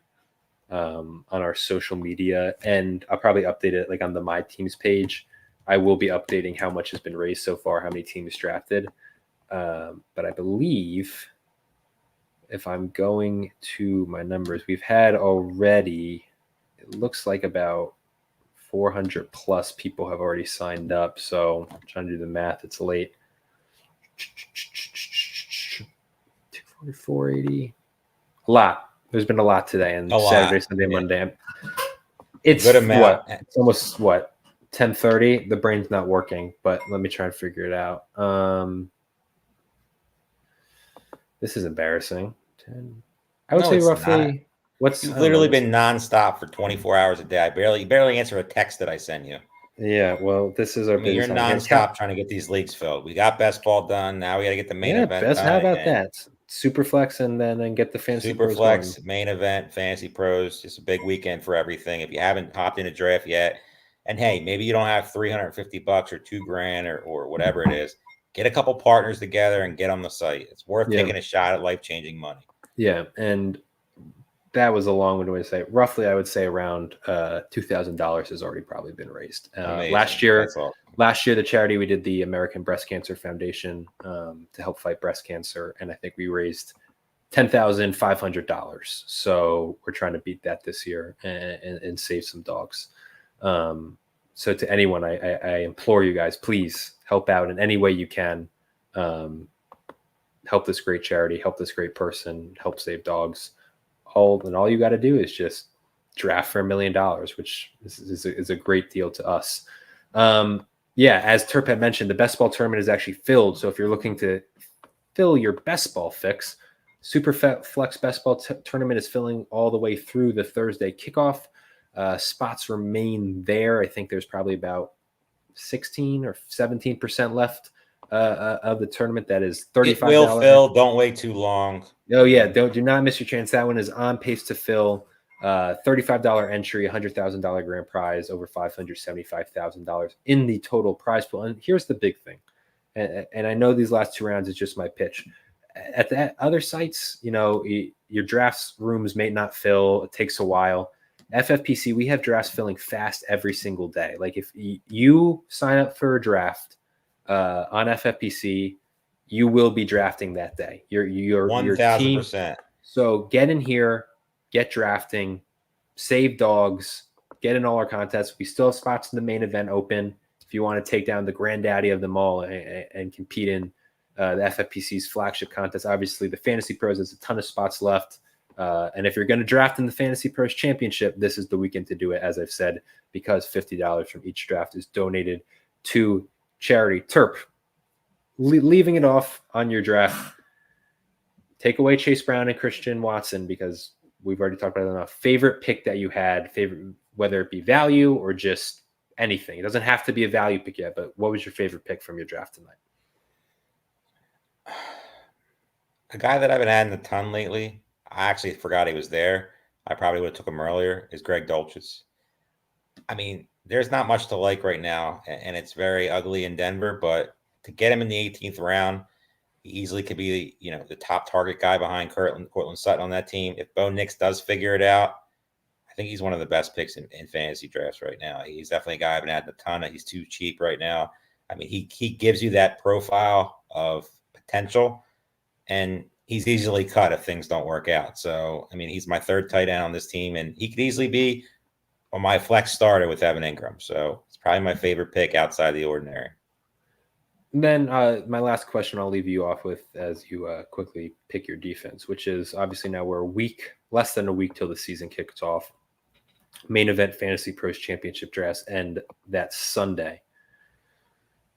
on our social media, and I'll probably update it like on the My Teams page. I will be updating how much has been raised so far, how many teams drafted. But I believe if I'm going to my numbers, we've had already, it looks like about 400 plus people have already signed up. So I'm trying to do the math. It's late. 244.80. A lot. There's been a lot today, and Saturday, Sunday, Monday. It's good amount. It's almost 10:30. The brain's not working, but let me try and figure it out. This is embarrassing. I would say roughly. You've literally been nonstop for 24 hours a day. I barely answer a text that I send you. Yeah, well, this is our. You're nonstop trying to get these leagues filled. We got best ball done. Now we got to get the main event. How about that? Superflex and then get the fantasy Superflex main event, Fantasy Pros. It's a big weekend for everything. If you haven't hopped in a draft yet, and hey, maybe you don't have $350 or $2,000 or whatever it is, get a couple partners together and get on the site. It's worth taking a shot at life-changing money. Yeah, and that was a long way to say. Roughly, I would say around $2,000 has already probably been raised. Last year, the charity we did, the American Breast Cancer Foundation, to help fight breast cancer, and I think we raised $10,500. So we're trying to beat that this year and save some dogs. So to anyone, I implore you guys, please help out in any way you can. Help this great charity, help this great person, help save dogs. All you got to do is just draft for $1 million, which is a great deal to us. As Terp had mentioned, the best ball tournament is actually filled. So if you're looking to fill your best ball fix, Superflex best ball tournament is filling all the way through the Thursday kickoff. Spots remain there. I think there's probably about 16 or 17% left of the tournament. That is $35. It will fill. Don't wait too long. Oh yeah, do not miss your chance. That one is on pace to fill. $35 entry, $100,000 grand prize, over $575,000 in the total prize pool. And here's the big thing: and I know these last 2 rounds is just my pitch. At the other sites, your drafts rooms may not fill. It takes a while. FFPC, we have drafts filling fast every single day. Like if you sign up for a draft on FFPC, you will be drafting that day. Your 1,000%. So get in here, get drafting, save dogs, get in all our contests. We still have spots in the main event open. If you want to take down the granddaddy of them all and compete in the FFPC's flagship contest, obviously the Fantasy Pros has a ton of spots left. And if you're going to draft in the Fantasy Pros Championship, this is the weekend to do it, as I've said, because $50 from each draft is donated to charity. Terp, leaving it off on your draft, take away Chase Brown and Christian Watson because we've already talked about it enough. Favorite pick that you had, whether it be value or just anything. It doesn't have to be a value pick yet, but what was your favorite pick from your draft tonight? A guy that I've been adding a ton lately, I actually forgot he was there. I probably would have took him earlier, is Greg Dulcich. I mean, there's not much to like right now, and it's very ugly in Denver, but to get him in the 18th round, he easily could be, the top target guy behind Cortland Sutton on that team. If Bo Nix does figure it out, I think he's one of the best picks in fantasy drafts right now. He's definitely a guy I've been adding a ton of. He's too cheap right now. I mean, he gives you that profile of potential, and he's easily cut if things don't work out. So, I mean, he's my third tight end on this team, and he could easily be on my flex starter with Evan Ingram. So it's probably my favorite pick outside the ordinary. And then my last question I'll leave you off with as you quickly pick your defense, which is obviously now we're less than a week till the season kicks off. Main event Fantasy Pros Championship drafts end that Sunday.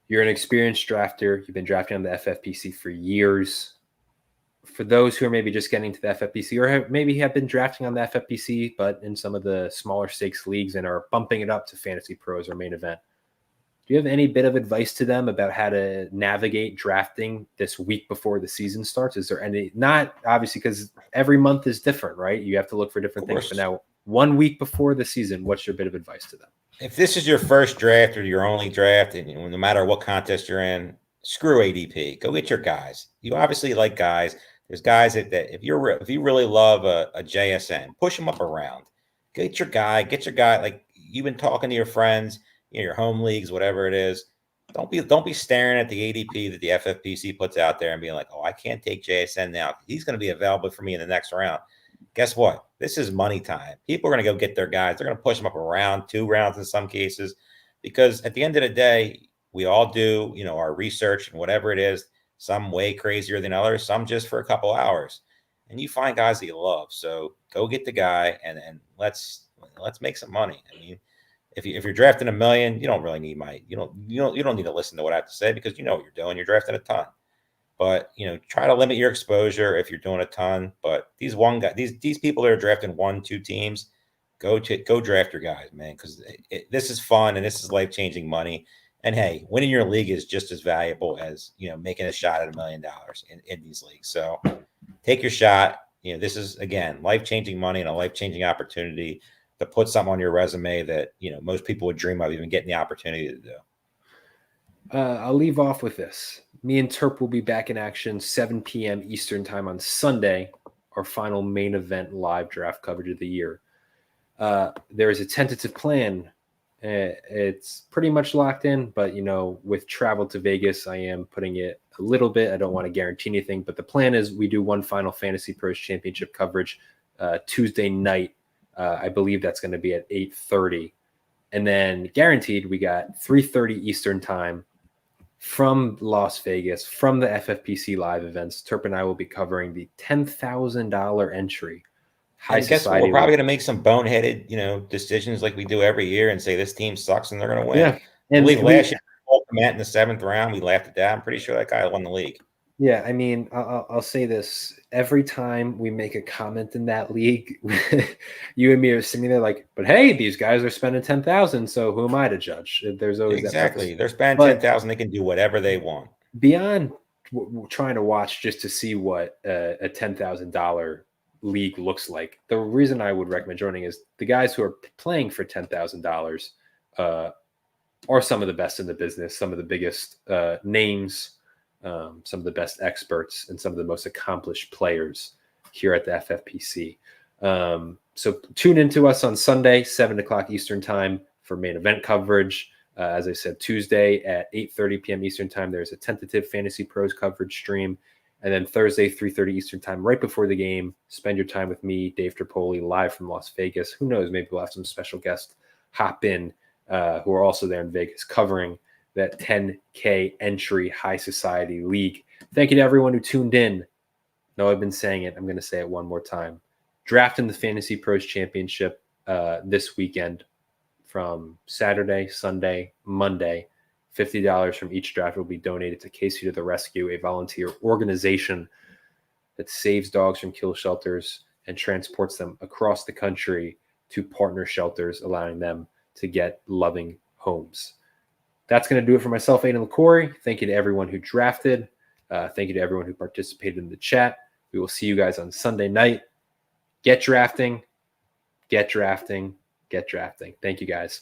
You're an experienced drafter. You've been drafting on the FFPC for years. For those who are maybe just getting to the FFPC or maybe have been drafting on the FFPC, but in some of the smaller stakes leagues and are bumping it up to Fantasy Pros or main event, do you have any bit of advice to them about how to navigate drafting this week before the season starts? Is there any, not obviously because every month is different, right? You have to look for different things. But now 1 week before the season, what's your bit of advice to them? If this is your first draft or your only draft, and no matter what contest you're in, screw ADP. Go get your guys. You obviously like guys. There's guys that if you really love a JSN, push them up around. Get your guy. Like you've been talking to your friends, your home leagues, whatever it is. Don't be staring at the ADP that the FFPC puts out there and being like, oh, I can't take JSN now. He's going to be available for me in the next round. Guess what? This is money time. People are going to go get their guys. They're going to push them up around 2 rounds in some cases, because at the end of the day, we all do, our research and whatever it is. Some way crazier than others, some just for a couple hours. And you find guys that you love. So go get the guy and let's make some money. I mean, if you're drafting $1 million, you don't really need you don't need to listen to what I have to say, because you know what you're doing. You're drafting a ton. But try to limit your exposure if you're doing a ton. But these people that are drafting 1-2 teams, go draft your guys, man, because this is fun and this is life-changing money. And hey, winning your league is just as valuable as making a shot at $1 million in these leagues. So take your shot. This is again life-changing money and a life-changing opportunity to put something on your resume that most people would dream of even getting the opportunity to do. I'll leave off with this. Me and Terp will be back in action 7 p.m. Eastern time on Sunday, our final main event live draft coverage of the year. There is a tentative plan. It's pretty much locked in, but with travel to Vegas, I am putting it a little bit. I don't want to guarantee anything, but the plan is we do one final Fantasy Pros Championship coverage Tuesday night. I believe that's going to be at 8:30, and then guaranteed we got 3:30 Eastern time from Las Vegas, from the FFPC live events. Terp and I will be covering the $10,000 entry. And guess what? We're probably going to make some boneheaded, decisions like we do every year and say this team sucks and they're going to win. Yeah. And last year, in the 7th round, we laughed at that. I'm pretty sure that guy won the league. Yeah, I mean, I'll say this. Every time we make a comment in that league, you and me are sitting there like, but hey, these guys are spending $10,000, so who am I to judge? There's always exactly. They're spending $10,000. They can do whatever they want. Beyond trying to watch just to see what a $10,000 league looks like, the reason I would recommend joining is the guys who are playing for $10,000 are some of the best in the business, some of the biggest names, some of the best experts, and some of the most accomplished players here at the FFPC. So tune into us on Sunday, 7 o'clock Eastern time for main event coverage. As I said, Tuesday at 8:30 p.m. Eastern time, there's a tentative Fantasy Pros coverage stream. And then Thursday, 3:30 Eastern time, right before the game, spend your time with me, Dave Tripoli, live from Las Vegas. Who knows, maybe we'll have some special guests hop in who are also there in Vegas covering that 10K entry high society league. Thank you to everyone who tuned in. No, I've been saying it. I'm going to say it one more time. Drafting the Fantasy Pros Championship this weekend from Saturday, Sunday, Monday. $50 from each draft will be donated to KC to the Rescue, a volunteer organization that saves dogs from kill shelters and transports them across the country to partner shelters, allowing them to get loving homes. That's going to do it for myself, Aiden LaCorey. Thank you to everyone who drafted. Thank you to everyone who participated in the chat. We will see you guys on Sunday night. Get drafting, get drafting, get drafting. Thank you, guys.